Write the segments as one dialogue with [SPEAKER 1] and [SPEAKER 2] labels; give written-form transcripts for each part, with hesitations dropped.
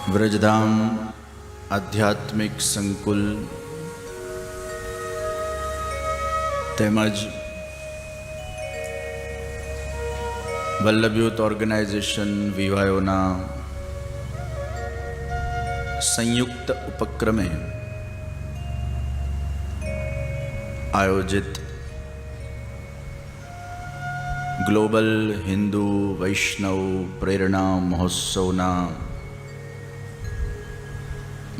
[SPEAKER 1] વ્રજધામ આધ્યાત્મિક સંકુલ તેમજ વલ્લભ યુથ ઓર્ગેનાઇઝેશન વિવાયોના સંયુક્ત ઉપક્રમે આયોજિત ગ્લોબલ હિન્દુ વૈષ્ણવ પ્રેરણા મહોત્સવના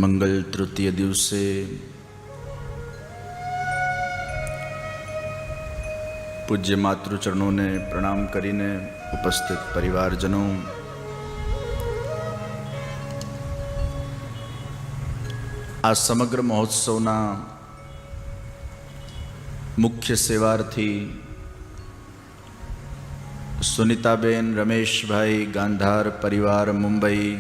[SPEAKER 1] મંગલ તૃતીય દિવસે પૂજ્ય માતૃચરણોને પ્રણામ કરીને ઉપસ્થિત પરિવારજનો, આ સમગ્ર મહોત્સવના મુખ્ય સેવાર્થી સુનિતાબેન રમેશભાઈ ગાંધાર પરિવાર મુંબઈ,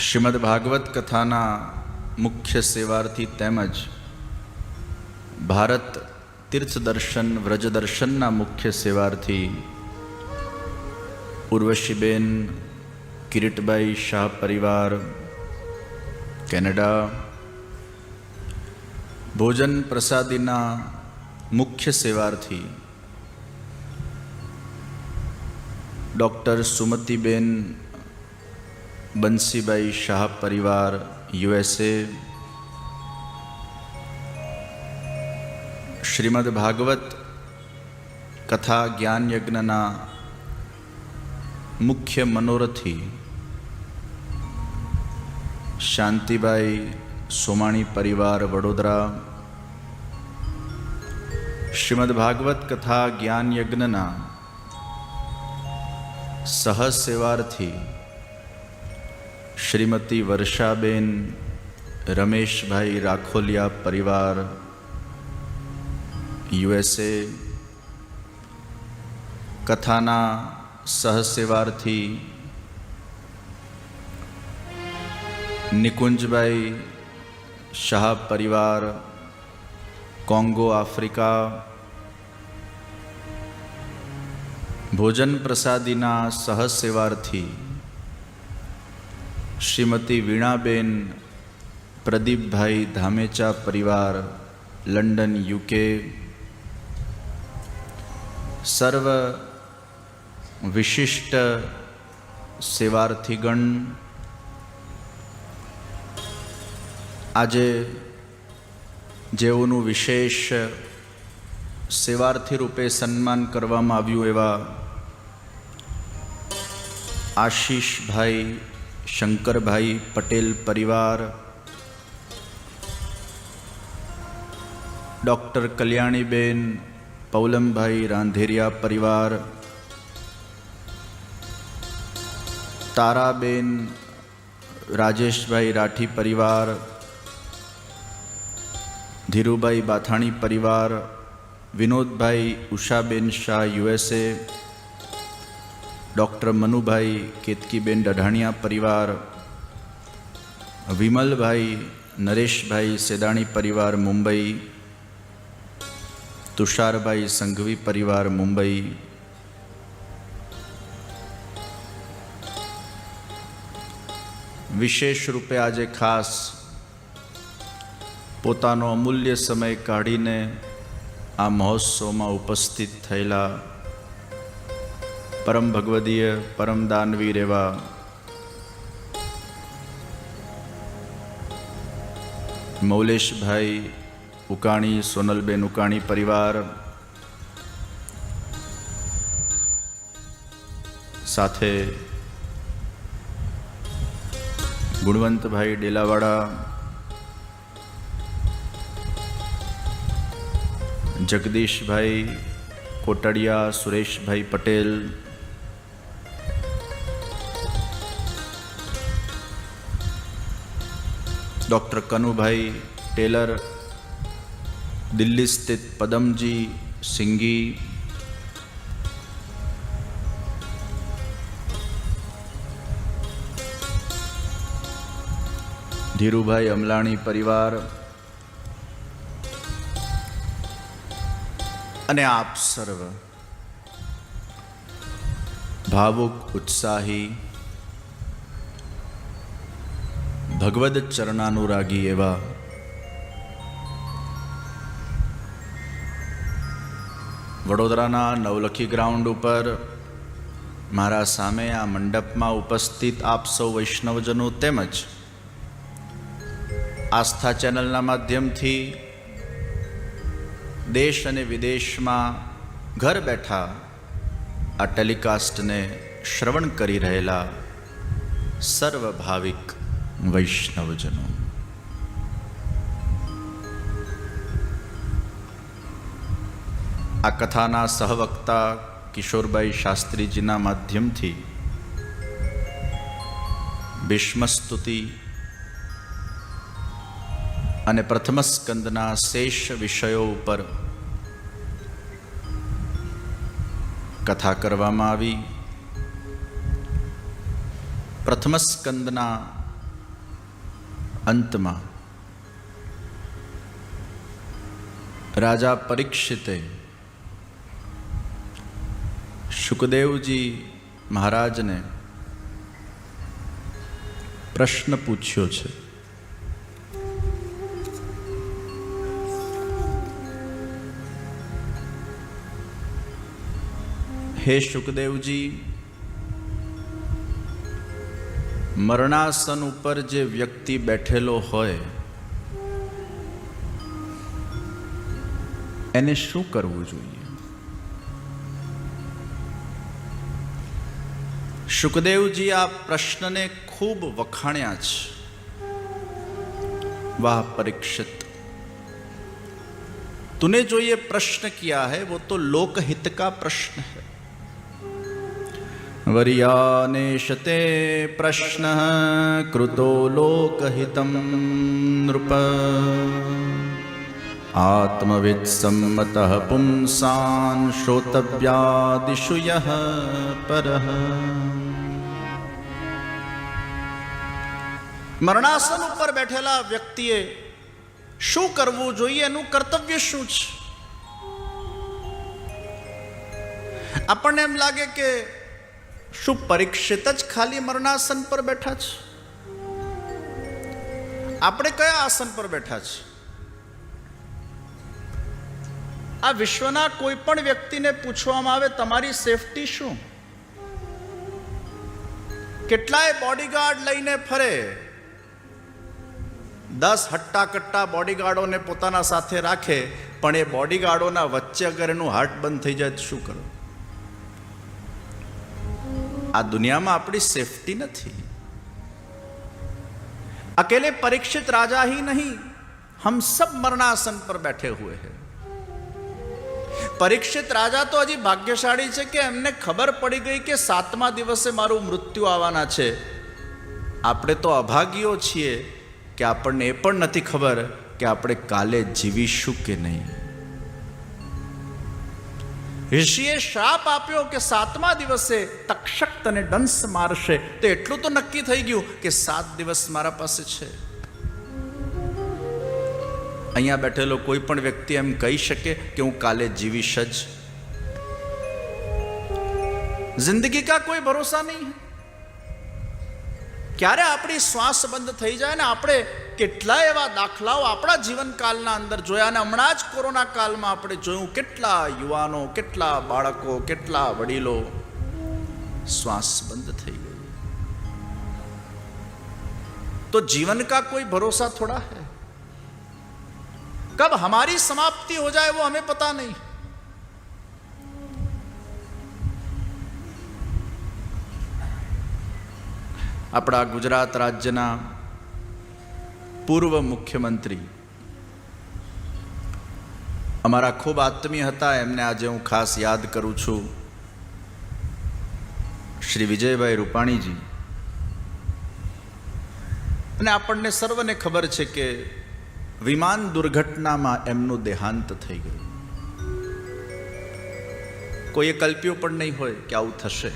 [SPEAKER 1] શ્રીમદ ભાગવત કથાના મુખ્ય સેવાર્થી તેમજ ભારત તીર્થદર્શન વ્રજદર્શનના મુખ્ય સેવાર્થી ઉર્વશીબેન કિરીટભાઈ શાહ પરિવાર કેનેડા, ભોજન પ્રસાદીના મુખ્ય સેવાર્થી ડૉક્ટર સુમતીબેન બંસીભાઈ શાહ પરિવાર USA, શ્રીમદ ભાગવત કથા જ્ઞાન યજ્ઞના મુખ્ય મનોરથી શાંતિભાઈ સોમાણી પરિવાર વડોદરા, શ્રીમદ ભાગવત કથા જ્ઞાન યજ્ઞના સહસેવાર્થી શ્રીમતી વર્ષાબેન રમેશભાઈ રાખોલિયા પરિવાર USA, કથાના સહસેવાર્થી નિકુંજભાઈ શાહ પરિવાર કોંગો આફ્રિકા, ભોજન પ્રસાદીના સહસેવાર્થી શ્રીમતી વીણાબેન પ્રદીપભાઈ ધામેચા પરિવાર લંડન UK, સર્વ વિશિષ્ટ સેવાર્થીગણ, આજે જેઓનું વિશેષ સેવાર્થી રૂપે સન્માન કરવામાં આવ્યું એવા આશીષભાઈ શંકરભાઈ પટેલ પરિવાર, ડૉક્ટર કલ્યાણીબેન પૌલમભાઈ રાંધેરિયા પરિવાર, તારાબેન રાજેશભાઈ રાઠી પરિવાર, ધીરુભાઈ બાથાણી પરિવાર, વિનોદભાઈ ઉષાબેન શાહ USA, ડૉક્ટર મનુભાઈ કેતકીબેન ડઢાણિયા પરિવાર, વિમલભાઈ નરેશભાઈ સેદાણી પરિવાર મુંબઈ, તુષારભાઈ સંઘવી પરિવાર મુંબઈ, વિશેષ રૂપે આજે ખાસ પોતાનો અમૂલ્ય સમય કાઢીને આ મહોત્સવમાં ઉપસ્થિત થયેલા પરમ ભગવદીય પરમ દાનવીર એવા મૌલેશભાઈ ઉકાણી સોનલબેન ઉકાણી પરિવાર, સાથે ગુણવંતભાઈ ડેલાવાડા, જગદીશભાઈ કોટડિયા, સુરેશભાઈ પટેલ, ડૉક્ટર કનુભાઈ ટેલર, દિલ્હી સ્થિત પદમજી સિંઘી, ધીરુભાઈ અમલાણી પરિવાર અને આપ સર્વ ભાવુક ઉત્સાહી ભગવદ ચરણાનુરાગી એવા વડોદરાના નવલખી ગ્રાઉન્ડ ઉપર મારા સામે આ મંડપમાં ઉપસ્થિત આપ સૌ વૈષ્ણવજનો તેમજ આસ્થા ચેનલના માધ્યમથી દેશ અને વિદેશમાં ઘર બેઠા આ ટેલિકાસ્ટને શ્રવણ કરી રહેલા સર્વ ભાવિક વૈષ્ણવજનો, આ કથાના સહવક્તા કિશોરભાઈ શાસ્ત્રીજીના માધ્યમથી ભીષ્મસ્તુતિ અને પ્રથમ સ્કંદના શેષ વિષયો ઉપર કથા કરવામાં આવી. પ્રથમ સ્કંદના અંતમાં રાજા પરીક્ષિતે શુકદેવજી મહારાજને પ્રશ્ન પૂછ્યો છે. હે શુકદેવજી, મરણાસન ઉપર જે વ્યક્તિ બેઠેલો હોય એને શું કરવું જોઈએ? શુકદેવજી આ પ્રશ્નને ખૂબ વખાણ્યા છે. વાહ પરીક્ષિત, तूने जो ये प्रश्न किया है वो तो लोकहित का प्रश्न है. वर्यानेशते प्रश्न कृतो लोकहितं नृप आत्मवित् सम्मतः पुंसान् श्रोतव्यादिषु यः परः. મરણાસન ઉપર બેઠેલા વ્યક્તિએ શું કરવું જોઈએ, એનું કર્તવ્ય શું છે? આપણને એમ લાગે કે શું પરીક્ષિત જ ખાલી મરણાસન પર બેઠા છે? આપણે કયા આસન પર બેઠા છે? આ વિશ્વના કોઈ પણ વ્યક્તિને પૂછવામાં આવે તમારી સેફટી શું? કેટલાય બોડીગાર્ડ લઈને ફરે, 10 હટ્ટા કટ્ટા બોડીગાર્ડોને પોતાના સાથે રાખે, પણ એ બોડીગાર્ડોના વચ્ચે અગર એનું હાર્ટ બંધ થઈ જાય તો શું કરો? આ દુનિયામાં આપણી સેફટી નથી. अकेले परीक्षित राजा ही नहीं, हम सब मरणासन पर बैठे हुए हैं. परीक्षित राजा तो हजी भाग्यशाળી છે કે એમને ખબર પડી ગઈ કે 7મા દિવસે મારું મૃત્યુ આવવાના છે. આપણે તો અભાગીઓ છીએ કે આપણને એ પણ નથી ખબર કે આપણે કાલે જીવીશું કે નહીં. ઋષિએ શ્રાપ આપ્યો કે 7મા દિવસે તક્ષક તને ડંસ મારશે, તો એટલું તો નક્કી થઈ ગયું કે 7 દિવસ મારા પાસે છે. અહીંયા બેઠેલો કોઈ પણ વ્યક્તિ એમ કહી શકે કે હું કાલે જીવીશ જ? જિંદગી કા કોઈ ભરોસા નહીં. ક્યારે આપણી શ્વાસ બંધ થઈ જાય ને આપણે કેટલા એવા દાખલાઓ આપણા જીવનકાળના અંદર જોયા, અને હમણાં જ કોરોના કાળમાં આપણે જોયું કેટલા યુવાનો, કેટલા બાળકો, કેટલા વડીલો શ્વાસ બંધ થઈ ગયો. तो जीवन का कोई भरोसा थोड़ा है. कब हमारी समाप्ति हो जाए वो हमें पता नहीं. આપણા ગુજરાત રાજ્યના પૂર્વ મુખ્યમંત્રી અમારા ખૂબ આત્મીય હતા, એમને આજે હું ખાસ યાદ કરું છું, શ્રી વિજયભાઈ રૂપાણીજી. અને આપણને સર્વને ખબર છે કે વિમાન દુર્ઘટનામાં એમનું દેહાંત થઈ ગયું. કોઈએ કલ્પ્યું પણ નહીં હોય કે આવું થશે.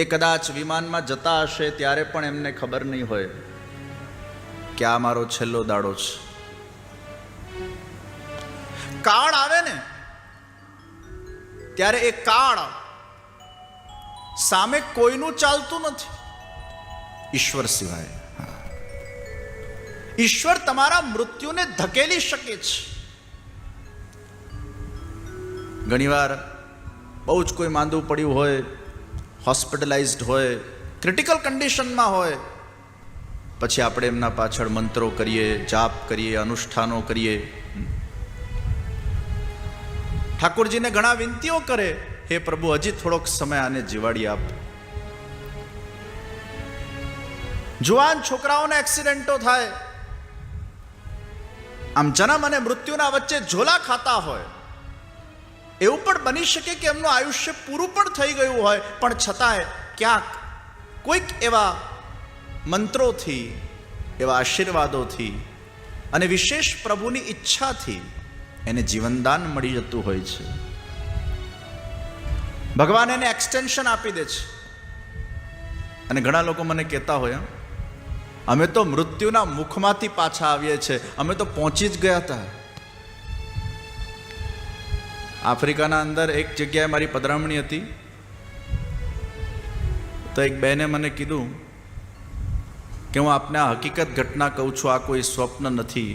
[SPEAKER 1] એ કદાચ વિમાનમાં જતા હશે ત્યારે પણ એમને ખબર નહીં હોય કે આ મારો છેલ્લો દાડો છે. કાળ આવે ત્યારે એ કાળ સામે કોઈનું ચાલતું નથી, ઈશ્વર સિવાય. ઈશ્વર તમારા મૃત્યુને ધકેલી શકે છે. ઘણીવાર બહુ જ કોઈ માંદું પડ્યું હોય, હોસ્પિટલાઇઝ્ડ હોય, ક્રિટિકલ કન્ડિશનમાં હોય, પછી આપણે એમના પાછળ મંત્રો કરીએ, જાપ કરીએ, અનુષ્ઠાનો કરીએ. ઠાકોરજીને ઘણા વિનંતીઓ કરે, હે પ્રભુ હજી થોડોક સમય આને જીવાડી આપ. જુવાન છોકરાઓને એક્સિડન્ટો થાય, આમ જન્મ અને મૃત્યુના વચ્ચે ઝોલા ખાતા હોય. એવું પણ બની શકે કે એમનું આયુષ્ય પૂરું પણ થઈ ગયું હોય, પણ છતાંય ક્યાંક કોઈક એવા મંત્રોથી, એવા આશીર્વાદોથી અને વિશેષ પ્રભુની ઈચ્છાથી એને જીવનદાન મળી જતું હોય છે. ભગવાન એને એક્સટેન્શન આપી દે છે. અને ઘણા લોકો મને કહેતા હોય, અમે તો મૃત્યુના મુખમાંથી પાછા આવીએ છીએ, અમે તો પહોંચી જ ગયા હતા. આફ્રિકાના અંદર એક જગ્યાએ મારી પધરામણી હતી, તો એક બહેને મને કીધું કે હું આપને આ હકીકત ઘટના કહું છું, આ કોઈ સ્વપ્ન નથી,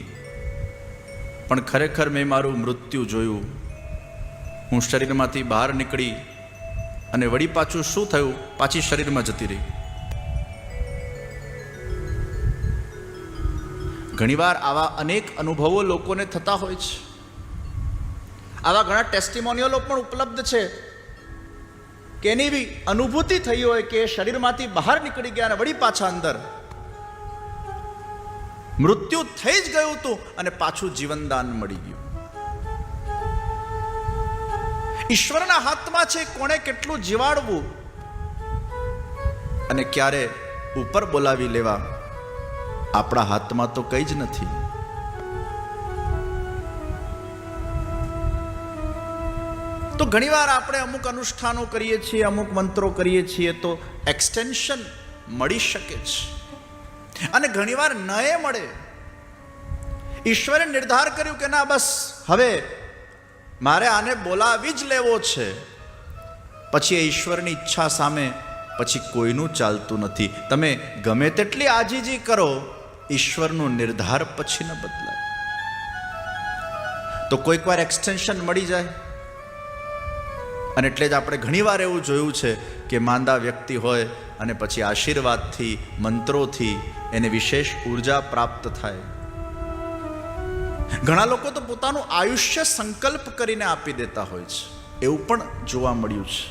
[SPEAKER 1] પણ ખરેખર મેં મારું મૃત્યુ જોયું. હું શરીરમાંથી બહાર નીકળી અને વળી પાછું શું થયું, પાછી શરીરમાં જતી રહી. ઘણીવાર આવા અનેક અનુભવો લોકોને થતા હોય છે. આવા ઘણા ટેસ્ટિમોનિયલો પણ ઉપલબ્ધ છે કે એની બી અનુભૂતિ થઈ હોય કે શરીરમાંથી બહાર નીકળી ગયા અને વળી પાછા અંદર. મૃત્યુ થઈ જ ગયું હતું અને પાછું જીવનદાન મળી ગયું. ઈશ્વરના હાથમાં છે કોણે કેટલું જીવાડવું અને ક્યારે ઉપર બોલાવી લેવા. આપણા હાથમાં તો કંઈ જ નથી. તો ઘણીવાર આપણે અમુક અનુષ્ઠાનો કરીએ છીએ, અમુક મંત્રો કરીએ છીએ તો એક્સટેન્શન મળી શકે છે, અને ઘણીવાર ન એ મળે. ઈશ્વરે નિર્ધાર કર્યું કે ના, બસ હવે મારે આને બોલાવી જ લેવો છે, પછી એ ઈશ્વરની ઈચ્છા સામે પછી કોઈનું ચાલતું નથી. તમે ગમે તેટલી આજીજી કરો, ઈશ્વરનો નિર્ધાર પછી ન બદલાય. તો કોઈક વાર એક્સટેન્શન મળી જાય. અને એટલે જ આપણે ઘણીવાર એવું જોયું છે કે માંદા વ્યક્તિ હોય અને પછી આશીર્વાદથી, મંત્રોથી એને વિશેષ ઉર્જા પ્રાપ્ત થાય. ઘણા લોકો તો પોતાનું આયુષ્ય સંકલ્પ કરીને આપી દેતા હોય છે. એવું પણ જોવા મળ્યું છે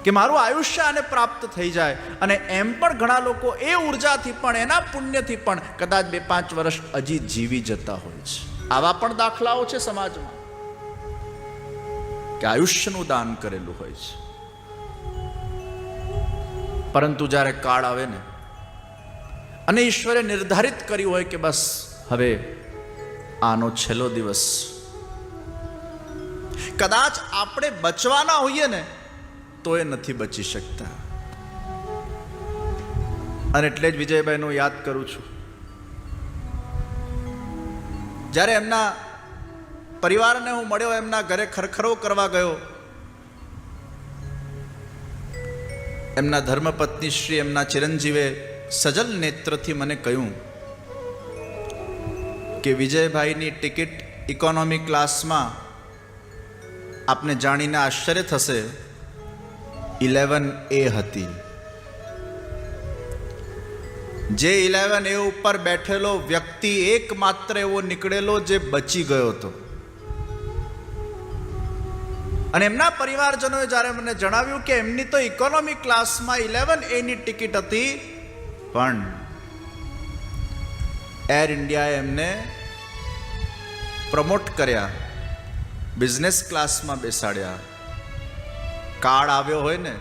[SPEAKER 1] કે મારું આયુષ્ય આને પ્રાપ્ત થઈ જાય. અને એમ પણ ઘણા લોકો એ ઉર્જાથી પણ, એના પુણ્યથી પણ કદાચ 2-5 વર્ષ હજી જીવી જતા હોય છે. આવા પણ દાખલાઓ છે સમાજમાં કે આયુષ્યનું દાન કરેલું હોય છે. પરંતુ જ્યારે કાળ આવે ને અને ઈશ્વરે નિર્ધારિત કર્યું હોય કે બસ હવે આનો છેલ્લો દિવસ, કદાચ આપણે બચવાના હોઈએ ને તો એ નથી બચી શકતા. અને એટલે જ વિજયભાઈનું યાદ કરું છું. જ્યારે એમના પરિવારને હું મળ્યો, એમના ઘરે ખરખરો કરવા ગયો, એમના ધર્મપત્ની શ્રી, એમના ચિરંજીવે સજલ નેત્રથી મને કહ્યું કે વિજયભાઈની ટિકિટ ઇકોનોમી ક્લાસમાં આપને જાણીને આશ્ચર્ય થશે 11A હતી. જે 11A ઉપર બેઠેલો વ્યક્તિ એકમાત્ર એવો નીકળેલો જે બચી ગયો હતો. અને એમના પરિવારજનોએ જ્યારે મને જણાવ્યું કે એમની તો ઇકોનોમી ક્લાસમાં 11A ની ટિકિટ હતી, પણ એર ઇન્ડિયાએ એમને પ્રમોટ કર્યા, બિઝનેસ ક્લાસમાં બેસાડ્યા. કાળ આવ્યો હોય ને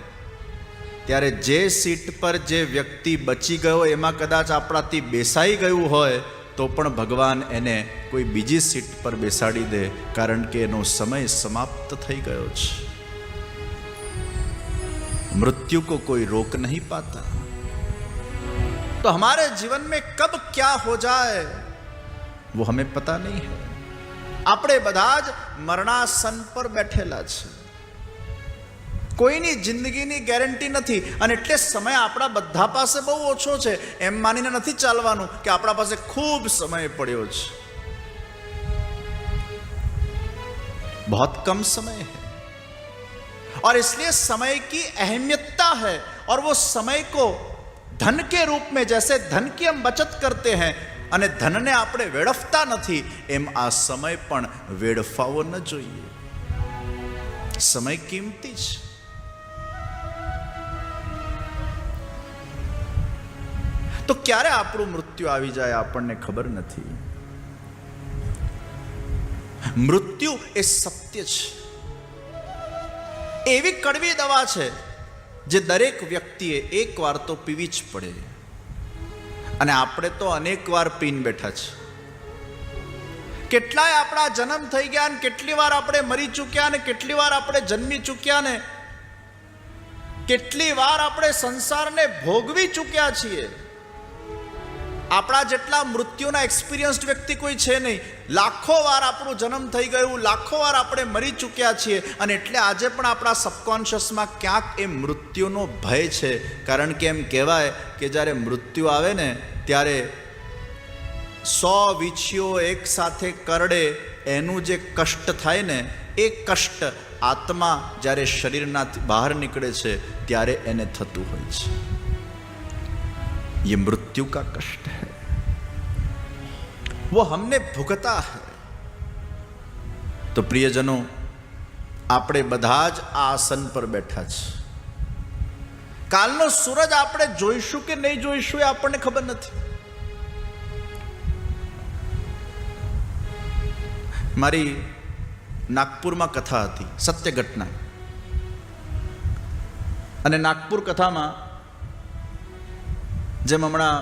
[SPEAKER 1] ત્યારે જે સીટ પર જે વ્યક્તિ બચી ગયો એમાં કદાચ આપણાથી બેસાઈ ગયું હોય તો પણ ભગવાન એને કોઈ બીજી સીટ પર બેસાડી દે, કારણ કે એનો સમય સમાપ્ત થઈ ગયો છે. मृत्यु को कोई रोक नहीं पाता. तो हमारे जीवन में कब क्या हो जाए वो हमें पता नहीं है. આપણે બધા જ મરણાસન પર બેઠેલા છે. કોઈની જિંદગીની ગેરંટી નથી, અને એટલે સમય આપણા બધા પાસે બહુ ઓછો છે એમ માનીને નથી ચાલવાનું કે આપણા પાસે ખૂબ સમય પડ્યો છે. बहुत कम समय है और इसलिए समय की अहमियतता है और वो समय को धन के रूप में, जैसे धन की हम बचत करते हैं અને ધનને આપણે વેડફતા નથી, એમ આ સમય પણ વેડફાવો ન જોઈએ. સમય કિંમતી છે. તો ક્યારે આપણું મૃત્યુ આવી જાય આપણને ખબર નથી. મૃત્યુ એ સત્ય છે, એવી કડવી દવા છે જે દરેક વ્યક્તિએ એકવાર તો પીવી જ પડે. અને આપણે તો અનેક વાર પીને બેઠા છે. કેટલાય આપણા જન્મ થઈ ગયા ને કેટલી વાર આપણે મરી ચૂક્યા ને કેટલી વાર આપણે જન્મી ચૂક્યા ને કેટલી વાર આપણે સંસારને ભોગવી ચૂક્યા છીએ. આપણા જેટલા મૃત્યુના એક્સપિરિયન્સ્ડ વ્યક્તિ કોઈ છે નહીં. લાખો વાર આપણું જન્મ થઈ ગયું, લાખો વાર આપણે મરી ચૂક્યા છીએ. અને એટલે આજે પણ આપણા સબકોન્શિયસમાં ક્યાંક એ મૃત્યુનો ભય છે. કારણ કે એમ કહેવાય કે જ્યારે મૃત્યુ આવે ને ત્યારે 100 વીંછીઓ એક સાથે કરડે એનું જે કષ્ટ થાય ને, એ કષ્ટ આત્મા જ્યારે શરીરના બહાર નીકળે છે ત્યારે એને થતું હોય છે. ये मृत्यु का कष्ट है, वो हमने भुगता है. तो प्रियजनों, આપણે બધા જ આ આસન પર બેઠા છે. કાલનો સૂરજ આપણે જોઈશું કે નહીં જોઈશું એ આપણને ખબર નથી. મારી નાગપુરમાં કથા હતી, સત્ય ઘટના. અને નાગપુર કથામાં જેમ હમણાં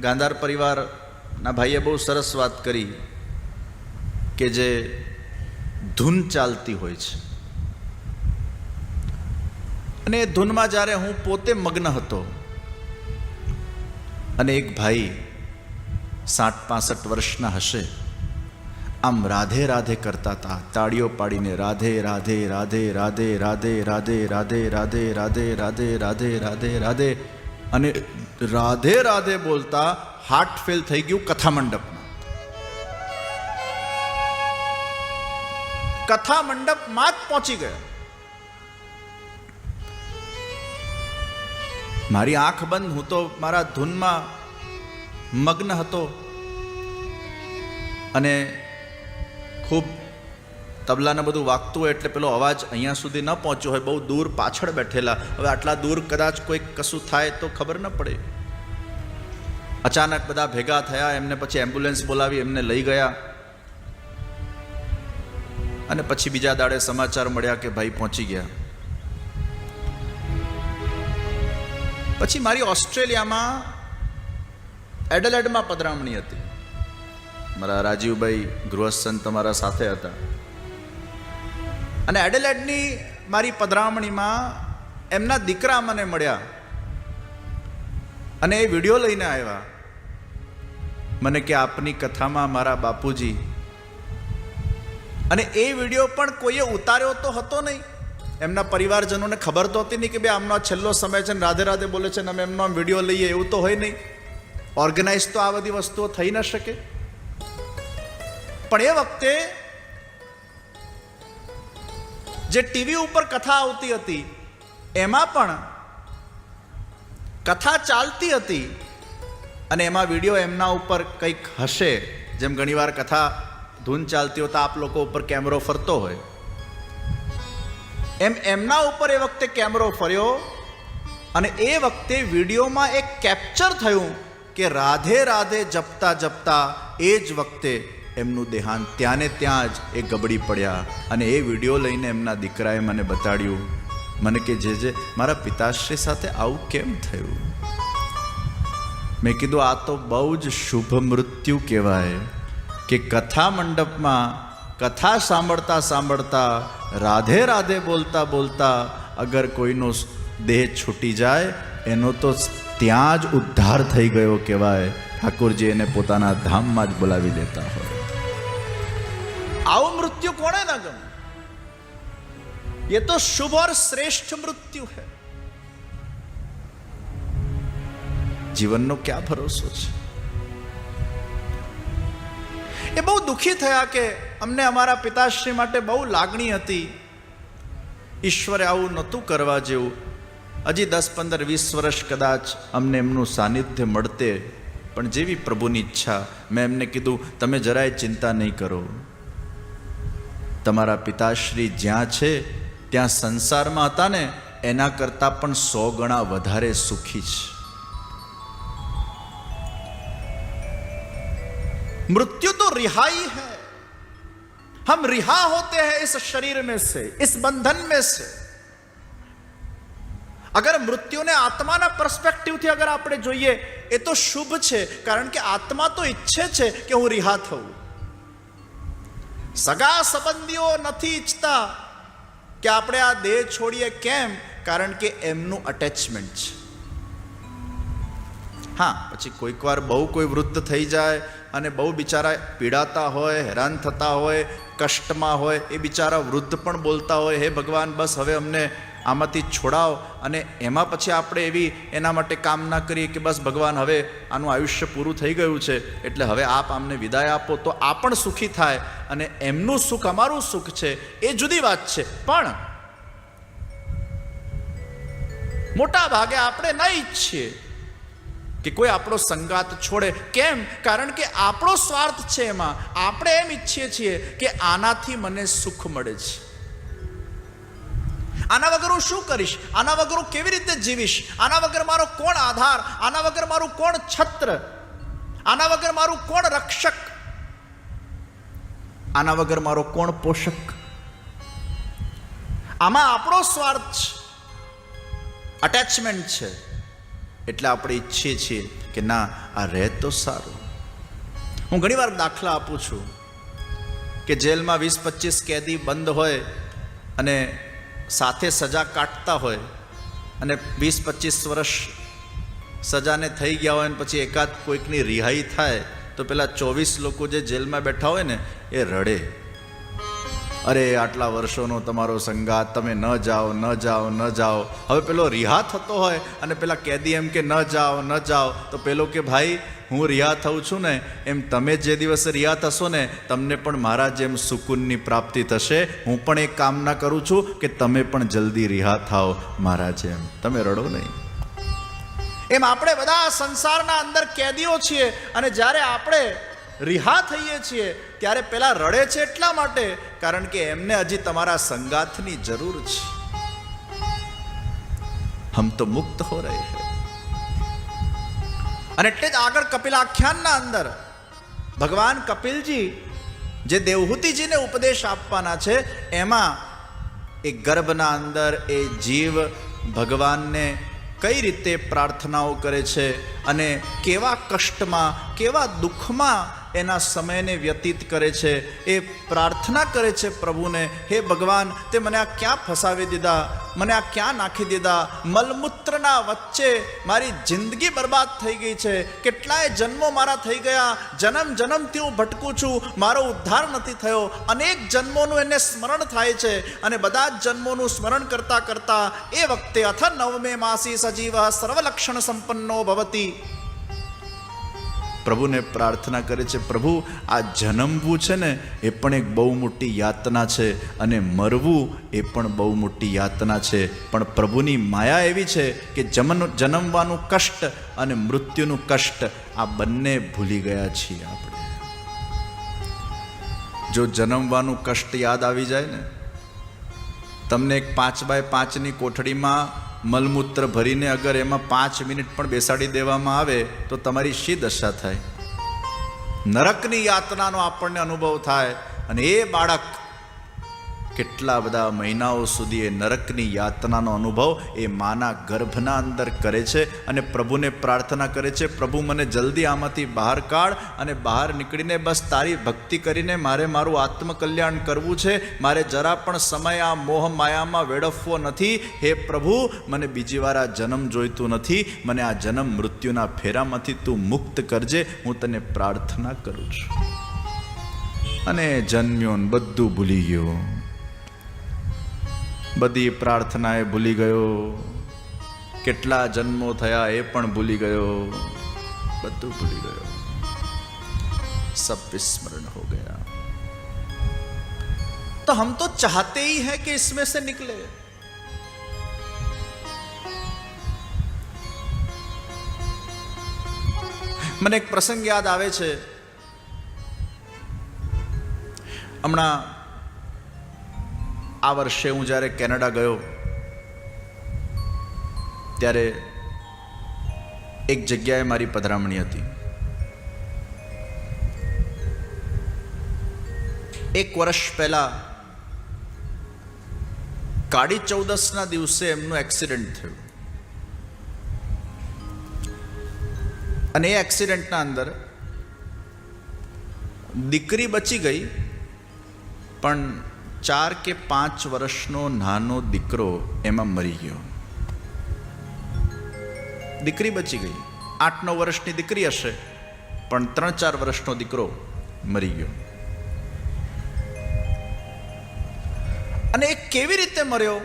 [SPEAKER 1] ગાંધાર પરિવારના ભાઈએ બહુ સરસ વાત કરી કે જે ધૂન ચાલતી હોય છે, અને એ ધૂનમાં જ્યારે હું પોતે મગ્ન હતો અને એક ભાઈ 60-65 વર્ષના હશે, આમ રાધે રાધે કરતા હતા, તાળીઓ પાડીને રાધે રાધે રાધે રાધે રાધે રાધે રાધે રાધે રાધે રાધે રાધે રાધે રાધે, અને રાધે રાધે બોલતા હાર્ટ ફેલ થઈ ગયું કથા મંડપમાં. કથા મંડપમાં જ પહોંચી ગયા. મારી આંખ બંધ, હું તો મારા ધૂનમાં મગ્ન હતો અને ખૂબ તબલાને બધું વાગતું હોય એટલે પેલો અવાજ અહીંયા સુધી ન પહોંચ્યો હોય, બહુ દૂર પાછળ બેઠેલા. હવે આટલા દૂર કદાચ કોઈ કશું થાય તો ખબર ન પડે. અચાનક બધા ભેગા થયા, એમને પછી એમ્બ્યુલન્સ બોલાવી એમને લઈ ગયા. અને પછી બીજા દાડે સમાચાર મળ્યા કે ભાઈ પહોંચી ગયા. પછી મારી ઓસ્ટ્રેલિયામાં એડલેડમાં પધરામણી હતી. મારા રાજીવભાઈ ગૃહસ્થ તમારા સાથે હતા. અને એડલેડની મારી પધરામણીમાં એમના દીકરા મને મળ્યા અને એ વિડીયો લઈને આવ્યા. મને કે આપની કથામાં મારા બાપુજી, અને એ વિડીયો પણ કોઈએ ઉતાર્યો તો હતો નહીં. એમના પરિવારજનોને ખબર તો હતી નહીં કે ભાઈ આમનો છેલ્લો સમય છે ને રાધે રાધે બોલે છે ને અમે એમનો વિડીયો લઈએ, એવું તો હોય નહીં. ઓર્ગેનાઇઝ તો આ બધી વસ્તુઓ થઈ ન શકે. પણ એ વખતે જે ટીવી ઉપર કથા આવતી હતી એમાં પણ કથા ચાલતી હતી અને એમાં વિડીયો એમના ઉપર કંઈક હશે. જેમ ઘણીવાર કથા ધૂન ચાલતી હોય તો આપ લોકો ઉપર કેમેરો ફરતો હોય, એમ એમના ઉપર એ વખતે કેમેરો ફર્યો. અને એ વખતે વિડીયોમાં એક કેપ્ચર થયું કે રાધે રાધે જપતા જપતા એ જ વખતે એમનું દેહાંત ત્યાં ને ત્યાં જ એ ગબડી પડ્યા. અને એ વિડીયો લઈને એમના દીકરાએ મને બતાડ્યું. મને કે જે મારા પિતાશ્રી સાથે આવું કેમ થયું? મેં કીધું આ તો બહુ જ શુભ મૃત્યુ કહેવાય કે કથા મંડપમાં કથા સાંભળતા સાંભળતા રાધે રાધે બોલતા બોલતા અગર કોઈનો દેહ છૂટી જાય એનો તો ત્યાં જ ઉદ્ધાર થઈ ગયો કહેવાય. ઠાકોરજી એને પોતાના ધામમાં જ બોલાવી દેતા હોય. આવું મૃત્યુ કોને ના ગમે? ये तो शुभ और श्रेष्ठ मृत्यु है. જીવનનો ક્યાં ભરોસો છે? એ બહુ દુઃખી થયા કે અમને અમારા પિતાશ્રી માટે બહુ લાગણી હતી, ઈશ્વરે આવું નહોતું કરવા જેવું. હજી 10, 15, 20 વર્ષ કદાચ અમને એમનું સાનિધ્ય મળતે, પણ જેવી પ્રભુની ઈચ્છા. મેં એમને કીધું, તમે જરાય ચિંતા નહીં કરો, તમારા પિતાશ્રી જ્યાં છે ત્યાં સંસારમાં હતા ને એના કરતાં પણ 100 ગણા વધારે સુખી છે. मृत्यु तो रिहाई है. हम रिहा होते हैं इस शरीर में से, इस बंधन में से. अगर मृत्युने आत्माना पर्सपेक्टिव थी अगर આપણે જોઈએ એ તો શુભ છે, કારણ કે આત્મા તો ઈચ્છે છે કે હું રિહા થઉં. સગા સંબંધીઓ નથી ઈચ્છતા કે આપણે આ દેહ છોડીએ. કેમ? કારણ કે એમનું અટેચમેન્ટ છે. હા, પછી કોઈક વાર બહુ કોઈ વૃદ્ધ થઈ જાય અને બહુ બિચારા પીડાતા હોય, હેરાન થતા હોય, કષ્ટમાં હોય, એ બિચારા વૃદ્ધ પણ બોલતા હોય, હે ભગવાન બસ હવે અમને આમાંથી છોડાવ. અને એમાં પછી આપણે એવી એના માટે કામના કરીએ કે બસ ભગવાન હવે આનું આયુષ્ય પૂરું થઈ ગયું છે એટલે હવે આપ અમને વિદાય આપો, તો આ પણ સુખી થાય અને એમનું સુખ અમારું સુખ છે, એ જુદી વાત છે. પણ મોટા ભાગે આપણે ન ઈચ્છીએ કે કોઈ આપણો સંગાત છોડે. કેમ? કારણ કે આપણો સ્વાર્થ છે એમાં. આપણે એમ ઈચ્છીએ છીએ કે આનાથી મને સુખ મળે છે, આના વગર હું શું કરીશ, આના વગર હું કેવી રીતે જીવીશ, આના વગર મારો કોણ આધાર, આના વગર મારું કોણ છત્ર, આના વગર મારું કોણ રક્ષક, આના વગર મારો કોણ પોષક. આમાં આપણો સ્વાર્થ છે, અટેચમેન્ટ છે. એટલે આપણે ઈચ્છીએ છીએ કે ના, આ રહે તો સારું. હું ઘણી વાર દાખલા આપું છું કે જેલમાં 20-25 કેદી બંધ હોય અને સાથે સજા કાટતા હોય અને 20-25 વર્ષ સજાને થઈ ગયા હોય અને પછી એકાદ કોઈકની રિહાઈ થાય તો પેલા 24 લોકો જે જેલમાં બેઠા હોય ને એ રડે, અરે આટલા વર્ષોનો તમારો સંગાત, તમે ન જાઓ ન જાઓ ન જાઓ. હવે પેલો રિહા થતો હોય અને પેલા કેદી એમ કે ન જાઓ ન જાઓ, તો પેલો કે ભાઈ હું રિહા થઉં છું ને એમ તમે જે દિવસે રિહા થશો ને તમને પણ મારા જેમ સુકૂનની પ્રાપ્તિ થશે. હું પણ એક કામના કરું છું કે તમે પણ જલ્દી રિહા થાઓ મારા જેમ, તમે રડો નહીં. એમ આપણે બધા સંસારના અંદર કેદીઓ છીએ અને જ્યારે આપણે રિહા થઈએ છીએ ત્યારે પેલા રડે છે એટલા માટે કારણ કે એમને હજી તમારા સંગાથની જરૂર છે. હમ તો મુક્ત હો રહે હૈ. અને એટલે જ આગળ કપિલાખ્યાનના અંદર ભગવાન કપિલજી જે દેવહૂતિજીને ઉપદેશ આપવાના છે એમાં એ ગર્ભના અંદર એ જીવ ભગવાનને કઈ રીતે પ્રાર્થનાઓ કરે છે અને કેવા કષ્ટમાં, કેવા દુઃખમાં એના સમયને વ્યતીત કરે છે. એ પ્રાર્થના કરે છે પ્રભુને, હે ભગવાન તે મને આ ક્યાં ફસાવી દીધા, મને આ ક્યાં નાખી દીધા, મલમૂત્રના વચ્ચે મારી જિંદગી બરબાદ થઈ ગઈ છે, કેટલાય જન્મો મારા થઈ ગયા, જન્મ જન્મથી હું ભટકું છું, મારો ઉદ્ધાર નથી થયો. અનેક જન્મોનું એને સ્મરણ થાય છે અને બધા જ જન્મોનું સ્મરણ કરતાં કરતાં એ વખતે અથ નવમે માસી સજીવ સર્વલક્ષણ સંપન્નો ભવતી પ્રભુને પ્રાર્થના કરે છે, પ્રભુ આ જન્મવું છે ને એ પણ એક બહુ મોટી યાતના છે અને મરવું એ પણ બહુ મોટી યાતના છે. પણ પ્રભુની માયા એવી છે કે જન્મવાનું કષ્ટ અને મૃત્યુનું કષ્ટ આ બંને ભૂલી ગયા છીએ આપણે. જો જન્મવાનું કષ્ટ યાદ આવી જાય ને, તમને એક 5x5ની કોઠડીમાં મલમૂત્ર ભરીને અગર એમાં 5 મિનિટ પણ બેસાડી દેવામાં આવે તો તમારી શી દશા થાય? નરકની યાતનાનો આપણને અનુભવ થાય. અને એ બાળક કેટલા બધા મહિનાઓ સુધી એ નરકની યાતનાનો અનુભવ એ માના ગર્ભના અંદર કરે છે અને પ્રભુને પ્રાર્થના કરે છે, પ્રભુ મને જલ્દી આમાંથી બહાર કાઢ અને બહાર નીકળીને બસ તારી ભક્તિ કરીને મારે મારું આત્મકલ્યાણ કરવું છે, મારે જરા પણ સમય આ મોહ માયામાં વેડફવો નથી. હે પ્રભુ મને બીજી વાર આ જન્મ જોઈતું નથી, મને આ જન્મ મૃત્યુના ફેરામાંથી તું મુક્ત કરજે, હું તને પ્રાર્થના કરું છું. અને જન્મ્યો ને બધું ભૂલી ગયો, બધી પ્રાર્થના એ ભૂલી ગયો, કેટલા જન્મો થયા એ પણ ભૂલી ગયો, બધું ભૂલી ગયો, सब विस्मरण हो गया। तो हम तो चाहते ही हैं कि इसमें से निकले। મને એક પ્રસંગ યાદ આવે છે, હમણાં આ વર્ષે હું જ્યારે કેનેડા ગયો ત્યારે એક જગ્યાએ મારી પધરામણી હતી। એક વર્ષ પહેલા કાળી ચૌદસના દિવસે એમનું એક્સિડન્ટ થયું અને એ એક્સિડન્ટના અંદર દીકરી બચી ગઈ, પણ 4 કે 5 વર્ષનો નાનો દીકરો એમાં મરી ગયો। દીકરી બચી ગઈ, 8-9 વર્ષની દીકરી હશે, પણ 3-4 વર્ષનો દીકરો મરી ગયો। અને એ કેવી રીતે મર્યો?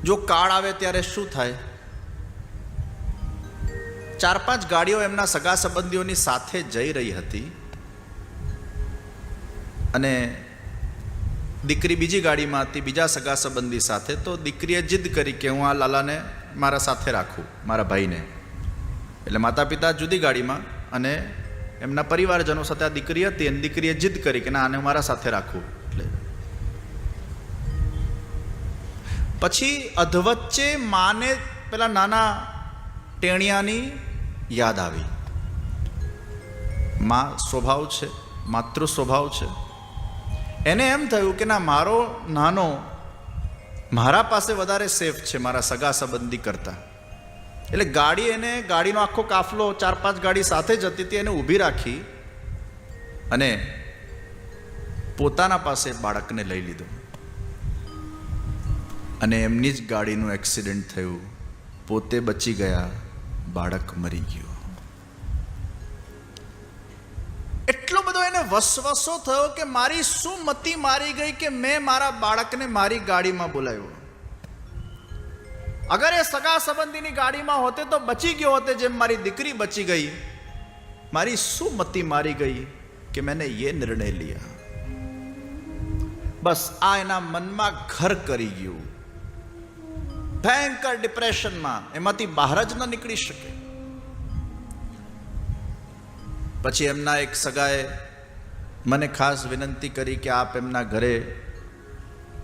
[SPEAKER 1] જો કાળ આવે ત્યારે શું થાય? 4-5 ગાડીઓ એમના સગા સંબંધીઓની સાથે જઈ રહી હતી અને દીકરી બીજી ગાડીમાં હતી બીજા સગા સંબંધી સાથે। તો દીકરીએ જીદ કરી કે હું આ લાલાને મારા સાથે રાખું, મારા ભાઈને। એટલે માતા પિતા જુદી ગાડીમાં અને એમના પરિવારજનો સાથે આ દીકરી હતી અને દીકરીએ જીદ કરી કે ના, આને મારા સાથે રાખું। એટલે પછી અધવચ્ચે માને પેલા નાના ટેણિયાની યાદ આવી। માં સ્વભાવ છે, માતૃ સ્વભાવ છે, એને એમ થયું કે ના, મારો નાનો મારા પાસે વધારે સેફ છે મારા સગા સંબંધી કરતા। એટલે ગાડીનો આખો કાફલો 4-5 ગાડી સાથે જતી હતી, એને ઊભી રાખી અને પોતાના પાસે બાળકને લઈ લીધો અને એમની જ ગાડીનું એક્સિડન્ટ થયું, પોતે બચી ગયા, બાળક મરી ગયો। એટલો બધો એને વસવસો થયો કે મારી શું મતિ મારી ગઈ કે મેં મારા બાળકને મારી ગાડીમાં બોલાવ્યો। અગર એ સગા સંબંધીની ગાડીમાં હોતે તો બચી ગયો હોતે, જેમ મારી દીકરી બચી ગઈ। મારી શું મતિ મારી ગઈ કે मैंने ये निर्णय लिया। બસ આ એના મનમાં ઘર કરી ગયું, ભયંકર ડિપ્રેશનમાં, એમાંથી બહાર જ ન નીકળી શકે। પછી એમના એક સગાએ મને ખાસ વિનંતી કરી કે આપ એમના ઘરે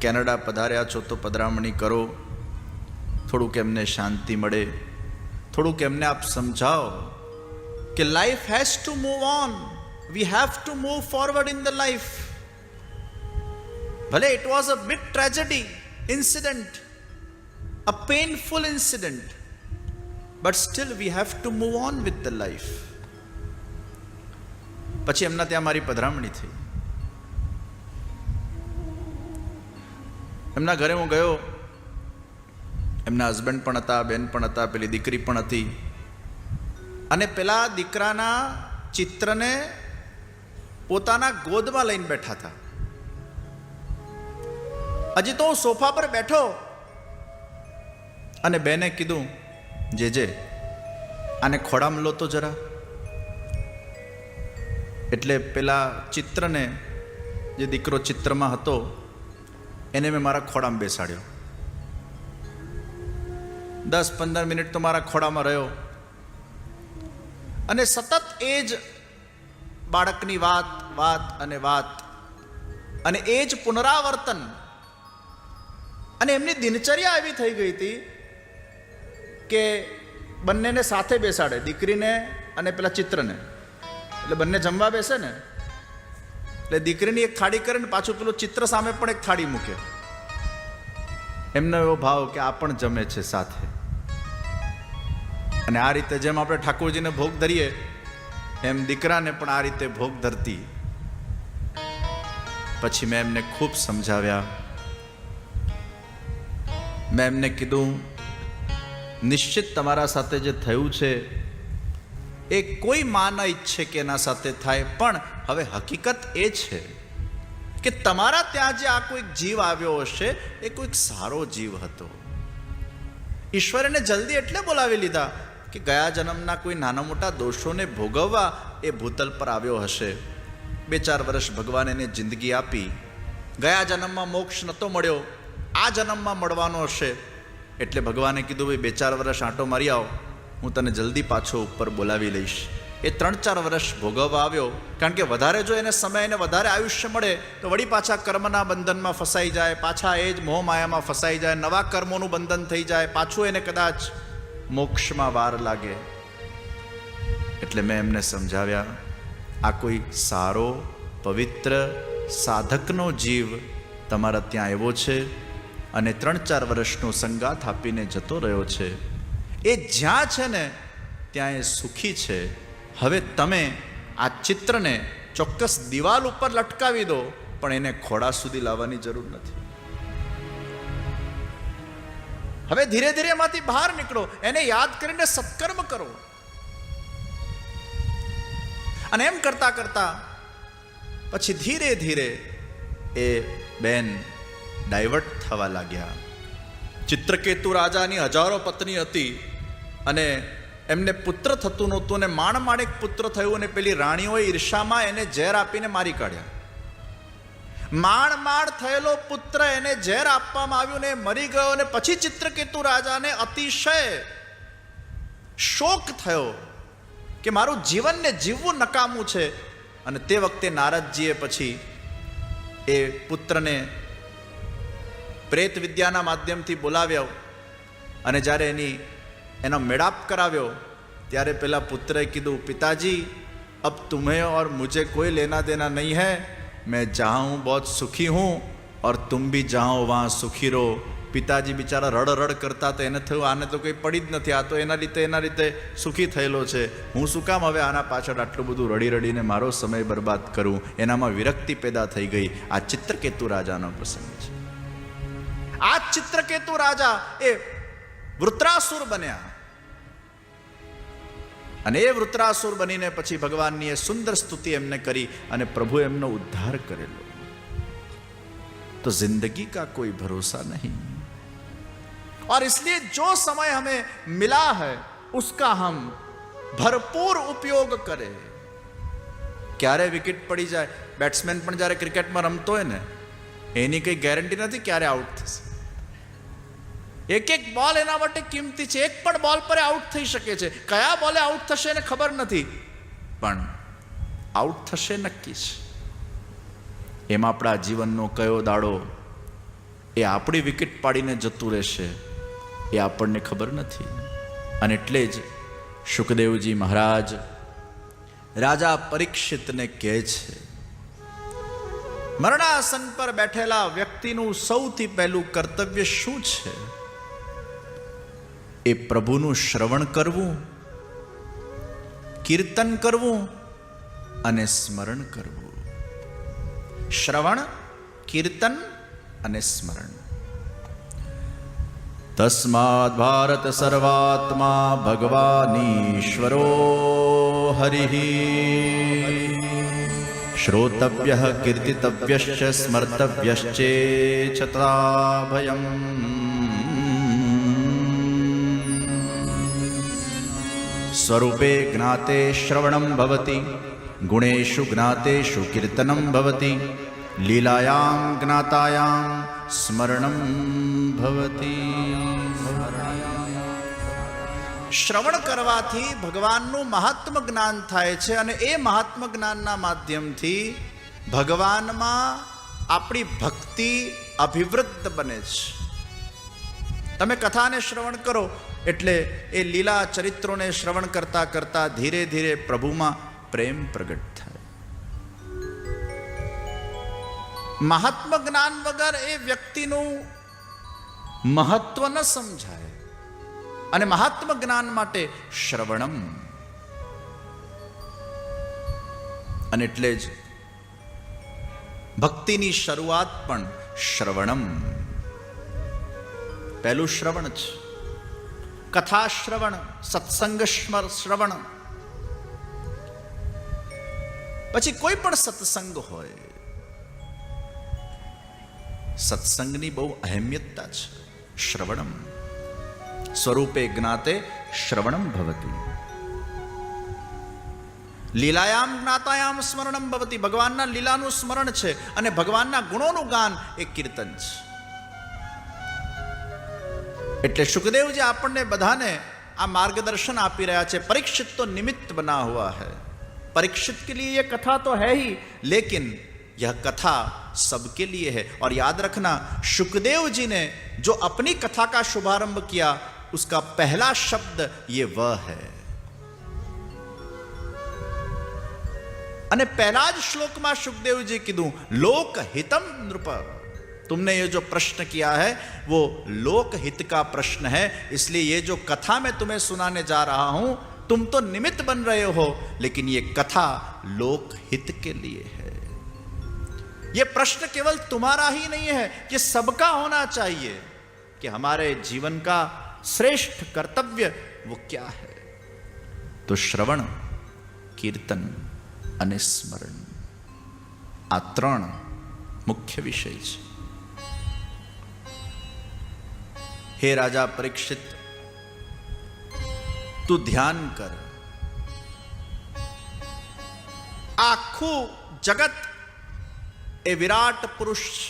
[SPEAKER 1] કેનેડા પધાર્યા છો તો પધરામણી કરો, થોડુંક એમને શાંતિ મળે, થોડુંક એમને આપ સમજાવો કે life has to move on, we have to move forward in the life. ભલે it was a big tragedy incident, a painful incident, but still we have to move on with the life। પછી એમના ત્યાં મારી પધરામણી થઈ, એમના ઘરે હું ગયો, એમના હસબન્ડ પણ હતા, બેન પણ હતા, પેલી દીકરી પણ હતી અને પેલા દીકરાના ચિત્રને પોતાના ગોદમાં લઈને બેઠા હતા। હજી તો હું સોફા પર બેઠો અને બેને કીધું, જે આને ખોળામાં લો તો જરા। એટલે પેલા ચિત્રને, જે દીકરો ચિત્રમાં હતો, એને મેં મારા ખોળામાં બેસાડ્યો। 10-15 મિનિટ તો મારા ખોળામાં રહ્યો અને સતત એ જ બાળકની વાત અને એ જ પુનરાવર્તન। અને એમની દિનચર્યા એવી થઈ ગઈ હતી કે બંનેને સાથે બેસાડે, દીકરીને અને પેલા ચિત્રને। એટલે બંને જમવા બેસે ને, એટલે દીકરીની એક થાળી કરે ને પાછું પેલું ચિત્ર સામે પણ એક થાળી મૂકે। એમનો એવો ભાવ કે આ પણ જમે છે સાથે। અને આ રીતે જેમ આપણે ઠાકોરજીને ભોગ ધરીએ એમ દીકરાને પણ આ રીતે ભોગ ધરતી। પછી મેં એમને ખૂબ સમજાવ્યા, મેં એમને કીધું નિશ્ચિત તમારા સાથે જે થયું છે એ કોઈ માં ન ઈચ્છે કે એના સાથે થાય, પણ હવે હકીકત એ છે કે તમારા ત્યાં જે આ કોઈક જીવ આવ્યો હશે એ કોઈક સારો જીવ હતો. ઈશ્વરે એને જલ્દી એટલે બોલાવી લીધા કે ગયા જન્મના કોઈ નાના મોટા દોષોને ભોગવવા એ ભૂતલ પર આવ્યો હશે. 2-4 વર્ષ ભગવાન એને જિંદગી આપી. ગયા જન્મમાં મોક્ષ નહોતો મળ્યો, આ જન્મમાં મળવાનો હશે, એટલે ભગવાને કીધું ભાઈ 2-4 વર્ષ આંટો મારી આવ, હું તને જલ્દી પાછો ઉપર બોલાવી લઈશ. એ 3-4 વર્ષ ભોગવવા આવ્યો, કારણ કે વધારે જો એને સમય એને વધારે આયુષ્ય મળે તો વળી પાછા કર્મના બંધનમાં ફસાઈ જાય, પાછા એ જ મોહમાયામાં ફસાઈ જાય, નવા કર્મોનું બંધન થઈ જાય, પાછું એને કદાચ મોક્ષમાં વાર લાગે. એટલે મેં એમને સમજાવ્યા, આ કોઈ સારો પવિત્ર સાધકનો જીવ તમારા ત્યાં આવ્યો છે અને 3-4 વર્ષનો સંગાથ આપીને જતો રહ્યો છે. એ જ્યાં છે ને ત્યાં એ સુખી છે. હવે તમે આ ચિત્રને ચોક્કસ દિવાલ ઉપર લટકાવી દો, પણ એને ખોળા સુધી લાવવાની જરૂર નથી. હવે ધીરે ધીરે એમાંથી બહાર નીકળો, એને યાદ કરીને સત્કર્મ કરો. અને એમ કરતા કરતા પછી ધીરે ધીરે એ બેન ડાયવર્ટ થવા લાગ્યા. ચિત્રકેતુ રાજાની 1000 પત્ની હતી અને એમને પુત્ર થતું નહોતું, અને માણમાણિક પુત્ર થયું, અને પેલી રાણીઓએ ઈર્ષામાં એને ઝેર આપીને મારી કાઢ્યા. માણ થયેલો પુત્ર એને ઝેર આપવામાં આવ્યું ને મરી ગયો. અને પછી ચિત્રકેતુ રાજાને અતિશય શોક થયો કે મારું જીવનને જીવવું નકામું છે. અને તે વખતે નારદજીએ પછી એ પુત્રને પ્રેત વિદ્યાના માધ્યમથી બોલાવ્યો, અને જ્યારે એનો મેળાપ કરાવ્યો ત્યારે પેલા પુત્રએ કીધું, પિતાજી अब तुम्हें और मुझे कोई लेना देना नहीं है, मैं जहाँ हूँ बहुत सुखी हूँ और तुम भी जहाँ हो वहाँ सुखी रहो. પિતાજી બિચારા રડ કરતા હતા. એને થયું આને તો કંઈ પડી જ નથી, આ તો એના રીતે સુખી થયેલો છે, હું શું કામ હવે આના પાછળ આટલું બધું રડીને મારો સમય બરબાદ કરું. એનામાં વિરક્તિ પેદા થઈ ગઈ. આ ચિત્રકેતુ રાજાનો પ્રસંગ છે. આ ચિત્રકેતુ રાજા એ વૃત્રાસુર બન્યા, અને એ વૃત્રાસુર બનીને પછી ભગવાનની એ સુંદર સ્તુતિ એમને કરી અને પ્રભુ એમનો ઉદ્ધાર કરેલો. तो जिंदगी का कोई भरोसा नहीं, और इसलिए जो समय हमें मिला है उसका हम भरपूर उपयोग करें. ક્યારે વિકેટ પડી જાય, બેટ્સમેન પણ જ્યારે ક્રિકેટમાં રમતો હોય ને એની કઈ ગેરંટી નથી ક્યારે આઉટ થશે. એક બોલ એના માટે કિંમતી છે. એક પણ બોલ પર આઉટ થઈ શકે છે. કયા બોલે આઉટ થશે એને ખબર નથી, પણ આઉટ થશે નક્કી છે. એમાં આપણા જીવનનો કયો દાડો એ આપણી વિકેટ પાડીને જતું રહેશે એ આપણને ખબર નથી. અને એટલે જ શુકદેવજી મહારાજ રાજા પરીક્ષિતને કહે છે, મરણાસન પર બેઠેલા વ્યક્તિનું સૌથી પહેલું કર્તવ્ય શું છે? એ પ્રભુનું શ્રવણ કરવું, કીર્તન કરવું અને સ્મરણ કરવું. શ્રવણ, કીર્તન અને સ્મરણ. તસ્માદ ભારત સર્વાત્મા ભગવાનીશ્વરો હરિ શ્રોતવ્યઃ કીર્તિતવ્યશ્ચ સ્મર્તવ્યશ્ચેચ્છતા ભયમ. સ્વરૂપે જ્ઞાતે શ્રવણમ ભવતિ, ગુણેષુ જ્ઞાતેષુ કીર્તનમ ભવતિ, લીલાયામ જ્ઞાતાયામ સ્મરણમ ભવતિ. શ્રવણ કરવાથી ભગવાનનું મહાત્મ જ્ઞાન થાય છે, અને એ મહાત્મ જ્ઞાનના માધ્યમથી ભગવાનમાં આપણી ભક્તિ અભિવૃદ્ધ બને છે. તમે કથાને શ્રવણ કરો એટલે એ લીલા ચરિત્રોને શ્રવણ કરતા કરતા ધીરે ધીરે પ્રભુમાં પ્રેમ પ્રગટ થાય. મહાત્મ જ્ઞાન વગર એ વ્યક્તિનું મહત્વ ન સમજાય, અને મહાત્મ જ્ઞાન માટે શ્રવણમ. અને એટલે જ ભક્તિની શરૂઆત પણ શ્રવણમ. પહેલું શ્રવણ છે, કથા શ્રવણ, સત્સંગ શ્રવણ. પછી કોઈ પણ સત્સંગ હોય, સત્સંગની બહુ અહેમિયતતા છે. શ્રવણમ સ્વરૂપે જ્ઞાતે શ્રવણમ ભવતી, લીલાયામ જ્ઞાતાયામ સ્મરણમ ભવતી. ભગવાનના લીલાનું સ્મરણ છે અને ભગવાનના ગુણોનું ગાન એ કીર્તન છે. એટલે સુખદેવજી આપણને બધાને આ માર્ગદર્શન આપી રહ્યા છે. परीक्षित तो निमित्त बना हुआ है, परीक्षित के लिए ये कथा तो है ही, लेकिन यह कथा सबके लिए है. और याद रखना, सुखदेव जी ने जो अपनी कथा का शुभारंभ किया, उसका पहला शब्द ये व है. અને પહેલા જ શ્લોકમાં સુખદેવજી કીધું લોક हितम नृप. तुमने ये जो प्रश्न किया है वो लोक हित का प्रश्न है, इसलिए ये जो कथा मैं तुम्हें सुनाने जा रहा हूं, तुम तो निमित्त बन रहे हो, लेकिन ये कथा लोक हित के लिए है. ये प्रश्न केवल तुम्हारा ही नहीं है, ये सबका होना चाहिए कि हमारे जीवन का श्रेष्ठ कर्तव्य वो क्या है. तो श्रवण, कीर्तन અને સ્મરણ, આ ત્રણ મુખ્ય વિષય છે. હે રાજા પરીક્ષિત, તું ધ્યાન કર. આખું જગત એ વિરાટ પુરુષ છે.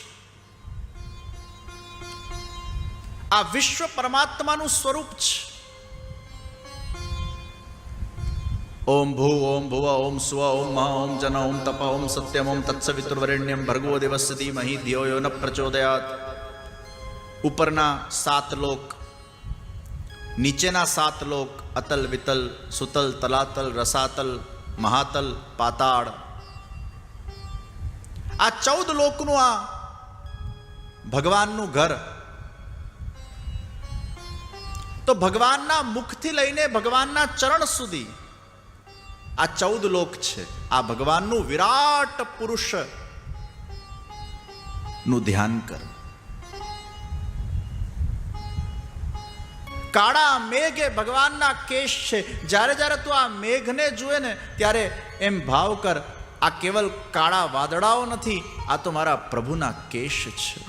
[SPEAKER 1] આ વિશ્વ પરમાત્માનું સ્વરૂપ છે. ओम भू ओम भुव ओम स्व ओम महा ओम जन ओम तप ओम सत्यम ओम तत्सवितुर्वरेण्यम भर्गो देवस्य धीमहि धियो यो न प्रचोदयात्. ઉપરના 7 લોક, નીચેના 7 લોક, અતલ વિતલ સુતલ તલાતલ રસાતલ મહાતલ પાતાળ, આ 14 લોકનું આ ભગવાનનું ઘર. તો ભગવાનના મુખથી લઈને ભગવાનના ચરણ સુધી આ 14 લોક છે. આ ભગવાનનું વિરાટ પુરુષ નું ધ્યાન કર. કાળા મેઘ એ ભગવાનના કેશ છે. જ્યારે જ્યારે તું આ મેઘને જુએ ને ત્યારે એમ ભાવ કર, આ કેવલ કાળા વાદળાઓ નથી, આ તો મારા પ્રભુના કેશ છે.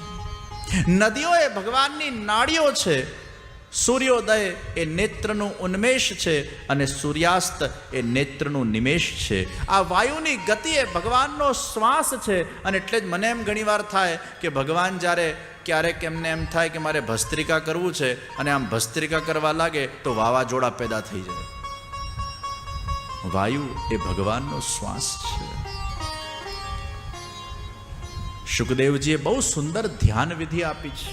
[SPEAKER 1] નદીઓ એ ભગવાનની નાડીઓ છે. સૂર્યોદય એ નેત્રનું ઉન્મેષ છે અને સૂર્યાસ્ત એ નેત્રનું નિમેષ છે. આ વાયુની ગતિ એ ભગવાનનો શ્વાસ છે. અને એટલે જ મને એમ ઘણીવાર થાય કે ભગવાન જ્યારે ક્યારેક એમને એમ થાય કે મારે ભસ્ત્રિકા કરવું છે, અને આમ ભસ્ત્રિકા કરવા લાગે તો વાવાઝોડા પેદા થઈ જાય. વાયુ એ ભગવાનનો શ્વાસ છે. સુખદેવજીએ બહુ સુંદર ધ્યાન વિધિ આપી છે.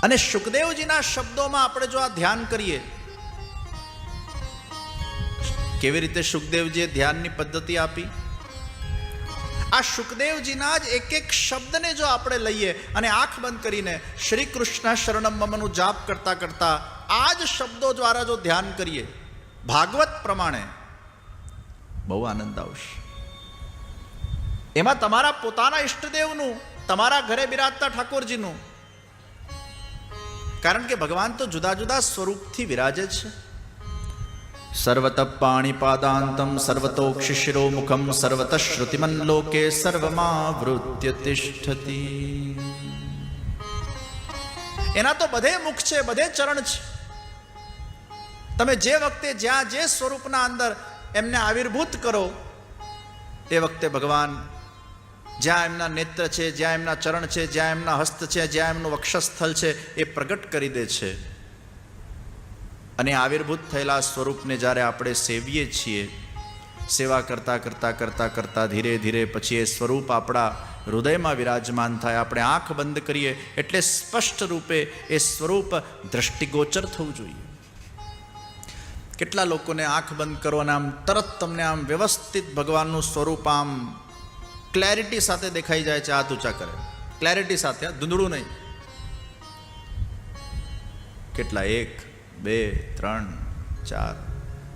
[SPEAKER 1] અને સુખદેવજીના શબ્દોમાં આપણે જો આ ધ્યાન કરીએ, કેવી રીતે સુખદેવજીએ ધ્યાનની પદ્ધતિ આપી, આ સુખદેવજીના જ એક એક શબ્દને જો આપણે લઈએ અને આંખ બંધ કરીને શ્રી કૃષ્ણ શરણમ મમનું જાપ કરતા કરતા આ જ શબ્દો દ્વારા જો ધ્યાન કરીએ ભાગવત પ્રમાણે, બહુ આનંદ આવશે. એમાં તમારા પોતાના ઈષ્ટદેવનું, તમારા ઘરે બિરાજતા ઠાકોરજીનું, કારણ કે ભગવાન તો જુદા જુદા સ્વરૂપથી વિરાજે છે. સર્વત પાણીપાદાંતમ સર્વતોક્ષિશિરો મુખમ સર્વત શ્રુતિમન લોકે સર્વમાવૃત્ય તિષ્ઠતિ. એના તો બધે મુખ છે, બધે ચરણ છે. તમે જે વખતે જ્યાં જે સ્વરૂપના અંદર એમને આવિર્ભૂત કરો, એ વખતે ભગવાન જ્યાં એમના નેત્ર છે, જ્યાં એમના ચરણ છે, જ્યાં એમના હસ્ત છે, જ્યાં એમનું વક્ષસ્થળ છે, એ પ્રગટ કરી દે છે. અને આવિર્ભૂત થયેલા સ્વરૂપને જ્યારે આપણે સેવીએ છીએ, સેવા કરતા કરતા કરતા કરતા ધીરે ધીરે પછી એ સ્વરૂપ આપણા હૃદયમાં વિરાજમાન થાય. આપણે આંખ બંધ કરીએ એટલે સ્પષ્ટ રૂપે એ સ્વરૂપ દ્રષ્ટિગોચર થવું જોઈએ. કેટલા લોકોને આંખ બંધ કરો અને આમ તરત તમને આમ વ્યવસ્થિત ભગવાનનું સ્વરૂપ આમ ક્લેરિટી સાથે દેખાઈ જાય છે. હાથ ઊંચા કરે ક્લેરિટી સાથે, ધૂંધળું નહીં. કેટલા 1 2 3 4,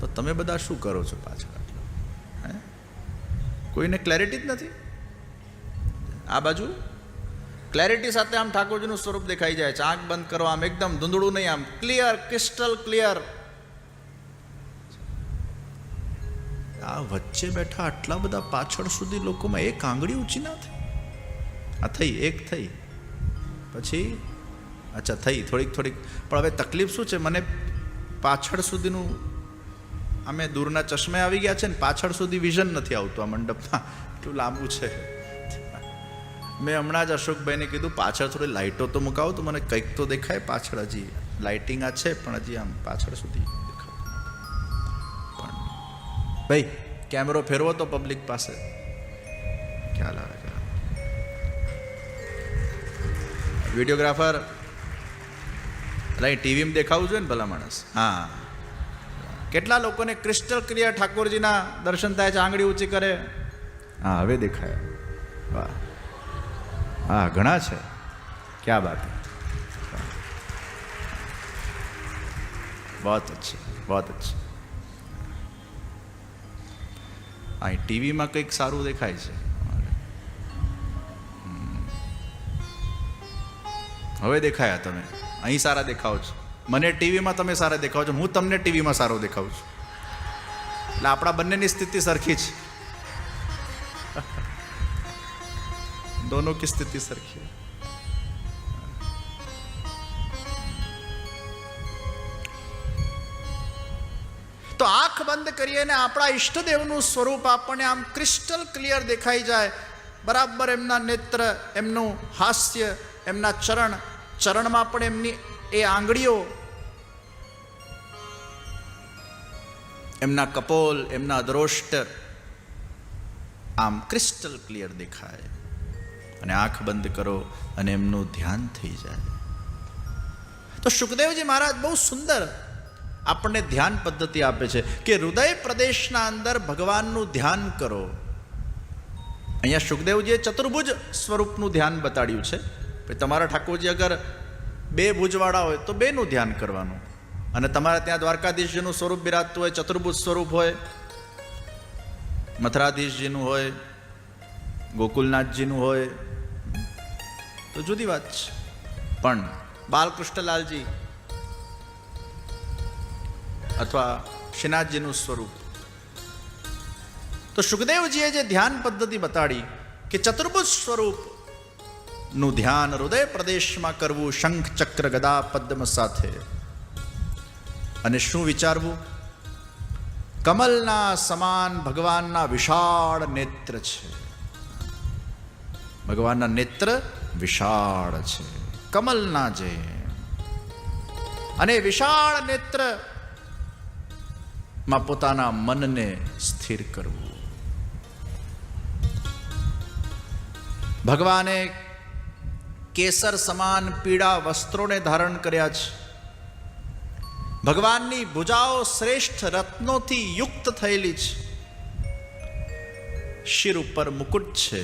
[SPEAKER 1] તો તમે બધા શું કરો છો પાછળ? હે, કોઈને ક્લેરિટી જ નથી. આ બાજુ ક્લેરિટી સાથે આમ ઠાકોરજીનું સ્વરૂપ દેખાઈ જાય છે. આંખ બંધ કરો, આમ એકદમ ધૂંધળું નહીં, આમ ક્લિયર, ક્રિસ્ટલ ક્લિયર. આ વચ્ચે બેઠા આટલા બધા પાછળ સુધી લોકોમાં એક આંગળી ઊંચી ના થઈ. આ થઈ, એક થઈ, પછી અચ્છા થઈ થોડીક, પણ હવે તકલીફ શું છે, મને પાછળ સુધીનું અમે દૂરના ચશ્મે આવી ગયા છે ને પાછળ સુધી વિઝન નથી આવતું આ મંડપમાં, એટલું લાંબુ છે. મેં હમણાં જ અશોકભાઈને કીધું પાછળ થોડી લાઇટો તો મુકાવો તો મને કંઈક તો દેખાય પાછળ. હજી લાઇટિંગ આ છે પણ હજી આમ પાછળ સુધી દેખાતું. પણ ભાઈ કેમેરો ફેરવો તો પબ્લિક પાસે ખ્યાલ આવે. વિડીયોગ્રાફર એટલે ટીવીમાં દેખાવું જોઈએ ને ભલા માણસ. હા, કેટલા લોકોને ક્રિસ્ટલ ક્લિયર ઠાકોરજીના દર્શન થાય છે? આંગળી ઊંચી કરે. હા, હવે દેખાય. વાહ, હા, ઘણા છે. ક્યા બાત હૈ, બહુત અચ્છી, બહુત અચ્છી. અહીં ટીવીમાં કંઈક સારું દેખાય છે. હવે દેખાયા તમે, અહીં સારા દેખાવ છો. મને ટીવીમાં તમે સારા દેખાવ છો, હું તમને ટીવીમાં સારો દેખાઉં છું. એટલે આપણા બંનેની સ્થિતિ સરખી છે. દોનો કી સ્થિતિ સરખી. તો આંખ બંધ કરીએ ને આપણા ઈષ્ટદેવનું સ્વરૂપ આપણને આમ ક્રિસ્ટલ ક્લિયર દેખાઈ જાય. બરાબર એમના નેત્ર, એમનું હાસ્ય, એમના ચરણમાં પણ એમની એ આંગળીઓ, એમના કપોલ, એમના દ્રોષ્ટ આમ ક્રિસ્ટલ ક્લિયર દેખાય. અને આંખ બંધ કરો અને એમનું ધ્યાન થઈ જાય. તો શુકદેવજી મહારાજ બહુ સુંદર આપણને ધ્યાન પદ્ધતિ આપે છે કે હૃદય પ્રદેશના અંદર ભગવાનનું ધ્યાન કરો. અહીંયા શુકદેવજીએ ચતુર્ભુજ સ્વરૂપનું ધ્યાન બતાડ્યું છે. તમારા ઠાકોરજી અગર બે ભુજવાળા હોય તો બેનું ધ્યાન કરવાનું. અને તમારે ત્યાં દ્વારકાધીશજીનું સ્વરૂપ બિરાજતું હોય, ચતુર્ભુજ સ્વરૂપ હોય, મથરાધીશજીનું હોય, ગોકુલનાથજીનું હોય તો જુદી વાત છે. પણ બાલકૃષ્ણલાલજી અથવા શ્રીનાથજીનું સ્વરૂપ. તો શુકદેવજીએ જે ધ્યાન પદ્ધતિ બતાડી કે ચતુર્ભુજ સ્વરૂપ નું ધ્યાન હૃદય પ્રદેશમાં કરવું, શંખ ચક્ર ગદા પદ્મ સાથે. અને શું વિચારવું? કમલના સમાન ભગવાનના વિશાળ નેત્ર છે. ભગવાનના નેત્ર વિશાળ છે, કમલના જેમ. અને વિશાળ નેત્ર માં પોતાના મનને સ્થિર કરવું. ભગવાને કેસર સમાન પીળા વસ્ત્રોને ધારણ કર્યા છે. ભગવાનની ભુજાઓ શ્રેષ્ઠ રત્નોથી યુક્ત થયેલી છે. શિર ઉપર મુકુટ છે,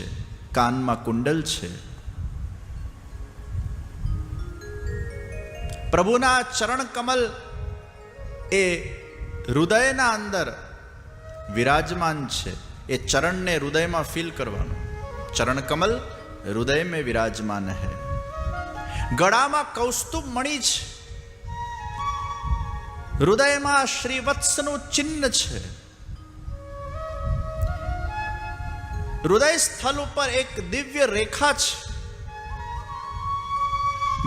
[SPEAKER 1] કાનમાં કુંડલ છે. પ્રભુના ચરણ કમલ એ હૃદયના અંદર વિરાજમાન છે. એ ચરણને હૃદયમાં ફીલ કરવાનું. ચરણ કમલ હૃદય में विराजमान है. ગળામાં કૌસ્તુભ મણિ છે, હૃદયમાં શ્રીવત્સનું ચિહ્ન છે. હૃદય સ્થળ ઉપર એક દિવ્ય રેખા છે.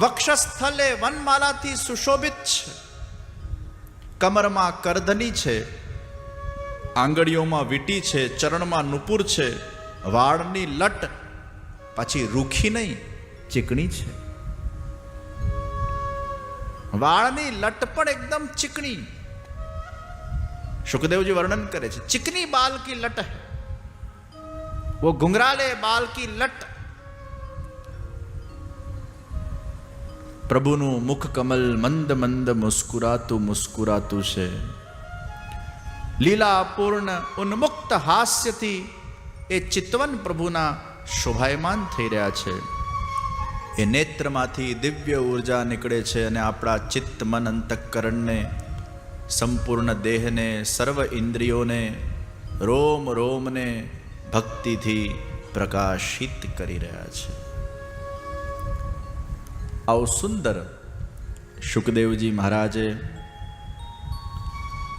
[SPEAKER 1] વક્ષસ્થલે વનમાલાથી સુશોભિત છે. કમરમાં કરધની છે, આંગળીઓમાં વીંટી છે, ચરણમાં નુપુર છે. વાળની લટ પાછી રૂખી નહીં, ચીકણી છે. વાળની લટ પણ એકદમ ચીકણી. शुकदेव जी वर्णन करे छे, चिकनी बाल की लट है, वो घुंघराले बाल की लट. प्रभुनु मुख कमल मंद मंद मुस्कुरातु मुस्कुरातु छे. લીલા પૂર્ણ ઉન્મુક્ત હાસ્યથી એ ચિતવન પ્રભુના શોભાયમાન થઈ રહ્યા છે. એ નેત્રમાંથી દિવ્ય ઉર્જા નીકળે છે અને આપણા ચિત્ત મન અંતઃકરણને, સંપૂર્ણ દેહને, સર્વ ઇન્દ્રિયોને, રોમ રોમને ભક્તિથી પ્રકાશિત કરી રહ્યા છે. આવું સુંદર શુકદેવજી મહારાજે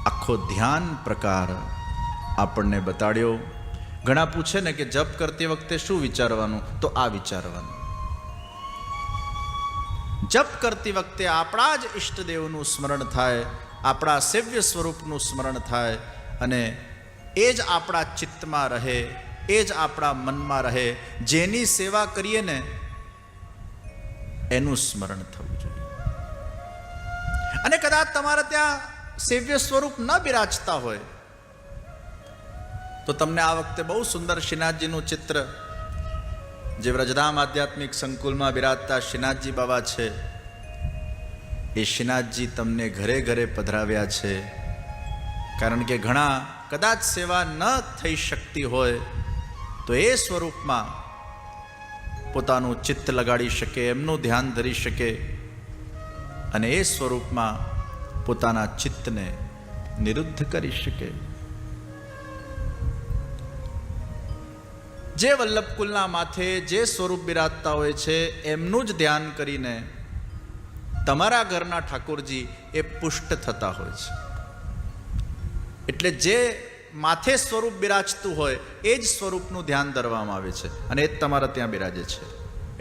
[SPEAKER 1] આખો ધ્યાન પ્રકાર આપણને બતાડ્યો. ઘણા પૂછે ને કે જપ કરતી વખતે શું વિચારવાનું, તો આ વિચારવાનું. જપ કરતી વખતે આપણા જ ઈષ્ટદેવનું સ્મરણ થાય, આપણા સેવ્ય સ્વરૂપનું સ્મરણ થાય, અને એ જ આપણા ચિત્તમાં રહે, એ જ આપણા મનમાં રહે. જેની સેવા કરીએ ને એનું સ્મરણ થવું જોઈએ. અને કદાચ તમારે ત્યાં સેવ્ય સ્વરૂપ ન બિરાજતા હોય તો તમને આ વખતે બહુ સુંદર શ્રીનાથજીનું ચિત્ર, જે વ્રજધામ આધ્યાત્મિક સંકુલમાં બિરાજતા શ્રીનાથજી બાબા છે, એ શ્રીનાથજી તમને ઘરે ઘરે પધરાવ્યા છે. કારણ કે ઘણા કદાચ સેવા ન થઈ શકતી હોય તો એ સ્વરૂપમાં પોતાનું ચિત્ત લગાડી શકે, એમનું ધ્યાન ધરી શકે, અને એ સ્વરૂપમાં પોતાના ચિત્તને નિરુદ્ધ કરી શકે. જે વલ્લભકુલના માથે જે સ્વરૂપ બિરાજતા હોય છે એમનું જ ધ્યાન કરીને તમારા ઘરના ઠાકોરજી એ પુષ્ટ થતા હોય છે. એટલે જે માથે સ્વરૂપ બિરાજતું હોય એ જ સ્વરૂપનું ધ્યાન ધરવામાં આવે છે, અને એ જ તમારા ત્યાં બિરાજે છે.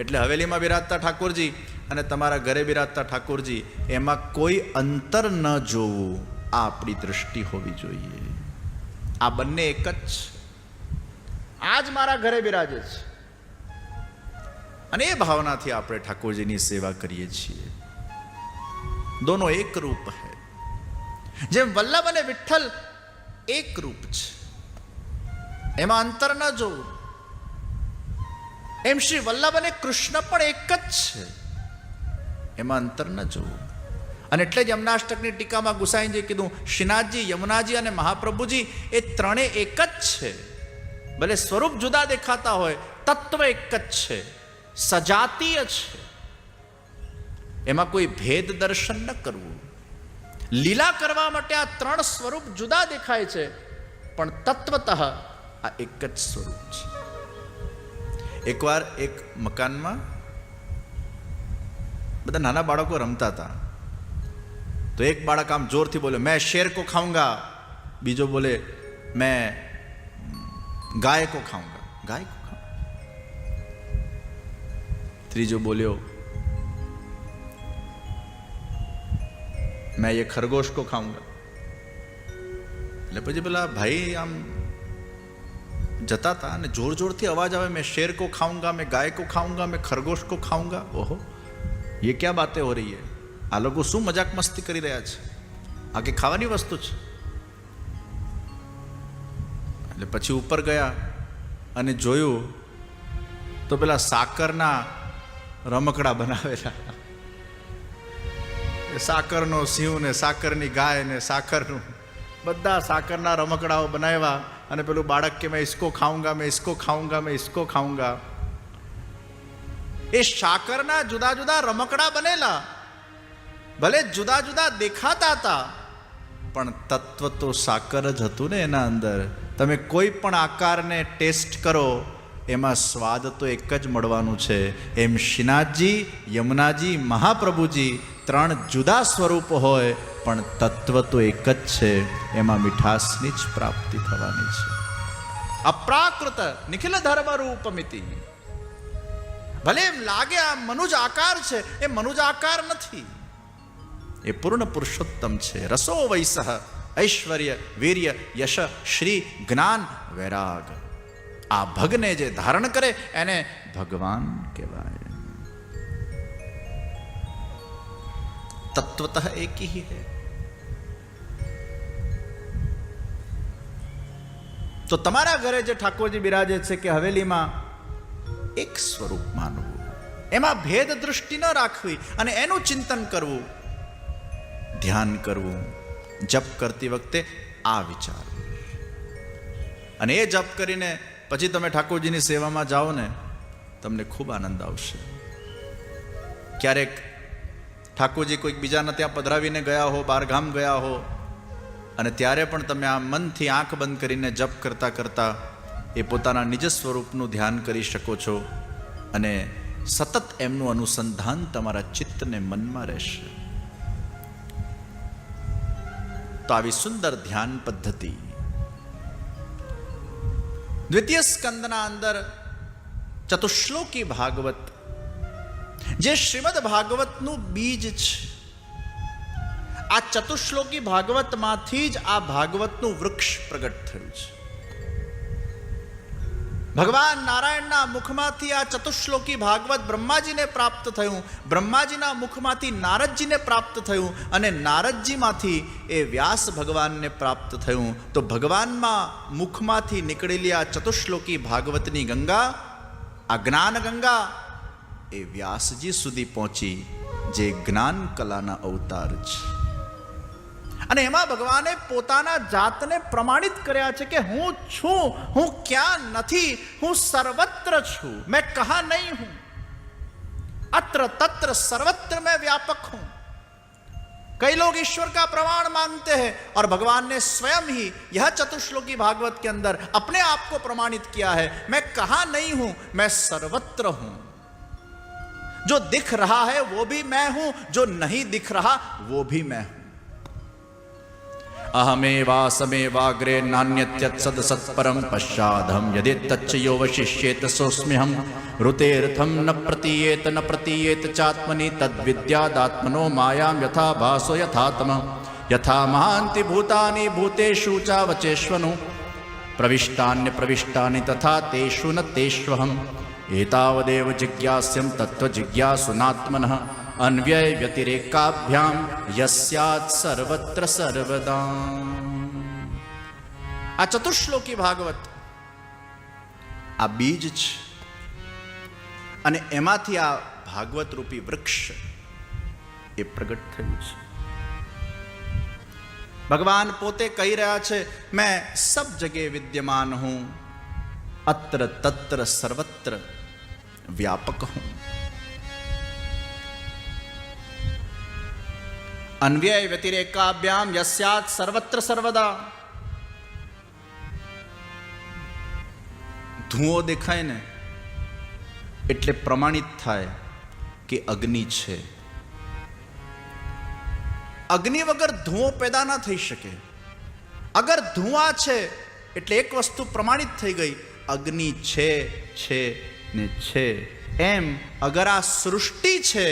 [SPEAKER 1] એટલે હવેલીમાં બિરાજતા ઠાકોરજી અને તમારા ઘરે બિરાજતા ઠાકોરજી, એમાં કોઈ અંતર ન જોવું, આ આપણી દૃષ્ટિ હોવી જોઈએ. આ બંને એક જ છે. આજ મારા ઘરે બિરાજે છે, અને એ ભાવનાથી આપણે ઠાકોરજીની સેવા કરીએ છીએ. દોનો એક રૂપ હૈ. જેમ વલ્લભ અને વિઠ્ઠલ એક રૂપ છે, એમાં અંતર ન જોવું, એમ શ્રી વલ્લભ અને કૃષ્ણ પણ એક જ છે, એમાં અંતર ન જોવું. અને એટલે જ યમનાષ્ટકની ટીકામાં ગુસાઈજીએ કીધું, શ્રીનાથજી, યમુનાજી અને મહાપ્રભુજી એ ત્રણે એક જ છે. ભલે સ્વરૂપ જુદા દેખાતા હોય, તત્વ એક જ છે, સજાતીય છે. એમાં કોઈ ભેદ દર્શન ન કરવું. લીલા કરવા માટે આ ત્રણ સ્વરૂપ જુદા દેખાય છે, પણ તત્વતઃ આ એક જ સ્વરૂપ છે. એકવાર એક મકાનમાં બધા નાના બાળકો રમતા હતા. તો એક બાળક આમ જોરથી બોલ્યો, મેં શેર કો ખાઉંગા. બીજો બોલે, મેં गाय को खाऊंगा. गाय को खाऊंगा. ત્રીજો બોલ્યો, मैं ये खरगोश को खाऊंगा. એટલે પછી પેલા ભાઈ આમ જતા હતા અને જોર જોરથી અવાજ આવે, मैं शेर को खाऊंगा, मैं गाय को खाऊंगा, मैं खरगोश को खाऊंगा. ઓહો, ये क्या बातें हो रही है? આ લોકો શું મજાક મસ્તી કરી રહ્યા છે? આ કે ખાવાની વસ્તુ છે? એટલે પછી ઉપર ગયા અને જોયું તો પેલા સાકરના રમકડા બનાવેલા. સાકરનો સિંહ ને સાકરની ગાય ને સાકરનું બધા સાકરના રમકડાઓ બનાવ્યા. અને પેલું બાળક કે મેં ઇસકો ખાઉંગા, મેં ઇસકો ખાઉંગા, મેં ઇસકો ખાઉંગા. એ સાકરના જુદા જુદા રમકડા બનેલા, ભલે જુદા જુદા દેખાતા હતા, પણ તત્વ તો સાકર જ હતું ને એના અંદર. તમે કોઈ પણ આકારને ટેસ્ટ કરો, એમાં સ્વાદ તો એક જ મળવાનું છે. એમ શ્રીનાથજી, યમુનાજી, મહાપ્રભુજી ત્રણ જુદા સ્વરૂપ હોય, પણ તત્વ તો એક જ છે. એમાં મીઠાશની જ પ્રાપ્તિ થવાની છે. અપ્રાકૃત નિખિલ ધર્મ રૂપમિતિ. ભલે એમ લાગે આ મનુજ આકાર છે, એ મનુજ આકાર નથી, એ પૂર્ણ પુરુષોત્તમ છે. રસો વૈસહ ઐશ્વર્ય, વીર્ય, યશ, શ્રી, જ્ઞાન, વૈરાગ. આ ભગને જે ધારણ કરે એને ભગવાન કહેવાય. તત્વતઃ એક ही है. તો તમારા ઘરે જે ઠાકોરજી બિરાજે છે કે હવેલીમાં, એક સ્વરૂપ માનવું, એમાં ભેદ દૃષ્ટિ ન રાખવી, અને એનું ચિંતન કરવું, ધ્યાન કરવું. જપ કરતી વખતે આ વિચાર, અને એ જપ કરીને પછી તમે ઠાકોરજીની સેવામાં જાઓ ને, તમને ખૂબ આનંદ આવશે. ક્યારેક ઠાકોરજી કોઈક બીજાના ત્યાં પધરાવીને ગયા હો, બહારગામ ગયા હો, અને ત્યારે પણ તમે આ મનથી આંખ બંધ કરીને જપ કરતા કરતા એ પોતાના નિજ સ્વરૂપનું ધ્યાન કરી શકો છો, અને સતત એમનું અનુસંધાન તમારા ચિત્તને મનમાં રહેશે. તો આવી સુંદર ધ્યાન પદ્ધતિ દ્વિતીય સ્કંદના અંદર ચતુશ્લોકી ભાગવત, જે શ્રીમદ ભાગવતનું બીજ છે, આ ચતુશ્લોકી ભાગવતમાંથી જ આ ભાગવતનું વૃક્ષ પ્રગટ થયું છે. ભગવાન નારાયણના મુખમાંથી આ ચતુશ્લોકી ભાગવત બ્રહ્માજીને પ્રાપ્ત થયું, બ્રહ્માજીના મુખમાંથી નારદજીને પ્રાપ્ત થયું, અને નારદજીમાંથી એ વ્યાસ ભગવાનને પ્રાપ્ત થયું. તો ભગવાનમાં મુખમાંથી નીકળેલી આ ચતુશ્લોકી ભાગવતની ગંગા, આ જ્ઞાન ગંગા, એ વ્યાસજી સુધી પહોંચી, જે જ્ઞાન કલાના અવતાર છે. અને એમાં ભગવાને પોતાના જાતને પ્રમાણિત કર્યા છે કે હું છું, હું ક્યાં નથી, હું સર્વત્ર છું, मैं कहाँ नहीं हूं, अत्र तत्र सर्वत्र मैं व्यापक हूं. कई लोग ईश्वर का प्रमाण मांगते हैं और भगवान ने स्वयं ही यह चतुश्लोकी भागवत के अंदर अपने आप को प्रमाणित किया है, मैं कहाँ नहीं हूं, मैं सर्वत्र हूं. जो दिख रहा है वो भी मैं हूं, जो नहीं दिख रहा वो भी मैं हूं. अहमेवासमेवाग्रे नान्यत्यत्सद सत्परं पश्चादहं यदि तच्चयो वशिष्येत सोऽस्म्यहं ऋतेर्थं न प्रतीयेत चात्मनि तद्विद्यादात्मनो मायां यथा भासो यथात्म यथा महान्ति भूतानि भूतेषु चावचेष्वनु प्रविष्टान्यप्रविष्टानि तथा तेषु न तेष्वहम् एतावदेव जिज्ञास्यं तत्त्वजिज्ञासुनात्मनः अन्व्यय व्यतिरेकाभ्याम यस्यात् सर्वत्र सर्वदा. આ ચતુશ્લોકી ભાગવત આ બીજ છે, અને એમાંથી આ ભાગવત રૂપી વૃક્ષ એ પ્રગટ થયું છે. ભગવાન પોતે કહી રહ્યા છે, मैं सब जगह विद्यमान हूं, अत्र तत्र सर्वत्र व्यापक हूं. अन्व्यय व्यतिरेकाभ्याम यस्यात् सर्वत्र सर्वदा. ધુઓ દેખાય ને એટલે પ્રમાણિત થાય કે અગ્નિ છે. અગ્નિ વગર ધુઓ પેદા ના થઈ શકે. અગર ધુઆ છે એટલે એક વસ્તુ પ્રમાણિત થઈ ગઈ, અગ્નિ છે ને છે. એમ અગર આ સૃષ્ટિ છે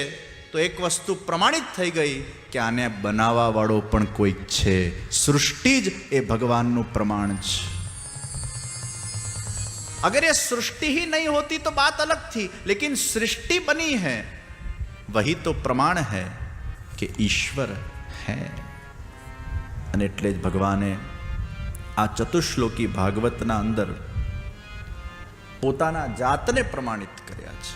[SPEAKER 1] તો એક વસ્તુ પ્રમાણિત થઈ ગઈ કે આને બનાવવા વાળો પણ કોઈક છે. સૃષ્ટિ જ એ ભગવાનનું પ્રમાણ છે. अगर ये सृष्टि ही नहीं होती तो बात अलग थी, लेकिन सृष्टि बनी है वही तो प्रमाण है कि ईश्वर है. અને એટલે જ ભગવાને આ ચતુશ્લોકી ભાગવતના અંદર પોતાના જાતને પ્રમાણિત કર્યા છે.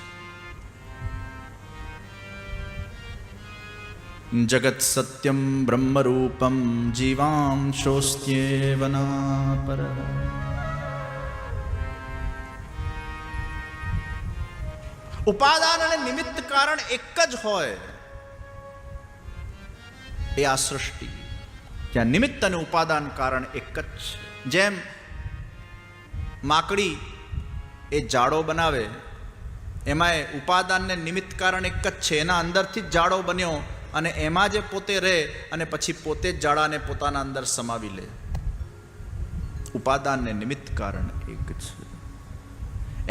[SPEAKER 1] જગત સત્યમ બ્રહ્મ રૂપમ જીવાંશોસ્ત્યેવના પર. ઉપાદાન અને નિમિત્ત કારણ એક જ હોય એ આ સૃષ્ટિ. ત્યાં નિમિત્ત અને ઉપાદાન કારણ એક જ છે. જેમ માકડી એ જાડો બનાવે, એમાં ઉપાદાન ને નિમિત્ત કારણ એક જ છે. એના અંદરથી જ જાડો બન્યો અને એમાં જે પોતે રહે અને પછી પોતે જ જાડાને પોતાના અંદર સમાવી લે. ઉપાદાન ને નિમિત્ત કારણ એક છે.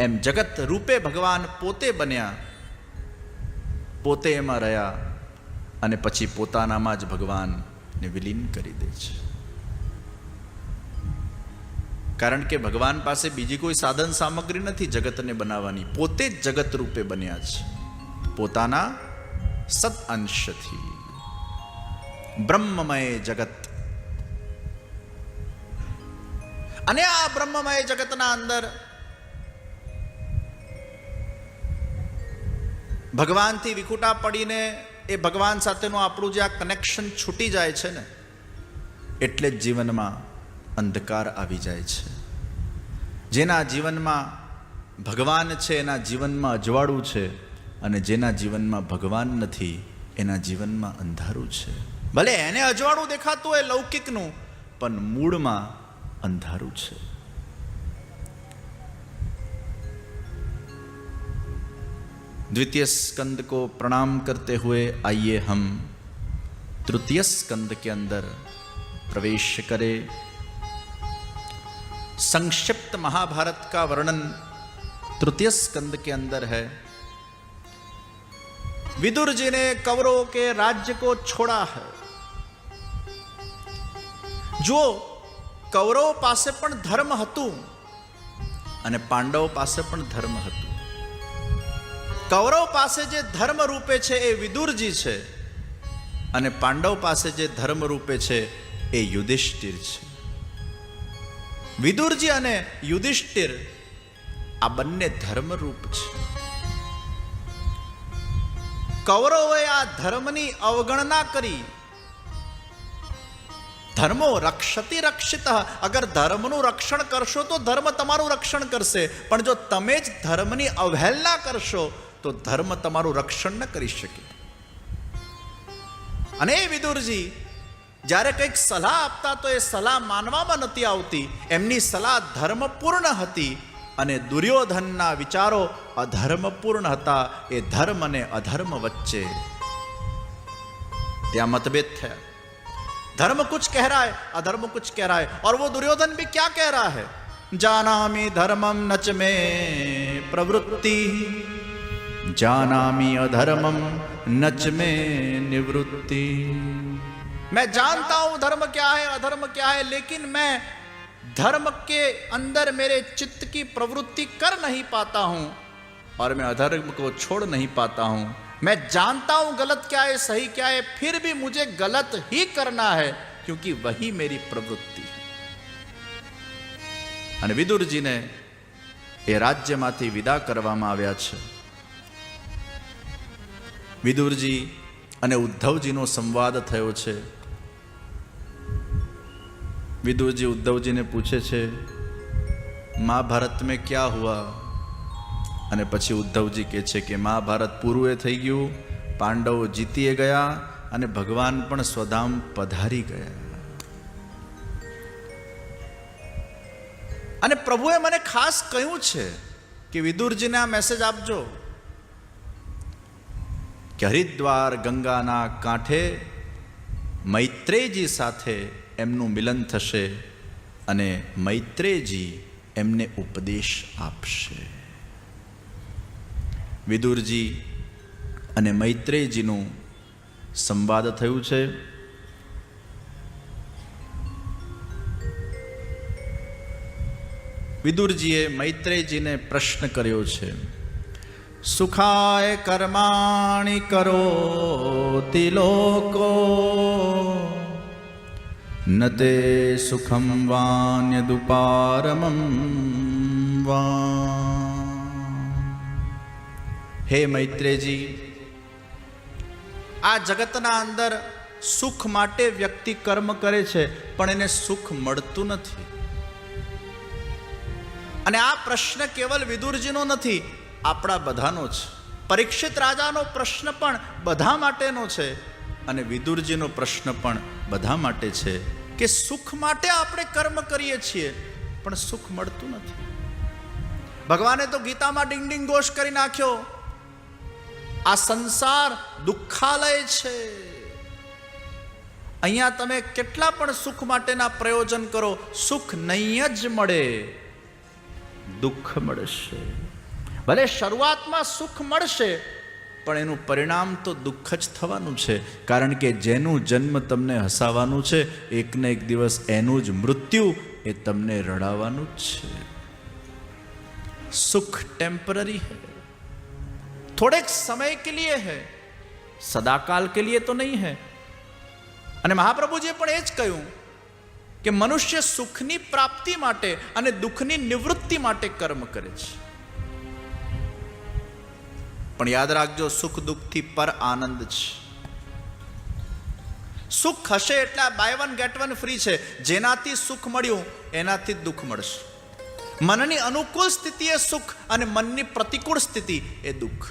[SPEAKER 1] એમ જગત રૂપે ભગવાન પોતે બન્યા, પોતે એમાં રહ્યા અને પછી પોતાનામાં જ ભગવાનને વિલીન કરી દે છે. કારણ કે ભગવાન પાસે બીજી કોઈ સાધન સામગ્રી નથી જગતને બનાવવાની. પોતે જ જગત રૂપે બન્યા છે પોતાના સદ અંશથી. બ્રહ્મમય જગત. અને આ બ્રહ્મમય જગતના અંદર ભગવાનથી વિખૂટા પડીને એ ભગવાન સાથેનું આપણું જે આ કનેક્શન છૂટી જાય છે ને, એટલે જ જીવનમાં અંધકાર આવી જાય છે. જેના જીવનમાં ભગવાન છે એના જીવનમાં અજવાળું છે, અને જેના જીવનમાં ભગવાન નથી એના જીવનમાં અંધારું છે. ભલે એને અજવાળું દેખાતું હોય લૌકિકનું, પણ મૂળમાં અંધારું છે. द्वितीय स्कंद को प्रणाम करते हुए आइए हम तृतीय स्कंद के अंदर प्रवेश करें. संक्षिप्त महाभारत का वर्णन तृतीय स्कंद के अंदर है। विदुर जी ने कौरवों के राज्य को छोड़ा है। जो कौरव पासे पण धर्म हतुं अने पांडव पासे पण धर्म हतुं। कौरव पासे जे धर्म रूपे छे ए विदुरजी छे अने पांडव पासे जे धर्म रूपे छे ए युधिष्ठिर छे। विदुरजी अने युधिष्ठिर आ बन्ने धर्म रूप छे। कौरवोए आ धर्मनी अवगणना करी। धर्मो रक्षति रक्षितः। अगर धर्मનું રક્ષણ કરશો તો ધર્મ તમારું રક્ષણ કરશે, પણ જો તમે જ ધર્મની અવહેલના કરશો તો ધર્મ તમારું રક્ષણ ન કરી શકે. અને વિદુરજી જ્યારે કંઈક સલાહ આપતા તો એ સલાહ માનવામાં નથી આવતી. એમની સલાહ ધર્મપૂર્ણ હતી અને દુર્યોધનના વિચારો અધર્મપૂર્ણ હતા. એ ધર્મ અને અધર્મ વચ્ચે ત્યાં મતભેદ થયા. धर्म कुछ कह रहा है, अधर्म कुछ कह रहा है. और वो दुर्योधन भी क्या कह रहा है? जानामि धर्मम नच में प्रवृत्ति, जानामि अधर्मम नच में निवृत्ति. मैं जानता हूं धर्म क्या है, अधर्म क्या है, लेकिन मैं धर्म के अंदर मेरे चित्त की प्रवृत्ति कर नहीं पाता हूं और मैं अधर्म को छोड़ नहीं पाता हूं. मैं जानता हूं गलत क्या है, सही क्या है, फिर भी मुझे गलत ही करना है क्योंकि वही मेरी प्रवृत्ति है. અને વિદુરજીને એ રાજ્યમાંથી વિદા કરવામાં આવ્યા છે. વિદુરજી અને ઉદ્ધવજીનો સંવાદ થયો છે. વિદુરજી ઉદ્ધવજીને પૂછે છે મહાભારત में क्या हुआ? અને પછી ઉદ્ધવજી કહે છે કે મહાભારત પૂરું થઈ ગયું, પાંડવો જીતી ગયા અને ભગવાન પણ સ્વધામ પધારી ગયા. અને પ્રભુએ મને ખાસ કહ્યું છે કે વિદુરજીને આ મેસેજ આપજો કે હરિદ્વાર ગંગાના કાંઠે મૈત્રેયજી સાથે એમનું મિલન થશે અને મૈત્રેયજી એમને ઉપદેશ આપશે. વિદુરજી અને મૈત્રેયજીનું સંવાદ થયું છે. વિદુરજીએ મૈત્રેયજીને પ્રશ્ન કર્યો છે સુખાય કર્માણિ કરોતિ લોકો ન તે સુખમ વાન્યદુપારમં વા. હે મૈત્રેયજી, આ જગતના અંદર સુખ માટે વ્યક્તિ કર્મ કરે છે પણ એને સુખ મળતું નથી. અને આ પ્રશ્ન કેવલ વિદુરજીનો નથી, આપણા બધાનો છે. પરીક્ષિત રાજાનો પ્રશ્ન પણ બધા માટેનો છે અને વિદુરજીનો પ્રશ્ન પણ બધા માટે છે કે સુખ માટે આપણે કર્મ કરીએ છીએ પણ સુખ મળતું નથી. ભગવાને તો ગીતામાં ડિંગ ડિંગ ઘોષ કરી નાખ્યો, આ સંસાર દુઃખાલય છે. અહીંયા તમે કેટલા પણ સુખ માટેના પ્રયોજન કરો, સુખ નહીં જ મળે, દુઃખ મળશે. ભલે શરૂઆતમાં સુખ મળશે પણ એનું પરિણામ તો દુઃખ જ થવાનું છે. કારણ કે જેનું જન્મ તમને હસાવવાનું છે, એકને એક દિવસ એનું જ મૃત્યુ એ તમને રડાવવાનું જ છે. સુખ ટેમ્પરરી है, थोड़े समय के लिए है, सदाकाल के लिए तो नहीं है. અને મહાપ્રભુજીએ પણ એ જ કહ્યું કે મનુષ્ય સુખની પ્રાપ્તિ માટે અને દુઃખની નિવૃત્તિ માટે કર્મ કરે છે. પણ યાદ રાખજો, સુખ દુઃખથી પર આનંદ છે. સુખ હશે એટલે buy one get one free છે. જેનાથી સુખ મળ્યું એનાથી જ દુઃખ મળશે. મનની અનુકૂળ સ્થિતિ એ સુખ અને મનની પ્રતિકૂળ સ્થિતિ એ દુઃખ.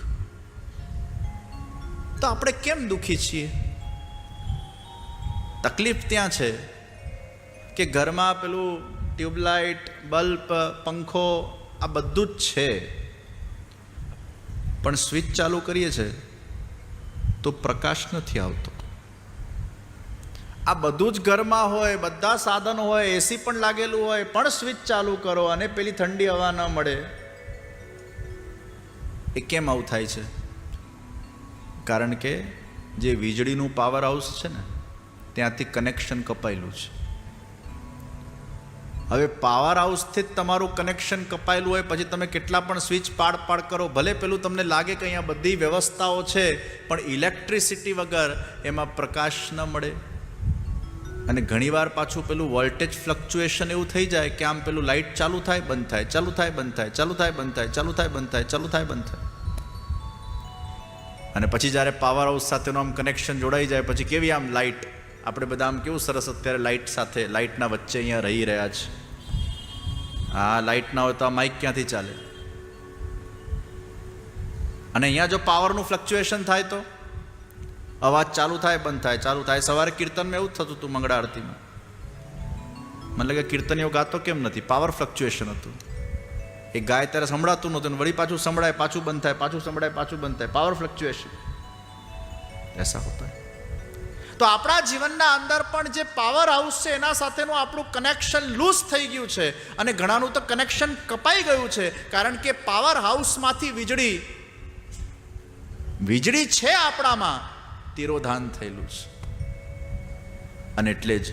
[SPEAKER 1] તો આપણે કેમ દુઃખી છીએ? તકલીફ ત્યાં છે કે ઘરમાં પેલું ટ્યુબલાઇટ, બલ્બ, પંખો આ બધું જ છે, પણ સ્વિચ ચાલુ કરીએ છે તો પ્રકાશ નથી આવતો. આ બધું જ ઘરમાં હોય, બધા સાધનો હોય, એસી પણ લાગેલું હોય, પણ સ્વિચ ચાલુ કરો અને પેલી ઠંડી હવા ન મળે. એ કેમ આવું થાય છે? કારણ કે જે વીજળીનું પાવર હાઉસ છે ને, ત્યાંથી કનેક્શન કપાયેલું છે. હવે પાવર હાઉસથી જ તમારું કનેક્શન કપાયેલું હોય, પછી તમે કેટલા પણ સ્વિચ પાડ કરો, ભલે પેલું તમને લાગે કે અહીંયા બધી વ્યવસ્થાઓ છે, પણ ઇલેક્ટ્રિસિટી વગર એમાં પ્રકાશ ન મળે. અને ઘણીવાર પાછું પેલું વોલ્ટેજ ફ્લક્ચ્યુએશન એવું થઈ જાય કે આમ પેલું લાઇટ ચાલુ થાય બંધ થાય, ચાલુ થાય બંધ થાય, ચાલુ થાય બંધ થાય, ચાલુ થાય બંધ થાય, ચાલુ થાય બંધ થાય. અને પછી જ્યારે પાવર હાઉસ સાથેનું આમ કનેક્શન જોડાઈ જાય, પછી કેવી આમ લાઇટ, આપણે બધા આમ કેવું સરસ અત્યારે લાઇટ સાથે, લાઇટના વચ્ચે અહીંયા રહી રહ્યા છે. હા, લાઇટ ના હોય તો આ માઇક ક્યાંથી ચાલે? અને અહીંયા જો પાવરનું ફ્લક્ચ્યુએશન થાય તો અવાજ ચાલુ થાય બંધ થાય, ચાલુ થાય. સવારે કીર્તનમાં એવું જ થતું હતું, મંગળા આરતીમાં. મને લાગે કીર્તનીઓ ગાતો કેમ નથી? પાવર ફ્લક્ચ્યુએશન હતું. એ ગાય ત્યારે સંભળાતું નહોતું, વળી પાછું સંભળાય, પાછું બંધ થાય, પાછું સંભળાય, પાછું બંધ થાય. પાવર ફ્લક્ચ્યુએશન એસા હોતા હૈ. તો આપણા જીવનના અંદર પણ જે પાવર હાઉસ છે એના સાથેનું આપણું કનેક્શન લૂઝ થઈ ગયું છે, અને ઘણાનું તો કનેક્શન કપાઈ ગયું છે. કારણ કે પાવર હાઉસમાંથી વીજળી છે આપણામાં તિરોધાન થયેલું છે. અને એટલે જ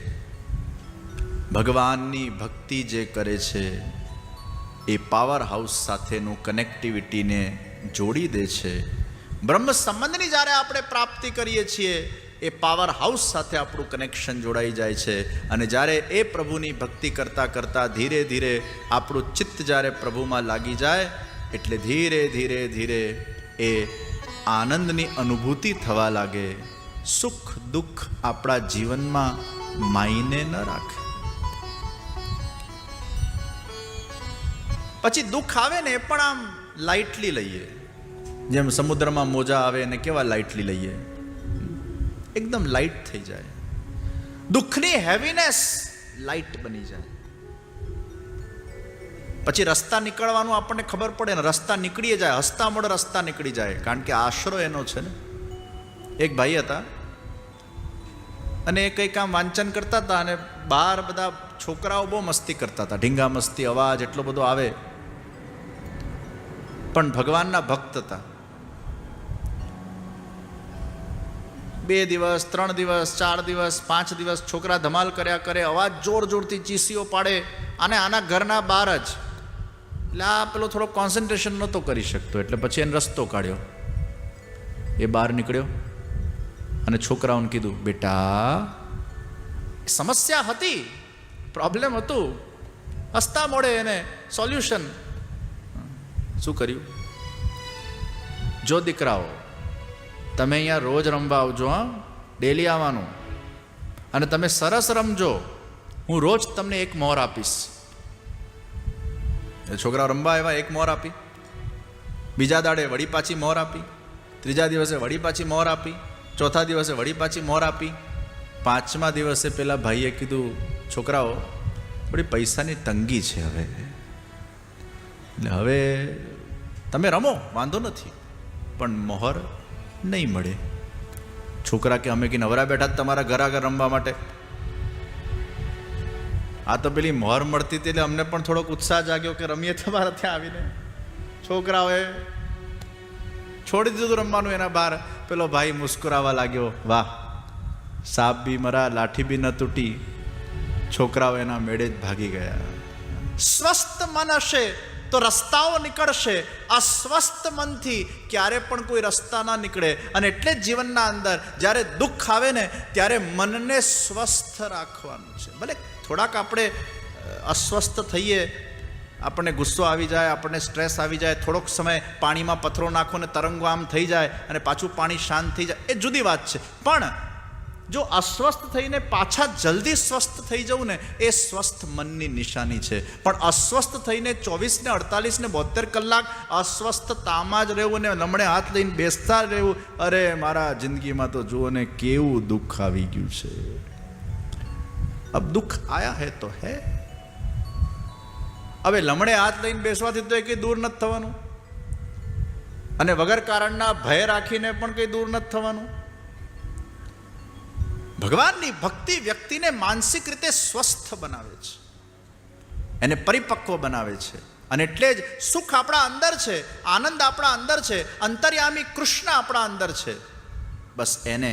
[SPEAKER 1] ભગવાનની ભક્તિ જે કરે છે એ પાવર હાઉસ સાથેનું કનેક્ટિવિટીને જોડી દે છે. બ્રહ્મ સંબંધની જ્યારે આપણે પ્રાપ્તિ કરીએ છીએ, એ પાવર હાઉસ સાથે આપણું કનેક્શન જોડાઈ જાય છે. અને જ્યારે એ પ્રભુની ભક્તિ કરતાં કરતાં ધીરે ધીરે આપણું ચિત્ત જ્યારે પ્રભુમાં લાગી જાય, એટલે ધીરે ધીરે ધીરે એ આનંદની અનુભૂતિ થવા લાગે. સુખ દુઃખ આપણા જીવનમાં માયને ન રાખે. પછી દુઃખ આવે ને એ પણ આમ લાઇટલી લઈએ, જેમ સમુદ્રમાં મોજા આવે ને કેવા લાઇટલી લઈએ, એકદમ લાઇટ થઈ જાય. દુઃખની હેવીનેસ લાઇટ બની જાય. પછી રસ્તા નીકળવાનું આપણને ખબર પડે ને, રસ્તા નીકળી જાય, હસતા મોડે રસ્તા નીકળી જાય. કારણ કે આશરો એનો છે ને. એક ભાઈ હતા અને એ કંઈક આમ વાંચન કરતા હતા, અને બહાર બધા છોકરાઓ બહુ મસ્તી કરતા હતા, ઢીંગા મસ્તી, અવાજ એટલો બધો આવે. પણ ભગવાનના ભક્ત હતા. 2 દિવસ 3 દિવસ 4 દિવસ 5 દિવસ છોકરા ધમાલ કર્યા કરે, અવાજ જોર જોરથી ચીસીઓ પાડે, અને આના ઘરના બહાર જ. એટલે આ પેલો થોડો કોન્સન્ટ્રેશન નહોતો કરી શકતો, એટલે પછી એને રસ્તો કાઢ્યો. એ બહાર નીકળ્યો અને છોકરાઓને કીધું, બેટા સમસ્યા હતી, પ્રોબ્લેમ હતું, હસતા મોડે એને સોલ્યુશન. શું કર્યું? જો દીકરાઓ, તમે અહીંયા રોજ રમવા આવજો, હા, ડેલી આવવાનું, અને તમે સરસ રમજો, હું રોજ તમને એક મોર આપીશ. એ છોકરા રમવા આવ્યા, એક મોર આપી, બીજા દાડે વળી પાછી મોર આપી, ત્રીજા દિવસે વળી પાછી મોર આપી, ચોથા દિવસે વળી પાછી મોર આપી. 5મા દિવસે પેલા ભાઈએ કીધું, છોકરાઓ થોડી પૈસાની તંગી છે હવે, એટલે હવે તમે રમો, વાંધો નથી, પણ મોહર નહીં મળે. છોકરા કે અમે કે નવરા બેઠા તમારા ઘર આગળ રમવા માટે, આ તો પેલી મોહર મળતી હતી એટલે અમને પણ થોડોક ઉત્સાહ જાગ્યો કે રમીએ તમારા ત્યાં આવીને. છોકરાઓએ છોડી દીધું રમવાનું એના બહાર. પેલો ભાઈ મુસ્કુરાવા લાગ્યો, વાહ, સાપ બી મરા, લાઠી બી ન તૂટી. છોકરાઓ એના મેળે જ ભાગી ગયા. સ્વસ્થ મન હશે તો રસ્તાઓ નીકળશે, અસ્વસ્થ મનથી ક્યારે પણ કોઈ રસ્તા ના નીકળે. અને એટલે જ જીવનના અંદર જ્યારે દુઃખ આવે ને, ત્યારે મનને સ્વસ્થ રાખવાનું છે. ભલે થોડાક આપણે અસ્વસ્થ થઈએ, આપણને ગુસ્સો આવી જાય, આપણને સ્ટ્રેસ આવી જાય, થોડોક સમય પાણીમાં પથ્થરો નાખો ને તરંગો આમ થઈ જાય અને પાછું પાણી શાંત થઈ જાય, એ જુદી વાત છે. પણ જો અસ્વસ્થ થઈને પાછા જલ્દી સ્વસ્થ થઈ જવું ને, એ સ્વસ્થ મનની નિશાની છે. પણ અસ્વસ્થ થઈને 24 ને 48 ને 72 કલાક અસ્વસ્થતામાં જ રહેવું ને લમણે હાથ લઈને બેસતા રહેવું, અરે મારા જિંદગીમાં તો જુઓ ને કેવું દુઃખ આવી ગયું છે. અબ દુઃખ આયા હૈ તો હૈ. હવે લમણે હાથ લઈને બેસવાથી તો એ કંઈ દૂર નથી થવાનું, અને વગર કારણના ભય રાખીને પણ કંઈ દૂર નથી થવાનું. ભગવાનની ભક્તિ વ્યક્તિને માનસિક રીતે સ્વસ્થ બનાવે છે, એને પરિપક્વ બનાવે છે. અને એટલે જ સુખ આપણા અંદર છે, આનંદ આપણા અંદર છે, અંતર્યામી કૃષ્ણ આપણા અંદર છે. બસ એને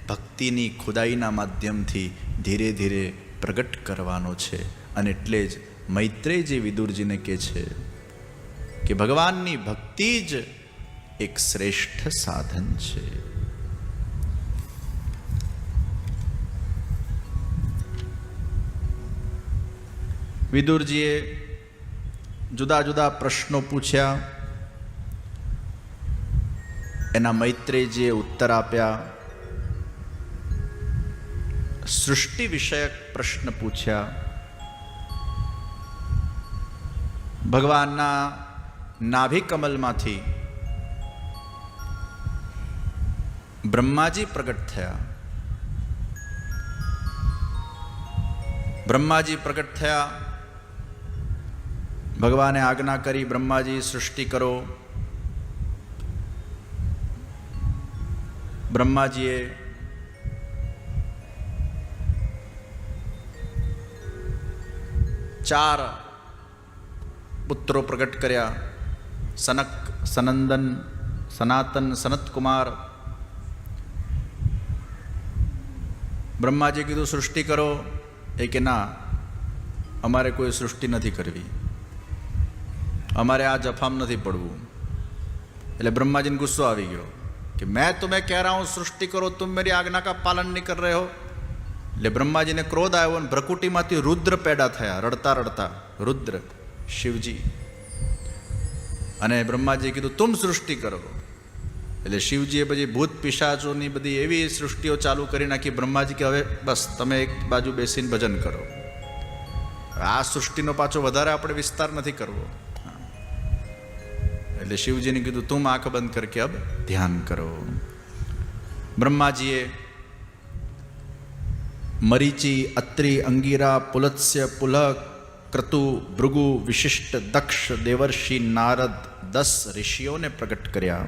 [SPEAKER 1] ભક્તિની ખુદાઈના માધ્યમથી ધીરે ધીરે પ્રગટ કરવાનો છે. અને એટલે જ મૈત્રેયજી વિદુરજીને કહે છે કે ભગવાનની ભક્તિ જ એક શ્રેષ્ઠ સાધન છે. વિદુરજીએ જુદા જુદા પ્રશ્નો પૂછ્યા, એના મૈત્રેયજીએ ઉત્તર આપ્યા. સૃષ્ટિ વિષયક પ્રશ્ન પૂછ્યા, ભગવાનના નાભિ કમલમાંથી બ્રહ્માજી પ્રગટ થયા. બ્રહ્માજી પ્રગટ થયા, ભગવાને આજ્ઞા કરી, બ્રહ્માજી સૃષ્ટિ કરો. બ્રહ્માજીએ ચાર પુત્રો પ્રગટ કર્યા: સનક, સનંદન, સનાતન, સનતકુમાર. બ્રહ્માજીએ કીધું સૃષ્ટિ કરો. એ કે ના, અમારે કોઈ સૃષ્ટિ નથી કરવી, અમારે આ જફામ નથી પડવું. એટલે બ્રહ્માજીને ગુસ્સો આવી ગયો कि मैं तुम्हें कह रहा हूं सृष्टि करो, तुम मेरी आज्ञा का पालन नहीं कर रहे हो. એટલે બ્રહ્માજીને ક્રોધ આવ્યો અને ભ્રકુટીમાંથી રુદ્ર પેદા થયા, રડતા રડતા રુદ્ર શિવજી. અને બ્રહ્માજીએ કીધું તુમ સૃષ્ટિ કરો. એટલે શિવજીએ પછી ભૂત પિશાચોની બધી એવી સૃષ્ટિઓ ચાલુ કરી નાખી. બ્રહ્માજી કે હવે બસ તમે એક બાજુ બેસીને ભજન કરો, આ સૃષ્ટિનો પાછો વધારે આપણે વિસ્તાર નથી કરવો. એટલે શિવજીને કીધું તુમ આંખ બંધ કરકે અબ ધ્યાન કરો. બ્રહ્માજીએ મરીચી, અત્રિ, અંગીરા, પુલત્સ્ય, પુલહ, ક્રતુ, ભૃગુ, વિશિષ્ટ, દક્ષ, દેવર્ષિ, નારદ 10 ઋષિઓને પ્રગટ કર્યા.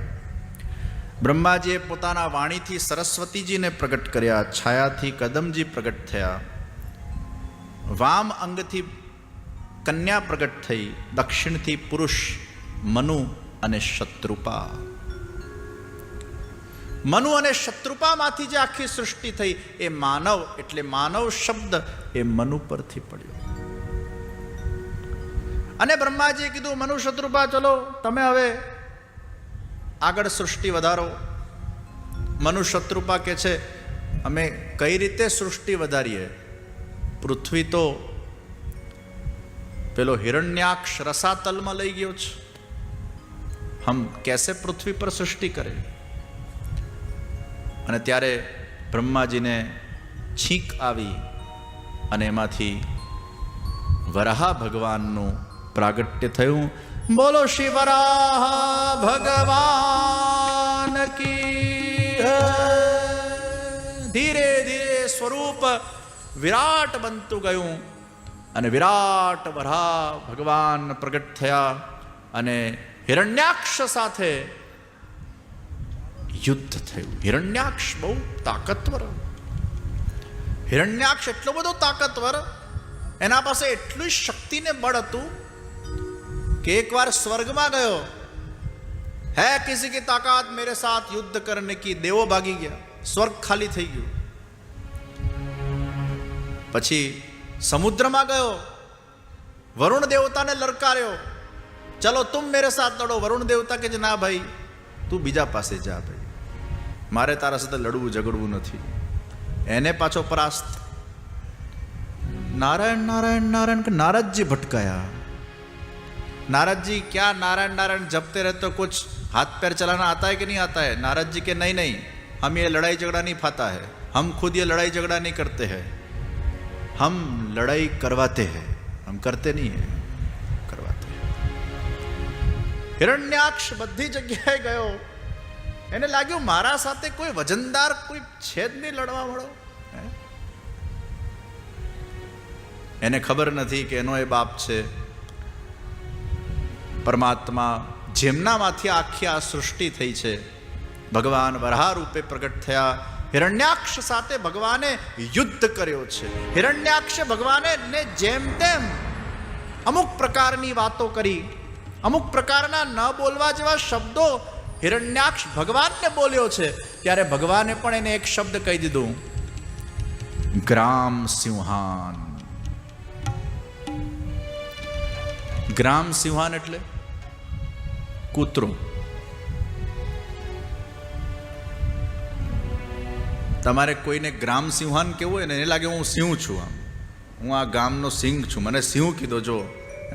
[SPEAKER 1] બ્રહ્માજીએ પોતાના વાણીથી સરસ્વતીજીને પ્રગટ કર્યા. છાયાથી કદમજી પ્રગટ થયા. વામ અંગથી કન્યા પ્રગટ થઈ. દક્ષિણથી પુરુષ મનુ અને શત્રુપા. મનુ અને શત્રુપામાંથી જે આખી સૃષ્ટિ થઈ એ માનવ, એટલે માનવ શબ્દ એ મનુ પરથી પડ્યો. અને બ્રહ્માજીએ કીધું મનુ શત્રુપા ચલો તમે હવે આગળ સૃષ્ટિ વધારો. મનુ શત્રુપા કે છે અમે કઈ રીતે સૃષ્ટિ વધારીએ? પૃથ્વી તો પેલો હિરણ્યાક્ષ રસાતલમાં લઈ ગયો છે, હમ કેસે પૃથ્વી પર સૃષ્ટિ કરે? અને ત્યારે બ્રહ્માજીને છીંક આવી અને એમાંથી વરાહ ભગવાનનું પ્રાગટ્ય થયું. બોલો શ્રી વરાહ ભગવાન કી. ધીરે ધીરે સ્વરૂપ વિરાટ બનતું ગયું અને વિરાટ વરાહ ભગવાન પ્રગટ થયા અને હિરણ્યાક્ષ સાથે યુદ્ધ થયું. હિરણ્યાક્ષ બહુ તાકતવર. હિરણ્યાક્ષ એટલો બધો તાકતવર, એના પાસે એટલું શક્તિને બળ હતું कि एक बार स्वर्ग में गयो, है किसी की ताकत मेरे साथ युद्ध करने की, देवो भागी गया, स्वर्ग खाली થઈ ગયું. પછી સમુદ્રમાં ગયો, વરુણ દેવતાને લલકાર્યો, ચલો તુમ મેરે સાથ લડો. વરુણ દેવતા કે ના ભાઈ તું બીજા પાસે જા, ભાઈ મારે તારા સાથે લડવું ઝઘડવું નથી. એને પાછો પરાસ્ત. नारायण नारायण नारायण के नारद जी भटकाया. नारद जी क्या नारायण नारायण जपते रहते हो, कुछ हाथ पैर चलाना आता है कि नहीं आता है? नारद जी के नहीं नहीं, हम ये लड़ाई झगड़ा नहीं पाता है, हम खुद ये लड़ाई झगड़ा नहीं करते हैं, हम लड़ाई करवाते हैं, हम करते नहीं है, करवाते हैं. हिरण्याक्ष બધી જગ્યાએ ગયો, એને લાગ્યું મારા સાથે કોઈ વજનદાર કોઈ છે જ નહીં લડવા વાળો. એને ખબર નથી કે એનો એ બાપ છે પરમાત્મા, જેમનામાંથી આખી આ સૃષ્ટિ થઈ છે. ભગવાન વરાહ રૂપે પ્રગટ થયા હિરણ્યાક્ષ સાથે ભગવાને યુદ્ધ કર્યો છે. હિરણ્યાક્ષે ભગવાને જેમ તેમ અમુક પ્રકારની વાતો કરી, અમુક પ્રકારના ન બોલવા જેવા શબ્દો હિરણ્યાક્ષ ભગવાનને બોલ્યો છે. ત્યારે ભગવાને પણ એને એક શબ્દ કહી દીધું, ગ્રામ સિંહાન. ગ્રામ સિંહાન એટલે કૂતરો. તમારે કોઈને ગ્રામ સિંહાન કેવું હોય ને, એને લાગે હું સિંહ છું, હું આ ગામનો સિંહ છું, મને સિંહ કીધો. જો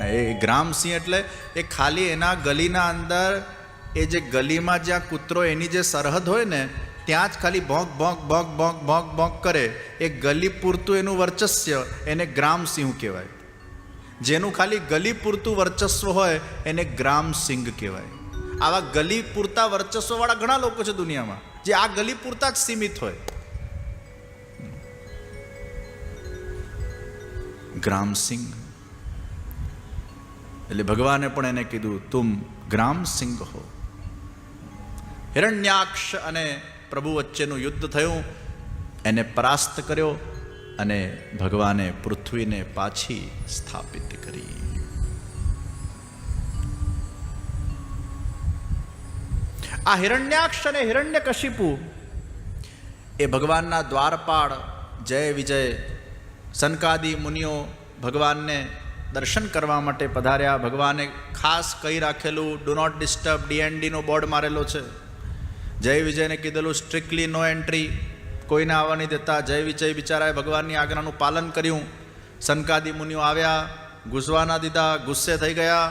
[SPEAKER 1] એ ગ્રામ સિંહ એટલે એ ખાલી એના ગલીના અંદર, એ જે ગલીમાં જ્યાં કૂતરો એની જે સરહદ હોય ને ત્યાં જ ખાલી ભોંક ભોંક ભોંક ભોંક ભોંક ભોંક કરે, એ ગલી પૂરતું એનું વર્ચસ્વ, એને ગ્રામ સિંહ કહેવાય. જેનું ખાલી ગલી પૂરતું વર્ચસ્વ હોય એને ગ્રામ સિંહ કહેવાય. આવા ગલી પૂરતા વર્ચસ્વવાળા ઘણા લોકો છે દુનિયામાં, જે આ ગલી પૂરતા જ સીમિત હોય. ગ્રામ સિંહ એટલે ભગવાને પણ એને કીધું, તુમ ગ્રામ સિંહ હો. હિરણ્યાક્ષ અને પ્રભુ વચ્ચેનું યુદ્ધ થયું, એને પરાસ્ત કર્યો અને ભગવાને પૃથ્વીને પાછી સ્થાપિત કરી. આ હિરણ્યાક્ષ અને હિરણ્યકશિપુ એ ભગવાનના દ્વારપાળ જય વિજય સનકાદી મુનિઓ ભગવાનને દર્શન કરવા માટે પધાર્યા. ભગવાને ખાસ કહી રાખેલું, ડુ નોટ ડિસ્ટર્બ, DNDનો બોર્ડ મારેલો છે. જય વિજયને કીધેલું સ્ટ્રિક્ટલી નો એન્ટ્રી, કોઈને આવવા નહીં દેતા. જય વિજય બિચારાએ ભગવાનની આજ્ઞાનું પાલન કર્યું. સનકાદી મુનિઓ આવ્યા, ઘૂસવા ના દીધા, ગુસ્સે થઈ ગયા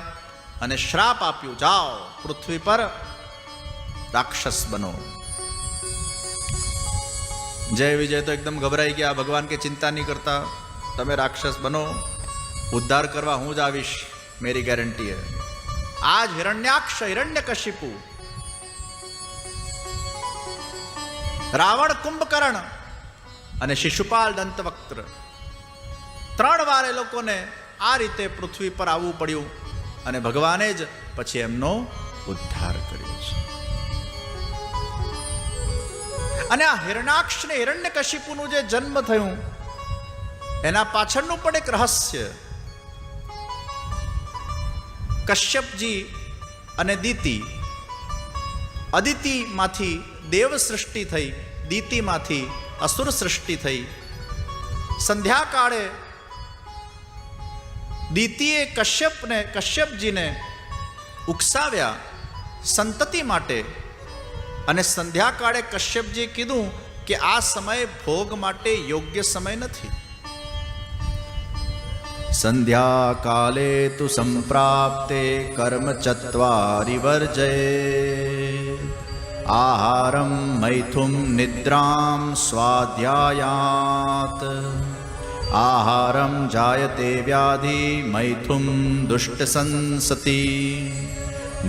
[SPEAKER 1] અને શ્રાપ આપ્યું, જાઓ પૃથ્વી પર રાક્ષસ બનો. જય વિજય તો એકદમ ગભરાઈ ગયા. ભગવાન કે ચિંતા નહીં કરતા, તમે રાક્ષસ બનો, ઉદ્ધાર કરવા હું જ આવીશ, મેરી ગેરંટી હે. આજ હિરણ્યાક્ષ, હિરણ્યકશિપુ, રાવણ, કુંભકર્ણ અને શિશુપાલ દંતવક્ત્ર, 3 વાર એ લોકોને આ રીતે પૃથ્વી પર આવવું પડ્યું અને ભગવાને જ પછી એમનો ઉદ્ધાર કર્યો છે. અને આ હિરણાક્ષ ને હિરણ્યકશિપુનું જે જન્મ થયું એના પાછળનું પણ એક રહસ્ય. કશ્યપજી અને દિતિ, અદિતિમાંથી દેવ સૃષ્ટિ થઈ, દિતિમાંથી અસુર સૃષ્ટિ થઈ. સંધ્યાકાળે દિતિએ કશ્યપજીને ઉકસાવ્યા સંતતિ માટે, અને સંધ્યાકાળે કશ્યપજીએ કીધું કે આ સમય ભોગ માટે યોગ્ય સમય નથી. સંધ્યા કાલે તુ સંપ્રાપ્તે કર્મ ચત્વારી વર્જય, આહારમ મૈથુમ નિદ્રામ સ્વાધ્યાયાત, આહારમ જાયતે વ્યાધિ મૈથુમ દુષ્ટ સંસતી,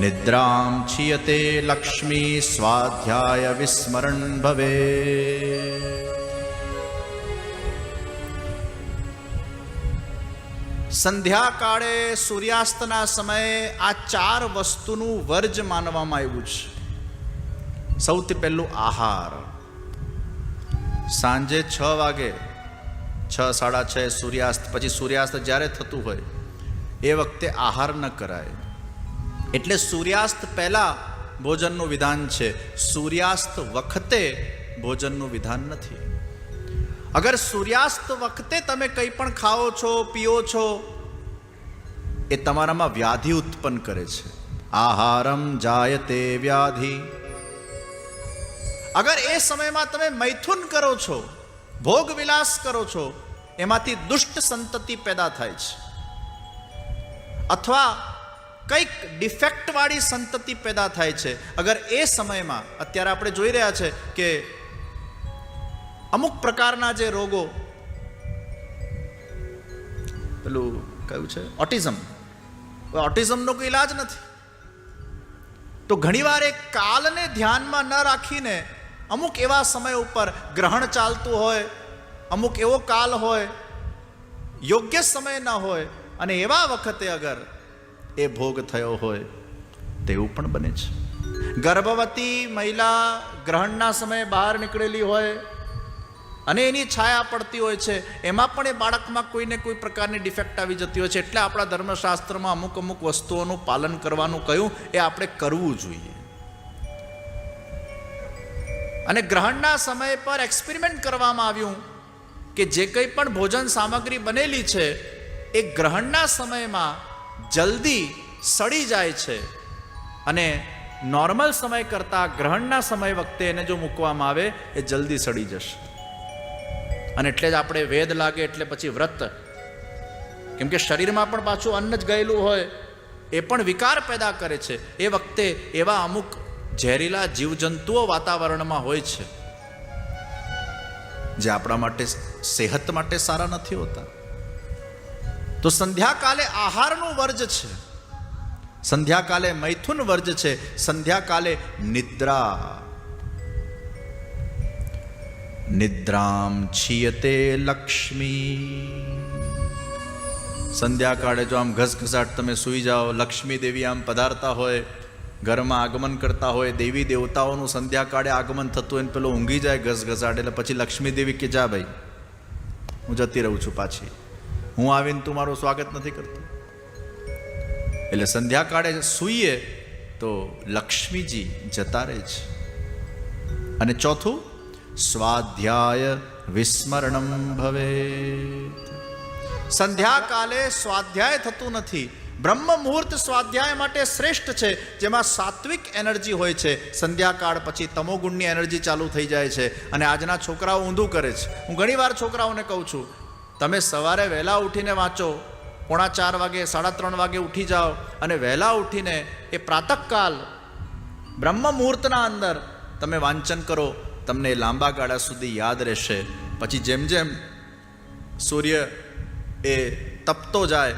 [SPEAKER 1] નિદ્રામ છીયતે લક્ષ્મી સ્વાધ્યાય વિસ્મરણ ભવે. સંધ્યાકાળે સૂર્યાસ્તના સમયે આ 4 વસ્તુનું વર્જ માનવામાં આવ્યું છે. સૌથી પહેલું આહાર. સાંજે 6 વાગે, 6, 6:30 સૂર્યાસ્ત, પછી સૂર્યાસ્ત જ્યારે થતું હોય એ વખતે આહાર ન કરાય. એટલે સૂર્યાસ્ત પહેલા ભોજનનું વિધાન છે, સૂર્યાસ્ત વખતે ભોજનનું વિધાન નથી. અગર સૂર્યાસ્ત વખતે તમે કંઈ પણ ખાઓ છો, પીઓ છો, એ તમારામાં વ્યાધિ ઉત્પન્ન કરે છે. આહારમ જાયતે વ્યાધિ. અગર એ સમયમાં તમે મૈથુન કરો છો, ભોગ વિલાસ કરો છો, એમાંથી દુષ્ટ સંતતિ પેદા થાય છે, અથવા કંઈક ડિફેક્ટ વાળી સંતતિ પેદા થાય છે. અગર એ સમયમાં, અત્યારે આપણે જોઈ રહ્યા છે કે અમુક પ્રકારના જે રોગો, પેલું કયું છે, ઓટિઝમનો કોઈ ઇલાજ નથી. તો ઘણીવાર એ કાલને ધ્યાનમાં ન રાખીને અમુક એવા સમય ઉપર ગ્રહણ ચાલતું હોય, અમુક એવો કાલ હોય, યોગ્ય સમય ન હોય, અને એવા વખતે અગર એ ભોગ થયો હોય તેવું પણ બને છે. ગર્ભવતી મહિલા ગ્રહણના સમયે બહાર નીકળેલી હોય અને એની છાયા પડતી હોય છે, એમાં પણ એ બાળકમાં કોઈને કોઈ પ્રકારની ડિફેક્ટ આવી જતી હોય છે. એટલે આપણા ધર્મશાસ્ત્રમાં અમુક વસ્તુઓનું પાલન કરવાનું કહ્યું, એ આપણે કરવું જોઈએ. અને ગ્રહણના સમય પર એક્સપેરિમેન્ટ કરવામાં આવ્યું કે જે કંઈ પણ ભોજન સામગ્રી બનેલી છે એ ગ્રહણના સમયમાં જલ્દી સડી જાય છે, અને નોર્મલ સમય કરતાં ગ્રહણના સમય વખતે એને જો મૂકવામાં આવે એ જલ્દી સડી જશે. અને એટલે જ આપણે વેદ લાગે એટલે પછી વ્રત, કેમ કે શરીરમાં પણ પાછું અન્ન જ ગયેલું હોય, એ પણ વિકાર પેદા કરે છે. એ વખતે એવા અમુક ઝેરીલા જીવજંતુઓ વાતાવરણમાં હોય છે જે આપણા માટે સેહત માટે સારા નથી હોતા. તો સંધ્યાકાલે આહારનું વર્જ છે, સંધ્યાકાલે મૈથુન વર્જ છે, સંધ્યાકાલે નિદ્રા. નિદ્રામ છીયતે લક્ષ્મી. સંધ્યાકાળે જો આમ ઘસઘસાટ તમે સૂઈ જાઓ, લક્ષ્મી દેવી આમ પધારતા હોય, ઘરમાં આગમન કરતા હોય, દેવી દેવતાઓનું સંધ્યાકાળે આગમન થતું હોય, પેલો ઊંઘી જાય ઘસઘસાટ, એટલે પછી લક્ષ્મી દેવી કે જા ભાઈ, હું જતી રહું છું પાછી, હું આવીને તું મારું સ્વાગત નથી કરતું. એટલે સંધ્યાકાળે સૂઈએ તો લક્ષ્મીજી જતા રહે છે. અને ચોથું, સ્વાધ્યાય વિસ્મરણમ ભવેત. સંધ્યાકાલે સ્વાધ્યાય થતું નથી. બ્રહ્મ મુહૂર્ત સ્વાધ્યાય માટે શ્રેષ્ઠ છે, જેમાં સાત્વિક એનર્જી હોય છે. સંધ્યાકાળ પછી તમોગુણની એનર્જી ચાલુ થઈ જાય છે. અને આજના છોકરાઓ ઊંધું કરે છે. હું ઘણીવાર છોકરાઓને કહું છું, તમે સવારે વહેલા ઉઠીને વાંચો, 3:45 વાગે 3:30 વાગે ઉઠી જાઓ, અને વહેલા ઉઠીને એ પ્રાતઃકાલ બ્રહ્મ મુહૂર્તના અંદર તમે વાંચન કરો, તમને લાંબા ગાળા સુધી યાદ રહેશે. પછી જેમ જેમ સૂર્ય એ તપતો જાય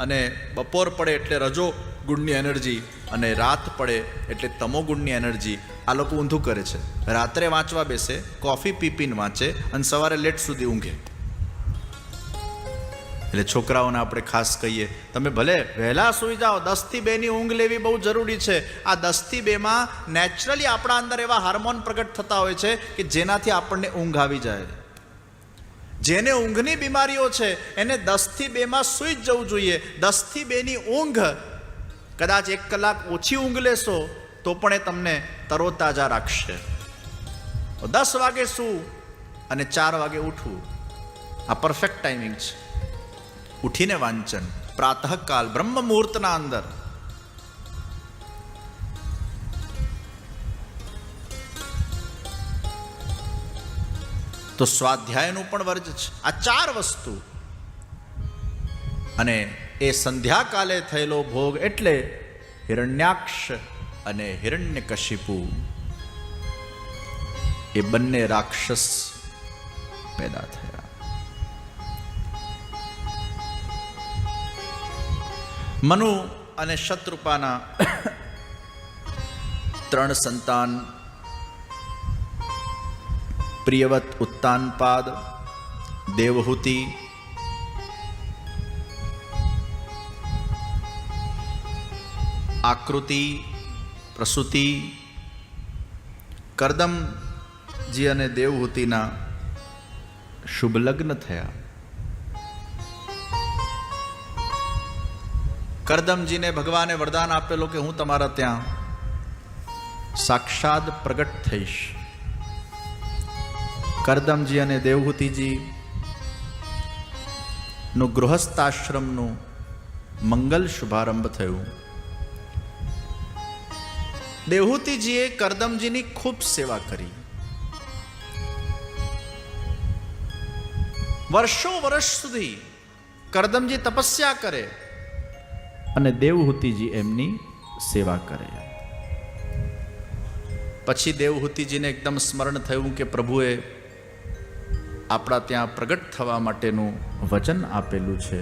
[SPEAKER 1] અને બપોર પડે એટલે રજો ગુણની એનર્જી, અને રાત પડે એટલે તમો ગુણની એનર્જી, આ લોકો ઊંધું કરે છે. રાત્રે વાંચવા બેસે, કોફી પીપીને વાંચે, અને સવારે લેટ સુધી ઊંઘે. એટલે છોકરાઓને આપણે ખાસ કહીએ, તમે ભલે વહેલા સૂઈ જાઓ, 10 થી 2 ની ઊંઘ લેવી બહુ જરૂરી છે. આ 10 થી 2 નેચરલી આપણા અંદર એવા હાર્મોન પ્રગટ થતા હોય છે કે જેનાથી આપણને ઊંઘ આવી જાય. જેને ઊંઘની બીમારીઓ છે એને 10 થી 2 સૂઈ જ જવું જોઈએ. 10 થી 2 ની ઊંઘ, કદાચ 1 કલાક ઓછી ઊંઘ લેશો તો પણ એ તમને તરોતાજા રાખશે. 10 વાગે સૂવું અને 4 વાગે ઉઠવું, આ પરફેક્ટ ટાઈમિંગ છે. ઉઠીને વાંચન પ્રાતઃકાલ બ્રહ્મ મુહૂર્તના અંદર. તો સ્વાધ્યાયનું પણ વર્જ છે. આ 4 વસ્તુ. અને એ સંધ્યાકાલે થયેલો ભોગ એટલે હિરણ્યાક્ષ અને હિરણ્યકશિપુ, એ બંને રાક્ષસ પેદા થયા. મનુ અને શત્રુપાના 3 સંતાન, પ્રિયવત ઉત્તાનપાદ, દેવહૂતિ, આકૃતિ, પ્રસૂતિ. કરદમજી અને દેવહૂતિના શુભ લગ્ન થયા. કરદમજીને ભગવાને વરદાન આપેલો કે હું તમારા ત્યાં સાક્ષાત પ્રગટ થઈશ. કરદમજી અને દેવહૂતિજી નું ગૃહસ્થાશ્રમનું મંગલ શુભારંભ થયું. દેવહૂતિજીએ કરદમજીની ખૂબ સેવા કરી. વર્ષો વર્ષ સુધી કરદમજી તપસ્યા કરે અને દેવહૂતિજી એમની સેવા કરે. પછી દેવહૂતિજીને એકદમ સ્મરણ થયું કે પ્રભુએ આપણા ત્યાં પ્રગટ થવા માટેનું વચન આપેલું છે.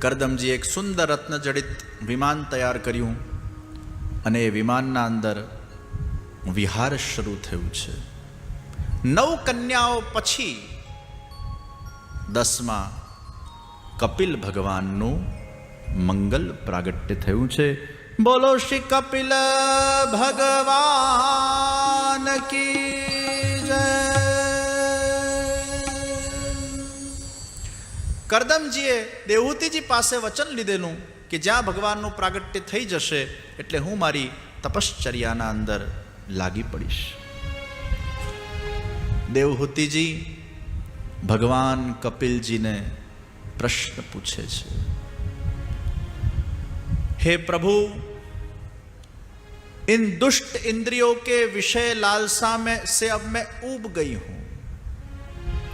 [SPEAKER 1] કરદમજી એક સુંદર રત્નજડિત વિમાન તૈયાર કર્યું, અને એ વિમાનના અંદર વિહાર શરૂ થયું છે. 9 કન્યાઓ પછી 10મા કપિલ ભગવાનનું મંગલ પ્રાગટ્ય થયું છે. બોલો શ્રી કપિલ ભગવાન की जय। કરદમજીએ દેવહૂતિજી પાસે વચન લીધેલું કે જ્યાં ભગવાનનું પ્રાગટ્ય થઈ જશે એટલે હું મારી તપશ્ચર્યાના અંદર લાગી પડીશ. દેવહૂતિજી ભગવાન કપિલજીને પ્રશ્ન પૂછે છે, हे प्रभु, इन दुष्ट इंद्रियों के विषय लालसा में से अब मैं ऊब गई हूं.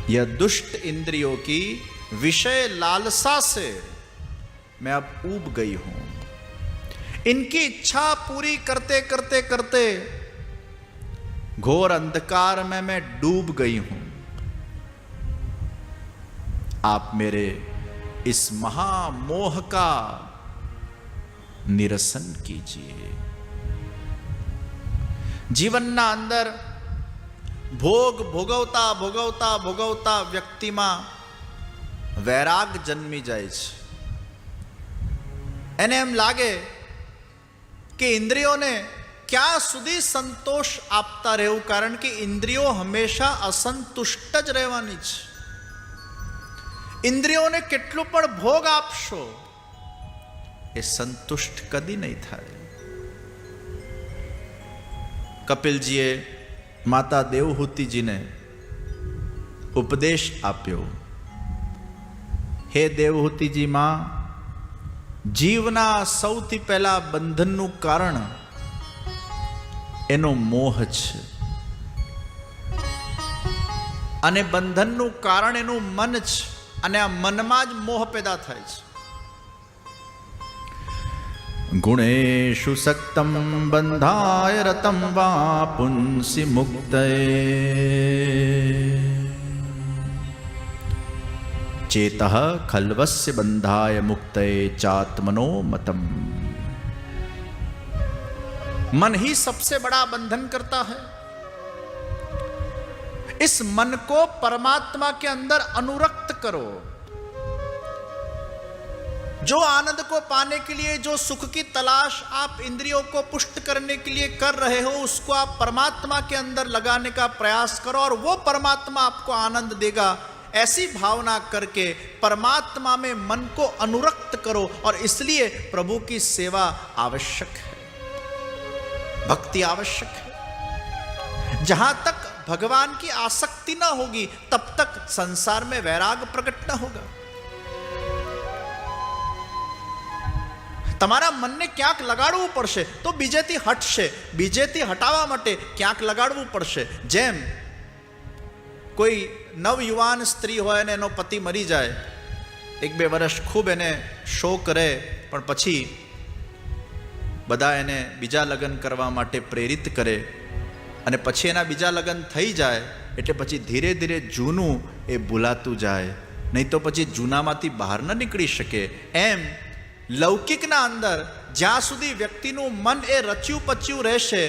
[SPEAKER 1] यह दुष्ट इंद्रियों की विषय लालसा से मैं अब ऊब गई हूं. इनकी इच्छा पूरी करते करते करते घोर अंधकार में मैं डूब गई हूं. आप मेरे इस महामोह का निरसन कीजिए. જીવનના અંદર ભોગ ભોગવતા ભોગવતા ભોગવતા વ્યક્તિમાં વૈરાગ જન્મી જાય છે. એને એમ લાગે કે ઇન્દ્રિયોને ક્યાં સુધી સંતોષ આપતા રહેવું, કારણ કે ઇન્દ્રિયો હંમેશા અસંતુષ્ટ જ રહેવાની છે. ઇન્દ્રિયોને કેટલું પણ ભોગ આપશો એ સંતુષ્ટ કદી નહીં થાય. કપિલજીએ માતા દેવહૂતિજીને ઉપદેશ આપ્યો, હે દેવહૂતિજી માં, જીવના સૌથી પહેલા બંધનનું કારણ એનો મોહ છે, અને બંધનનું કારણ એનું મન છે, અને આ મનમાં જ મોહ પેદા થાય છે. ગુણેષુ સક્તમ બંધાય રતમ વા પુંસી મુક્તયે ચેતઃ ખલ્વસ્ય બંધાય મુક્તયે ચાત્મનો મતમ. मन ही सबसे बड़ा बंधन करता है. इस मन को परमात्मा के अंदर अनुरक्त करो. जो आनंद को पाने के लिए, जो सुख की तलाश आप इंद्रियों को पुष्ट करने के लिए कर रहे हो, उसको आप परमात्मा के अंदर लगाने का प्रयास करो और वो परमात्मा आपको आनंद देगा. ऐसी भावना करके परमात्मा में मन को अनुरक्त करो. और इसलिए प्रभु की सेवा आवश्यक है, भक्ति आवश्यक है. जहां तक भगवान की आसक्ति न होगी तब तक संसार में वैराग प्रकट न होगा. તમારા મનને ક્યાંક લગાડવું પડશે તો બીજેથી હટશે. બીજેથી હટાવવા માટે ક્યાંક લગાડવું પડશે. જેમ કોઈ નવયુવાન સ્ત્રી હોય અને એનો પતિ મરી જાય, 1-2 વર્ષ ખૂબ એને શો કરે, પણ પછી બધા એને બીજા લગ્ન કરવા માટે પ્રેરિત કરે, અને પછી એના બીજા લગ્ન થઈ જાય એટલે પછી ધીરે ધીરે જૂનું એ ભૂલાતું જાય, નહીં તો પછી જૂનામાંથી બહાર ન નીકળી શકે. એમ લૌકિકના અંદર જ્યાં સુધી વ્યક્તિનું મન એ રચ્યું પચ્યું રહેશે,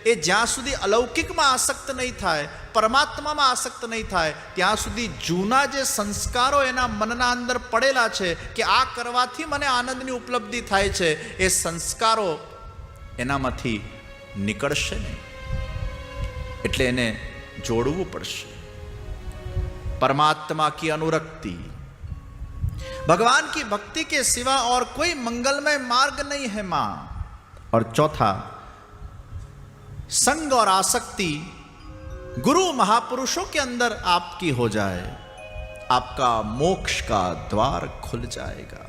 [SPEAKER 1] એ જ્યાં સુધી અલૌકિકમાં આસક્ત નહીં થાય, પરમાત્મામાં આસક્ત નહીં થાય, ત્યાં સુધી જૂના જે સંસ્કારો એના મનના અંદર પડેલા છે કે આ કરવાથી મને આનંદની ઉપલબ્ધિ થાય છે, એ સંસ્કારો એનામાંથી નીકળશે નહીં. એટલે એને જોડવું પડશે. परमात्मा की अनुरक्ति, भगवान की भक्ति के सिवा और कोई मंगलमय मार्ग नहीं है मां. और चौथा, संग और आसक्ति गुरु महापुरुषों के अंदर आपकी हो जाए, आपका मोक्ष का द्वार खुल जाएगा.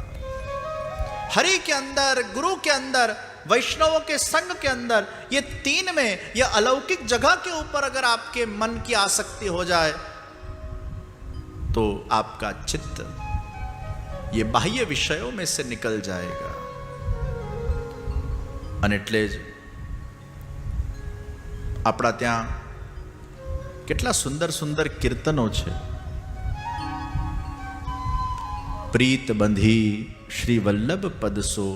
[SPEAKER 1] हरि के अंदर, गुरु के अंदर, वैष्णवों के संग के अंदर, ये तीन में, ये अलौकिक जगह के ऊपर अगर आपके मन की आसक्ति हो जाए तो आपका चित्त ये बाह्य विषयों में से निकल जाएगा. અને એટલે જ આપણા ત્યાં કેટલા સુંદર સુંદર કીર્તનો છે. प्रीत बंधी श्री वल्लभ पद सो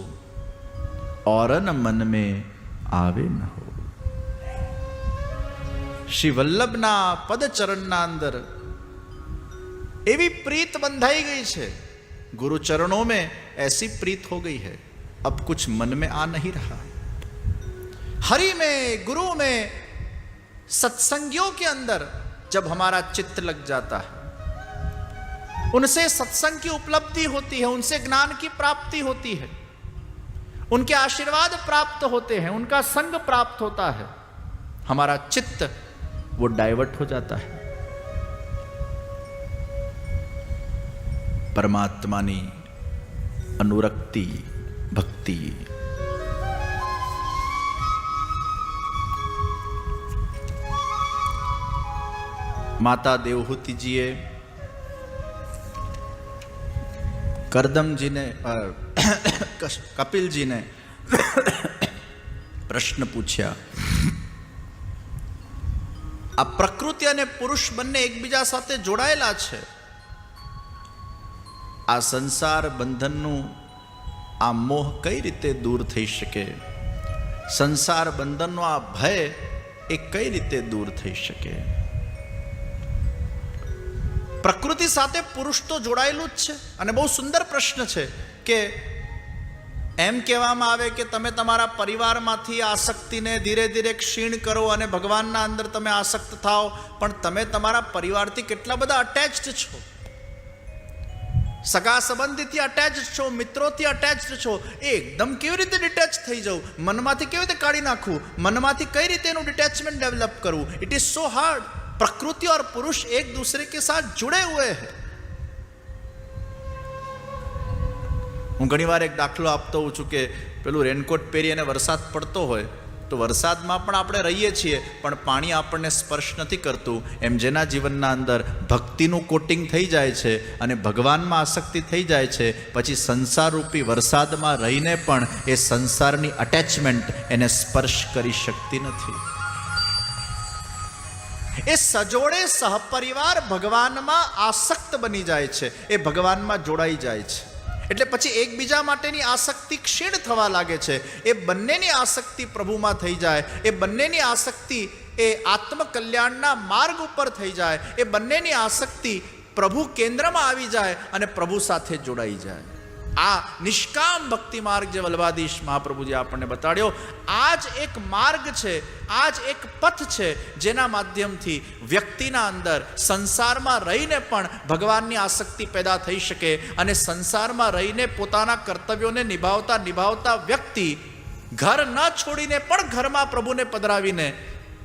[SPEAKER 1] औरन मन में आवे न हो. श्री वल्लभना पद चरणना अंदर एवी प्रीत बंधाई गई है, गुरु चरणों में ऐसी प्रीत हो गई है, अब कुछ मन में आ नहीं रहा. हरि में, गुरु में सत्संगियों के अंदर जब हमारा चित्त लग जाता है, उनसे सत्संग की उपलब्धि होती है, उनसे ज्ञान की प्राप्ति होती है, उनके आशीर्वाद प्राप्त होते हैं, उनका संग प्राप्त होता है, हमारा चित्त वो डाइवर्ट हो जाता है। परमात्मानी अनुरक्ति भक्ति। माता देवहूति जीए करदम जी ने कपिल जी ने प्रश्न पूछा, आ प्रकृति અને પુરુષ બંને એકબીજા સાથે જોડાયેલા છે, આ સંસાર બંધનનું આ મોહ કઈ રીતે દૂર થઈ શકે, સંસાર બંધનનો આ ભય એ કઈ રીતે દૂર થઈ શકે? પ્રકૃતિ સાથે પુરુષ તો જોડાયેલું જ છે. અને બહુ સુંદર પ્રશ્ન છે કે એમ કહેવામાં આવે કે તમે તમારા પરિવારમાંથી આસક્તિને ધીરે ધીરે ક્ષીણ કરો અને ભગવાનના અંદર તમે આસક્ત થાઓ, પણ તમે તમારા પરિવારથી કેટલા બધા અટેચ્ડ છો, સગા સંબંધીથી અટેચ્ડ છો, મિત્રોથી અટેચ્ડ છો. એ એકદમ કેવી રીતે ડિટેચ થઈ જવું, મનમાંથી કેવી રીતે કાઢી નાખવું, મનમાંથી કઈ રીતે એનું ડિટેચમેન્ટ ડેવલપ કરવું? It is so hard. प्रकृति और पुरुष एक दूसरे के साथ जुड़े हुए हैं. હું ઘણી વાર એક દાખલો આપતો હોઉં છું કે પેલું રેનકોટ પહેરી અને વરસાદ પડતો હોય તો વરસાદમાં પણ આપણે રહીએ છીએ, પણ પાણી આપણને સ્પર્શ નથી કરતું. એમ જેના જીવનના અંદર ભક્તિનું કોટિંગ થઈ જાય છે અને ભગવાનમાં આસક્તિ થઈ જાય છે, પછી સંસારરૂપી વરસાદમાં રહીને પણ એ સંસારની અટેચમેન્ટ એને સ્પર્શ કરી શકતી નથી. એ સજોડે સહપરિવાર ભગવાનમાં આસક્ત બની જાય છે, એ ભગવાનમાં જોડાઈ જાય છે. એટલે પછી એકબીજા માટેની આસક્તિ ક્ષીણ થવા લાગે છે. એ બંનેની આસક્તિ પ્રભુમાં થઈ જાય, એ બંનેની આસક્તિ એ આત્મકલ્યાણના માર્ગ ઉપર થઈ જાય, એ બંનેની આસક્તિ પ્રભુ કેન્દ્રમાં આવી જાય અને પ્રભુ સાથે જોડાઈ જાય. આ નિષ્કામ ભક્તિ માર્ગ જે વલ્લભાધીશ મહાપ્રભુજી આપણને બતાડ્યો, આ જ એક માર્ગ છે, આ જ એક પથ છે જેના માધ્યમથી વ્યક્તિના અંદર સંસારમાં રહીને પણ ભગવાનની આસક્તિ પેદા થઈ શકે અને સંસારમાં રહીને પોતાના કર્તવ્યોને નિભાવતા નિભાવતા વ્યક્તિ ઘર ન છોડીને પણ ઘરમાં પ્રભુને પધરાવીને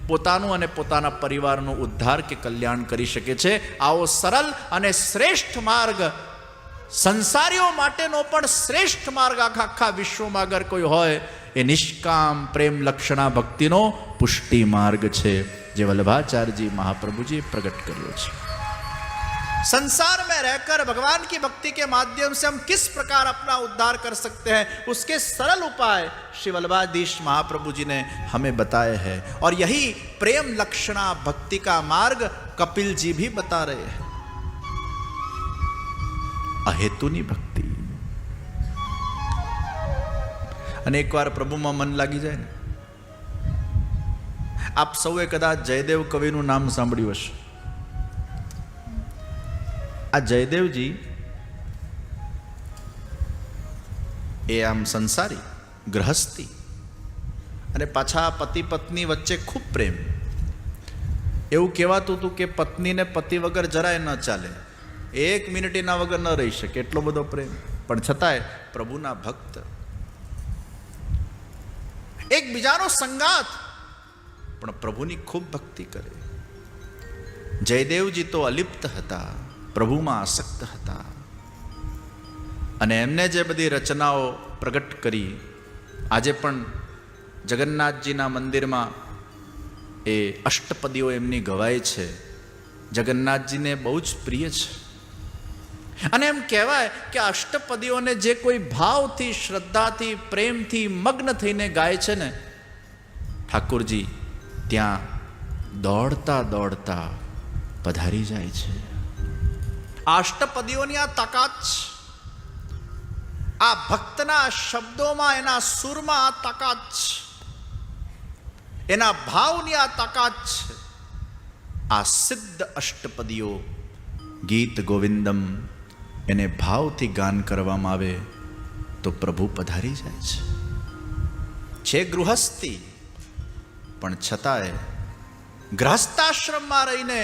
[SPEAKER 1] પોતાનું અને પોતાના પરિવારનું ઉદ્ધાર કે કલ્યાણ કરી શકે છે. આવો સરળ અને શ્રેષ્ઠ માર્ગ, સંસારીઓ માટેનો પણ શ્રેષ્ઠ માર્ગ આખા વિશ્વમાં અગર કોઈ હોય એ નિષ્કામ પ્રેમ લક્ષણા ભક્તિનો પુષ્ટિ માર્ગ છે, જે વલ્લભાચાર્યજી મહાप्रभुजी प्रकट કર્યો છે. संसार में रहकर भगवान की भक्ति के माध्यम से हम किस प्रकार अपना उद्धार कर सकते हैं, उसके सरल उपाय श्री वल्लभाधीश महाप्रभु जी ने हमें बताए हैं. और यही प्रेम लक्षणा भक्ति का मार्ग कपिल जी भी बता रहे हैं. अहेतुनी भक्ति. અને એકવાર પ્રભુમાં મન લાગી જાય ને, આપ સૌએ કદાચ જયદેવ કવિનું નામ સાંભળ્યું હશે. આ જયદેવજી એ આમ સંસારી ગ્રહસ્થી અને પાછા પતિ પત્ની વચ્ચે ખૂબ પ્રેમ. એવું કહેવાતું હતું કે પત્નીને પતિ વગર જરાય ન ચાલે, એક મિનિટ એના વગર ન રહી શકે, એટલો બધો પ્રેમ. પણ છતાંય પ્રભુના ભક્ત, એકબીજાનો સંગાત, પણ પ્રભુની ખૂબ ભક્તિ કરે. જયદેવજી તો અલિપ્ત હતા, પ્રભુમાં આસક્ત હતા. અને એમને જે બધી રચનાઓ પ્રગટ કરી, આજે પણ જગન્નાથજીના મંદિરમાં એ અષ્ટપદીઓ એમની ગવાય છે. જગન્નાથજીને બહુ જ પ્રિય છે. અને એમ કહેવાય કે અષ્ટપદીઓને જે કોઈ ભાવથી, શ્રદ્ધાથી, પ્રેમથી મગ્ન થઈને ગાય છે ને, ઠાકોરજી ત્યાં દોડતા દોડતા પધારી જાય છે. અષ્ટપદીઓની આ તાકાત છે, આ ભક્તના શબ્દોમાં, એના સુરમાં આ તાકાત છે, એના ભાવની આ તાકાત છે. આ સિદ્ધ અષ્ટપદીઓ ગીત ગોવિંદમ એને ભાવથી ગાન કરવામાં આવે તો પ્રભુ પધારી જાય છે. ગૃહસ્થી પણ છતાંય ગૃહસ્થાશ્રમમાં રહીને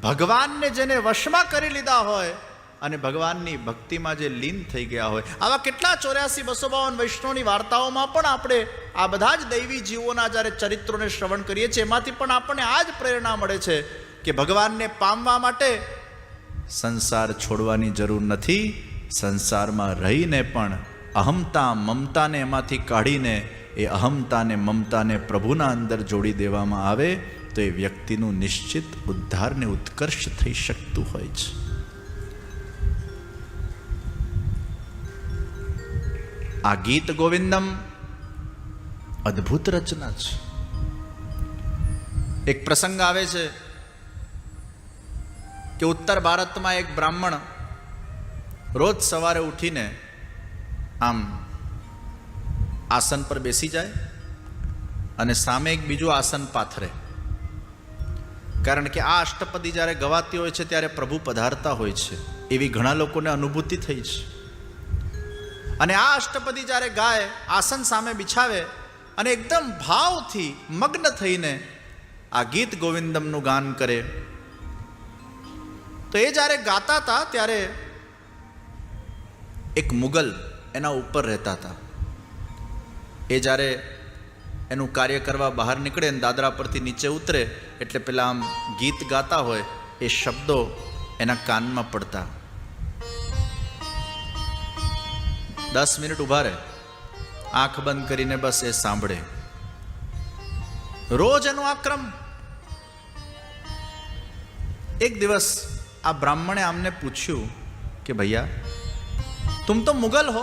[SPEAKER 1] ભગવાનને જેને વશમાં કરી લીધા હોય અને ભગવાનની ભક્તિમાં જે લીન થઈ ગયા હોય, આવા કેટલા 84-252 વૈષ્ણવની વાર્તાઓમાં પણ આપણે આ બધા જ દૈવી જીવોના જ્યારે ચરિત્રોને શ્રવણ કરીએ છીએ, એમાંથી પણ આપણને આ જ પ્રેરણા મળે છે કે ભગવાનને પામવા માટે સંસાર છોડવાની જરૂર નથી. સંસારમાં રહીને પણ અહમતા મમતાને એમાંથી કાઢીને એ અહમતાને મમતાને પ્રભુના અંદર જોડી દેવામાં આવે તો એ વ્યક્તિનું નિશ્ચિત ઉદ્ધારને ઉત્કર્ષ થઈ શકતું હોય છે. આ ગીત ગોવિંદમ અદ્ભુત રચના છે. એક પ્રસંગ આવે છે કે ઉત્તર ભારતમાં એક બ્રાહ્મણ રોજ સવારે ઉઠીને આમ આસન પર બેસી જાય અને સામે એક બીજું આસન પાથરે, કારણ કે આ અષ્ટપદી જ્યારે ગવાતી હોય છે ત્યારે પ્રભુ પધારતા હોય છે એવી ઘણા લોકોને અનુભૂતિ થઈ છે. અને આ અષ્ટપદી જ્યારે ગાય, આસન સામે બિછાવે અને એકદમ ભાવથી મગ્ન થઈને આ ગીત ગોવિંદમનું ગાન કરે, તો એ જ્યારે ગાતા હતા ત્યારે એક મુગલ એના ઉપર રહેતા હતા. એ જ્યારે એનું કાર્ય કરવા બહાર નીકળે ને દાદરા પરથી નીચે ઉતરે એટલે પેલા આમ ગીત ગાતા હોય એ શબ્દો એના કાનમાં પડતા. 10 મિનિટ ઊભા રહે, આંખ બંધ કરીને બસ એ સાંભળે. રોજ એનો આ ક્રમ. એક દિવસ આ બ્રાહ્મણે આમને પૂછ્યું કે ભૈયા तुम तो मुगल हो,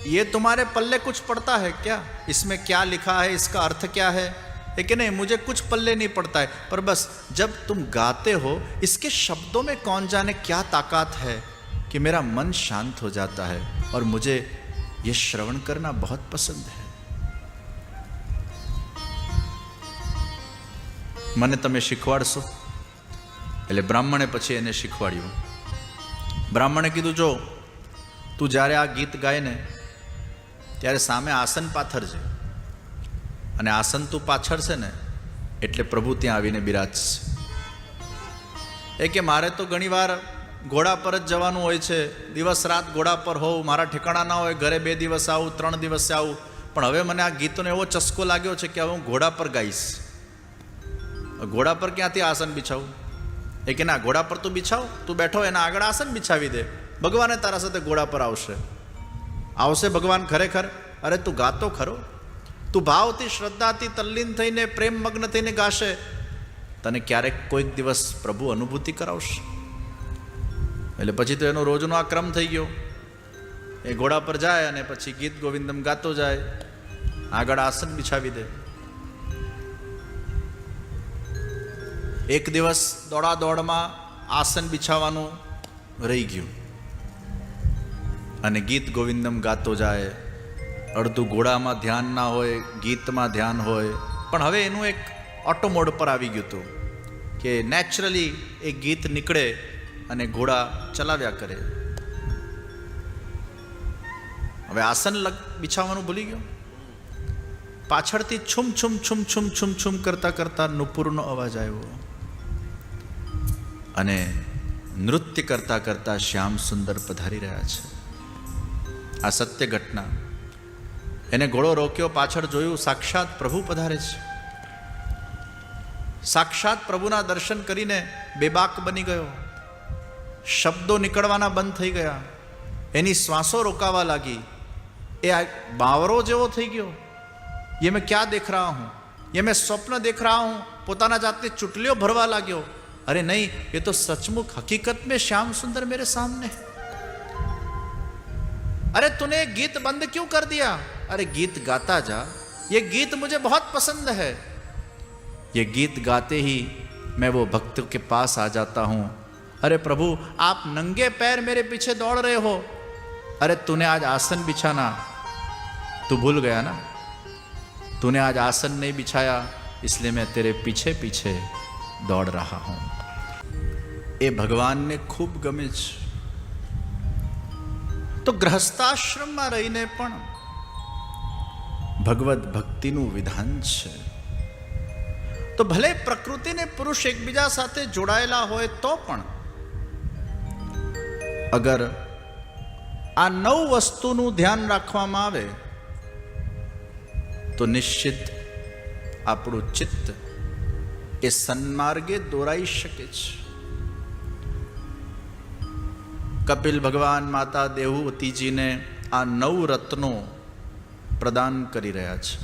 [SPEAKER 1] ये तुम्हारे पल्ले कुछ पड़ता है क्या? इसमें क्या लिखा है, इसका अर्थ क्या है? कि नहीं, मुझे कुछ पल्ले नहीं पड़ता है, पर बस जब तुम गाते हो इसके शब्दों में कौन जाने क्या ताकत है कि मेरा मन शांत हो जाता है और मुझे ये श्रवण करना बहुत पसंद है. મને તમે શીખવાડશો? એટલે બ્રાહ્મણે પછી એને શીખવાડ્યું. બ્રાહ્મણે કીધું, જો તું જ્યારે આ ગીત ગાય ને ત્યારે સામે આસન પાથરજે, અને આસન તું પાછળશે ને એટલે પ્રભુ ત્યાં આવીને બિરાજશે. એ કે મારે તો ઘણીવાર ઘોડા પર જ જવાનું હોય છે, દિવસ રાત ઘોડા પર હોઉં, મારા ઠેકાણા ના હોય, ઘરે 2 દિવસ આવું, 3 દિવસે આવું, પણ હવે મને આ ગીતોનો એવો ચસ્કો લાગ્યો છે કે હવે હું ઘોડા પર ગાઈશ. ઘોડા પર ક્યાંથી આસન બિછાવું? એ કે ના, ઘોડા પર તું બિછાવ, તું બેઠો એના આગળ આસન બિછાવી દે, ભગવાને તારા સાથે ઘોડા પર આવશે ભગવાન ખરેખર. અરે તું ગાતો ખરો, તું ભાવથી શ્રદ્ધાથી તલ્લીન થઈને પ્રેમ મગ્ન થઈને ગાશે, તને ક્યારેક કોઈક દિવસ પ્રભુ અનુભૂતિ કરાવશે. એટલે પછી તો એનો રોજનો આ ક્રમ થઈ ગયો. એ ઘોડા પર જાય અને પછી ગીત ગોવિંદમ ગાતો જાય, આગળ આસન બિછાવી દે. એક દિવસ દોડા દોડમાં આસન બિછાવવાનું રહી ગયું અને ગીત ગોવિંદમ ગાતો જાય. અડધું ઘોડામાં ધ્યાન ના હોય, ગીતમાં ધ્યાન હોય, પણ હવે એનું એક ઓટો મોડ પર આવી ગયું હતું કે નેચરલી એ ગીત નીકળે અને ઘોડા ચલાવ્યા કરે. હવે આસન બિછાવવાનું ભૂલી ગયો. પાછળથી છુમ છુમ છુમ છુમ છુમ છુમ કરતા કરતા નુપુરનો અવાજ આવ્યો અને નૃત્ય કરતા કરતા શ્યામ સુંદર પધારી રહ્યા છે. આ સત્ય ઘટના. એને ઘોડો રોક્યો, પાછળ જોયું, સાક્ષાત પ્રભુ પધારે છે. સાક્ષાત પ્રભુના દર્શન કરીને બેબાક બની ગયો. શબ્દો નીકળવાના બંધ થઈ ગયા, એની શ્વાસો રોકાવા લાગી. એ બાવરો જેવો થઈ ગયો. ये मैं क्या देख रहा हूं, ये मैं स्वप्न देख रहा हूं. પોતાના જાતને ચુટલીઓ ભરવા લાગ્યો. अरे नहीं, ये तो सचमुच हकीकत में श्याम सुंदर मेरे सामने. अरे तूने गीत बंद क्यों कर दिया? अरे गीत गाता जा, ये गीत मुझे बहुत पसंद है. ये गीत गाते ही मैं वो भक्तों के पास आ जाता हूं. अरे प्रभु, आप नंगे पैर मेरे पीछे दौड़ रहे हो. अरे तूने आज आसन बिछाना, तू भूल गया ना, तूने आज आसन नहीं बिछाया, इसलिए मैं तेरे पीछे पीछे दौड़ रहा हूं. એ ભગવાનને ખૂબ ગમે છે. તો ગૃહસ્થાશ્રમમાં રહીને પણ ભગવદ ભક્તિનું વિધાન છે. તો ભલે પ્રકૃતિ ને પુરુષ એકબીજા સાથે જોડાયેલા હોય તો પણ અગર આ 9 વસ્તુનું ધ્યાન રાખવામાં આવે તો નિશ્ચિત આપણું ચિત્ત એ સન્માર્ગે દોરાઈ શકે છે. કપિલ ભગવાન માતા દેવહૂતિજીને આ 9 રત્નો પ્રદાન કરી રહ્યા છે.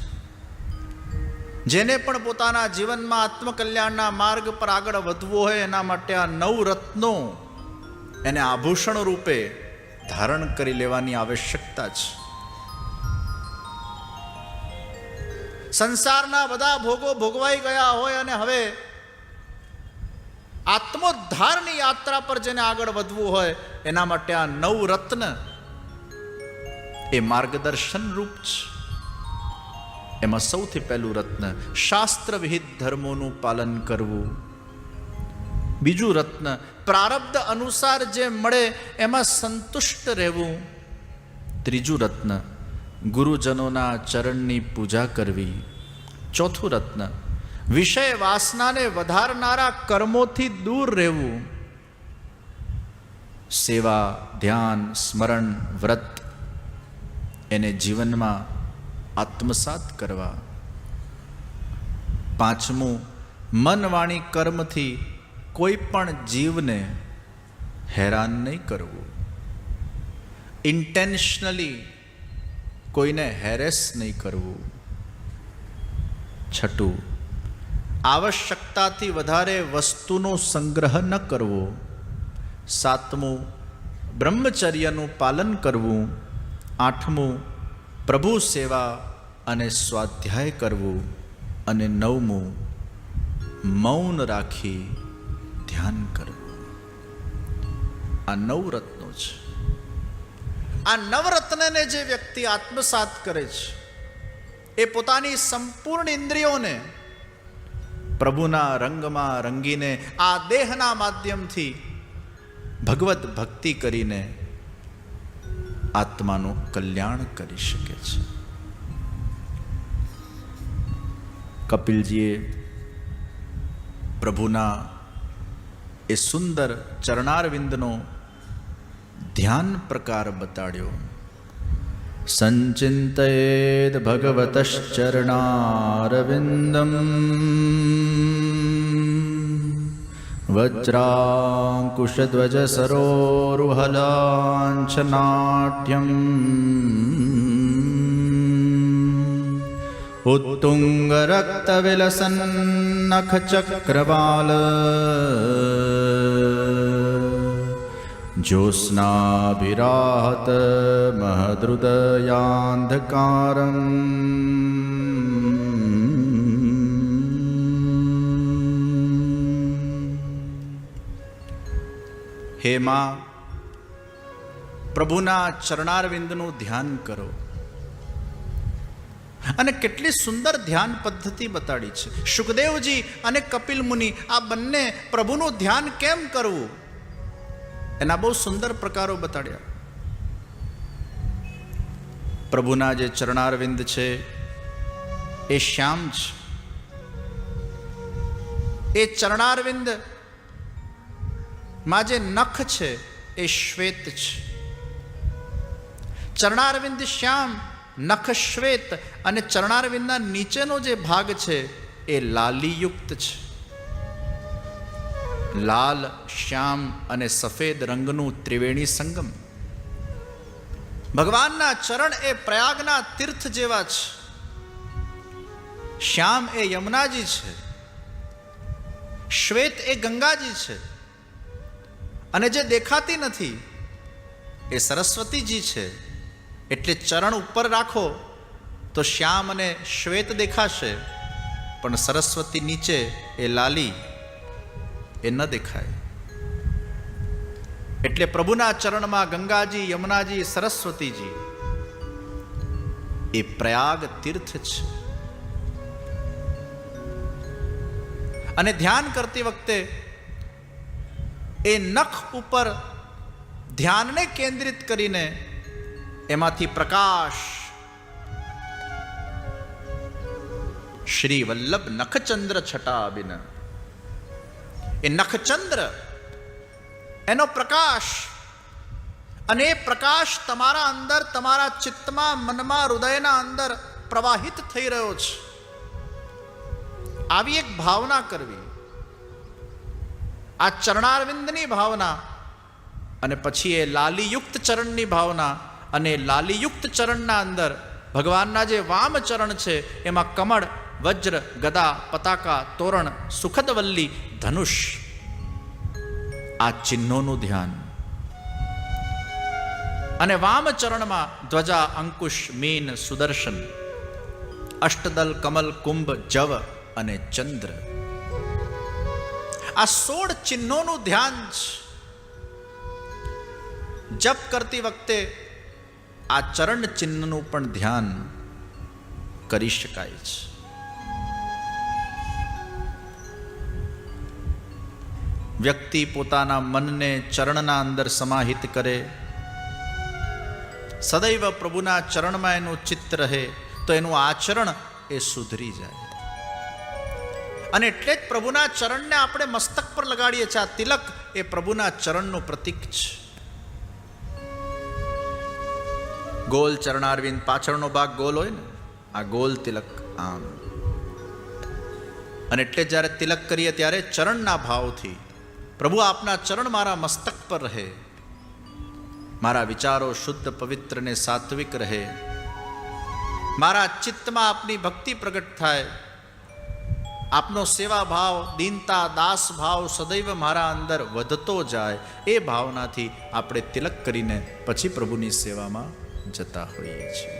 [SPEAKER 1] જેને પણ પોતાના જીવનમાં આત્મકલ્યાણના માર્ગ પર આગળ વધવું હોય એના માટે આ 9 રત્નો એને આભૂષણ રૂપે ધારણ કરી લેવાની આવશ્યકતા છે. સંસારના બધા ભોગો ભોગવાઈ ગયા હોય અને હવે આત્મોદ્ધારની યાત્રા પર જેને આગળ વધવું હોય એના માટે આ 9 રત્ન એ માર્ગદર્શન રૂપ છે. એમાં સૌથી પહેલું રત્ન શાસ્ત્ર વિહિત ધર્મોનું પાલન કરવું. બીજું રત્ન પ્રારબ્ધ અનુસાર જે મળે એમાં સંતુષ્ટ રહેવું. ત્રીજું રત્ન ગુરુજનોના ચરણની પૂજા કરવી. ચોથું રત્ન વિષય વાસનાને વધારનારા કર્મોથી દૂર રહેવું. સેવા, ધ્યાન, સ્મરણ, વ્રત એને જીવનમાં આત્મસાત કરવા. પાંચમું મન, વાણી, કર્મથી કોઈ પણ જીવને હેરાન નહીં કરવું. ઇન્ટેન્શનલી કોઈને હેરેસ નહીં કરવું. છઠ્ઠું આવશ્યકતાથી વધારે વસ્તુનો સંગ્રહ ન કરવો. સાતમું બ્રહ્મચર્યનું પાલન કરવું. આઠમું પ્રભુ સેવા અને સ્વાધ્યાય કરવું. અને નવમું મૌન રાખી ધ્યાન કરવું. આ 9 રત્નો છે. આ 9 રત્નને જે વ્યક્તિ આત્મસાત કરે છે એ પોતાની સંપૂર્ણ ઇન્દ્રિયોને પ્રભુના રંગમાં રંગીને આ દેહના માધ્યમથી ભગવત ભક્તિ કરીને આત્માનું કલ્યાણ કરી શકે છે. કપિલજીએ પ્રભુના એ સુંદર ચરણારવિંદનો ધ્યાન પ્રકાર બતાડ્યો. સંચિંતયેદ ભગવતશ્ચરણારવિંદમ વજ્રાંકુશધ્વજ સરોરુહલાંછનાટ્યમ ઉત્તુંગ રક્તવિલસન્નખ ચક્રવાલ જ્યોત્સ્નાભિરાહત મહદૃદયાંધકારમ હે માં, પ્રભુના ચરણારવિંદનું ધ્યાન કરો. અને કેટલી સુંદર ધ્યાન પદ્ધતિ બતાડી છે. શુકદેવજી અને કપિલ મુનિ આ બંને પ્રભુનું ધ્યાન કેમ કરવું એના બહુ સુંદર પ્રકારો બતાડ્યા. પ્રભુના જે ચરણારવિંદ છે એ શ્યામ છે. એ ચરણારવિંદ માં જે નખ છે એ શ્વેત છે. ચરણારવિંદ શ્યામ, નખ શ્વેત અને ચરણારવિંદના નીચેનો જે ભાગ છે એ લાલીયુક્ત છે. લાલ, શ્યામ અને સફેદ રંગનું ત્રિવેણી સંગમ. ભગવાનના ચરણ એ પ્રયાગના તીર્થ જેવા છે. શ્યામ એ યમુનાજી છે, શ્વેત એ ગંગાજી છે, અને જે દેખાતી નથી એ સરસ્વતીજી છે. એટલે ચરણ ઉપર રાખો તો શ્યામ અને શ્વેત દેખાશે, પણ સરસ્વતી નીચે એ લાલી એ ન દેખાય. એટલે પ્રભુના ચરણમાં ગંગાજી, યમુનાજી, સરસ્વતીજી એ પ્રયાગ તીર્થ છે. અને ધ્યાન કરતી વખતે એ નખ ઉપર ધ્યાનને કેન્દ્રિત કરીને એમાંથી પ્રકાશ શ્રી વલ્લભ નખચંદ્ર છટા બિન. એ નખચંદ્ર એનો પ્રકાશ, અને એ પ્રકાશ તમારા અંદર, તમારા ચિત્તમાં, મનમાં, હૃદયના અંદર પ્રવાહિત થઈ રહ્યો છે. આવી એક ભાવના કરવી, આ ચરણારવિંદની ભાવના, અને પછી એ લાલીયુક્ત ચરણની ભાવના. અને લાલીયુક્ત ચરણના અંદર ભગવાનના જે વામ ચરણ છે એમાં કમળ, વજ્ર, ગદા, પતાકા, તોરણ, સુખદવલ્લી, ધનુષ, આ ચિહ્નોનું ધ્યાન. અને વામ ચરણમાં ધ્વજા, અંકુશ, મીન, સુદર્શન, અષ્ટદલ, કમલ, કુંભ, જવ અને ચંદ્ર. આ 16 ચિહ્નોનું ધ્યાન છે. જપ કરતી વખતે આ ચરણ ચિહ્નનું પણ ધ્યાન કરી શકાય છે. વ્યક્તિ પોતાના મનને ચરણના અંદર સમાહિત કરે, સદૈવ પ્રભુના ચરણમાં એનું ચિત્ત રહે, તો એનું આચરણ એ સુધરી જાય. અને એટલે જ પ્રભુના ચરણને આપણે મસ્તક પર લગાડીએ છીએ. આ તિલક એ પ્રભુના ચરણનું પ્રતીક છે. ગોલ ચરણારવિંદ, પાછળનો ભાગ ગોલ હોય ને, આ ગોલ તિલક આમ. અને એટલે જ્યારે તિલક કરીએ ત્યારે ચરણના ભાવથી, પ્રભુ આપના ચરણ મારા મસ્તક પર રહે, મારા વિચારો શુદ્ધ, પવિત્ર ને સાત્વિક રહે, મારા ચિત્તમાં આપની ભક્તિ પ્રગટ થાય, આપનો સેવા ભાવ, દીનતા, દાસ ભાવ સદૈવ મારા અંદર વધતો જાય. એ ભાવનાથી આપણે તિલક કરીને પછી પ્રભુની સેવામાં જતા હોઈએ છીએ.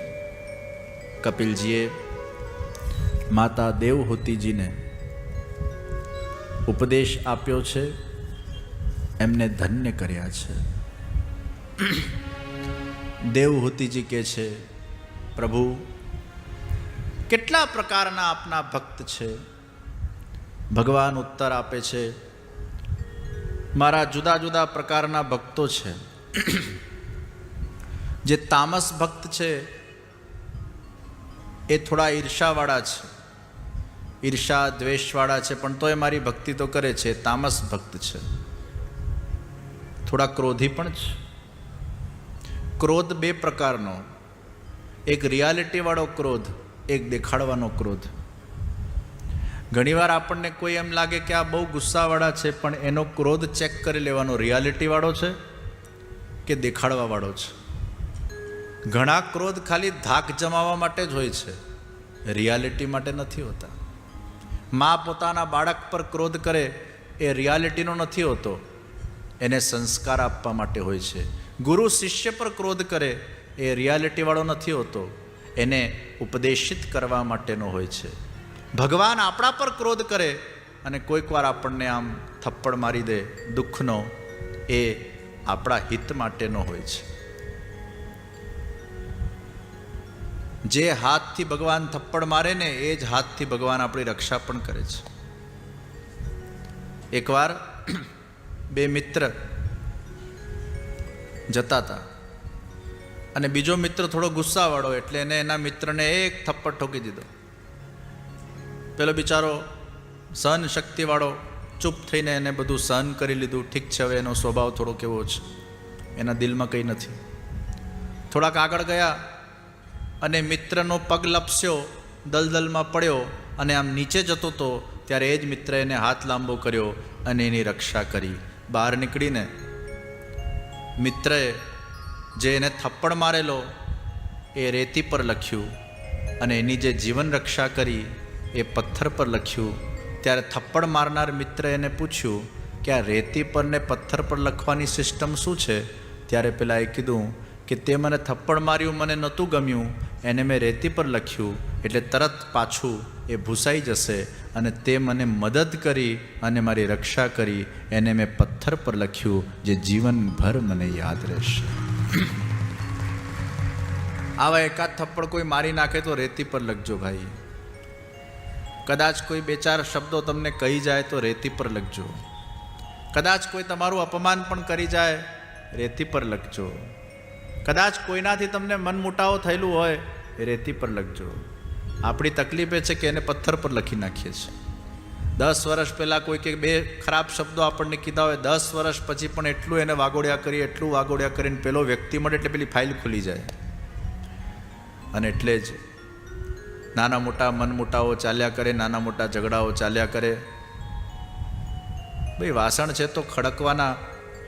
[SPEAKER 1] કપિલજીએ માતા દેવહૂતિજીને ઉપદેશ આપ્યો છે, એમને ધન્ય કર્યા છે. દેવહૂતિજી કહે છે, પ્રભુ કેટલા પ્રકારના આપના ભક્ત છે. ભગવાન ઉત્તર આપે છે, મારા જુદા જુદા પ્રકારના ભક્તો છે. જે તામસ ભક્ત છે એ થોડા ઈર્ષાવાળા છે, ઈર્ષા દ્વેષવાળા છે, પણ તોય મારી ભક્તિ તો કરે છે. તામસ ભક્ત છે. થોડા ક્રોધી પણ છે. ક્રોધ બે પ્રકારનો, એક રિયાલિટી વાળો ક્રોધ, એક દેખાડવાનો ક્રોધ. ઘણીવાર આપણને કોઈ એમ લાગે કે આ બહુ ગુસ્સાવાળા છે, પણ એનો ક્રોધ ચેક કરી લેવાનો, રિયાલિટી વાળો છે કે દેખાડવા વાળો છે. ઘણા ક્રોધ ખાલી ધાક જમાવવા માટે જ હોય છે, રિયાલિટી માટે નથી હોતા. મા પોતાના બાળક પર ક્રોધ કરે એ રિયાલિટીનો નથી હોતો, એને સંસ્કાર આપવા માટે હોય છે. ગુરુ શિષ્ય પર ક્રોધ કરે એ રિયાલિટી વાળો નથી હોતો, એને ઉપદેશિત કરવા માટેનો હોય છે. ભગવાન આપણા પર ક્રોધ કરે અને કોઈક વાર આપણને આમ થપ્પડ મારી દે દુઃખનો, એ આપણા હિત માટેનો હોય છે. જે હાથથી ભગવાન થપ્પડ મારે ને એ જ હાથથી ભગવાન આપણી રક્ષા પણ કરે છે. એકવાર બે મિત્ર જતા હતા અને બીજો મિત્ર થોડો ગુસ્સાવાળો, એટલે એને એના મિત્રને એક થપ્પડ ઠોકી દીધો. પેલો બિચારો સહન શક્તિવાળો ચૂપ થઈને એને બધું સહન કરી લીધું. ઠીક છે, હવે એનો સ્વભાવ થોડો કેવો છે, એના દિલમાં કંઈ નથી. થોડાક આગળ ગયા અને મિત્રનો પગ લપસ્યો, દલદલમાં પડ્યો અને આમ નીચે જતો હતો, ત્યારે એ જ મિત્રએ એને હાથ લાંબો કર્યો અને એની રક્ષા કરી. બહાર નીકળીને મિત્રએ જે એને થપ્પડ મારેલો એ રેતી પર લખ્યું અને એની જે જીવન રક્ષા કરી એ પથ્થર પર લખ્યું. ત્યારે થપ્પડ મારનાર મિત્રએ એને પૂછ્યું કે આ રેતી પર ને પથ્થર પર લખવાની સિસ્ટમ શું છે? ત્યારે પેલા એ કીધું કે તે મને થપ્પડ માર્યું, મને નહોતું ગમ્યું, એને મેં રેતી પર લખ્યું, એટલે તરત પાછું એ ભૂસાઈ જશે, અને તે મને મદદ કરી અને મારી રક્ષા કરી, એને મેં પથ્થર પર લખ્યું, જે જીવનભર મને યાદ રહેશે. આવા એકાદ થપ્પડ કોઈ મારી નાખે તો રેતી પર લખજો ભાઈ. કદાચ કોઈ બે ચાર શબ્દો તમને કહી જાય તો રેતી પર લખજો. કદાચ કોઈ તમારું અપમાન પણ કરી જાય, રેતી પર લખજો. કદાચ કોઈનાથી તમને મન મુટાવો થયેલું હોય, રેતી પર લખજો. આપણી તકલીફ એ છે કે એને પથ્થર પર લખી નાખીએ છીએ. 10 વર્ષ પહેલાં કોઈ કે 2 ખરાબ શબ્દો આપણને કીધા હોય, 10 વર્ષ પછી પણ એટલું એને વાગોડ્યા કરીએ, એટલું વાગોડ્યા કરીને પેલો વ્યક્તિ મળે એટલે પેલી ફાઇલ ખુલી જાય. અને એટલે જ નાના મોટા મનમોટાઓ ચાલ્યા કરે, નાના મોટા ઝઘડાઓ ચાલ્યા કરે. ભાઈ વાસણ છે તો ખડકવાના,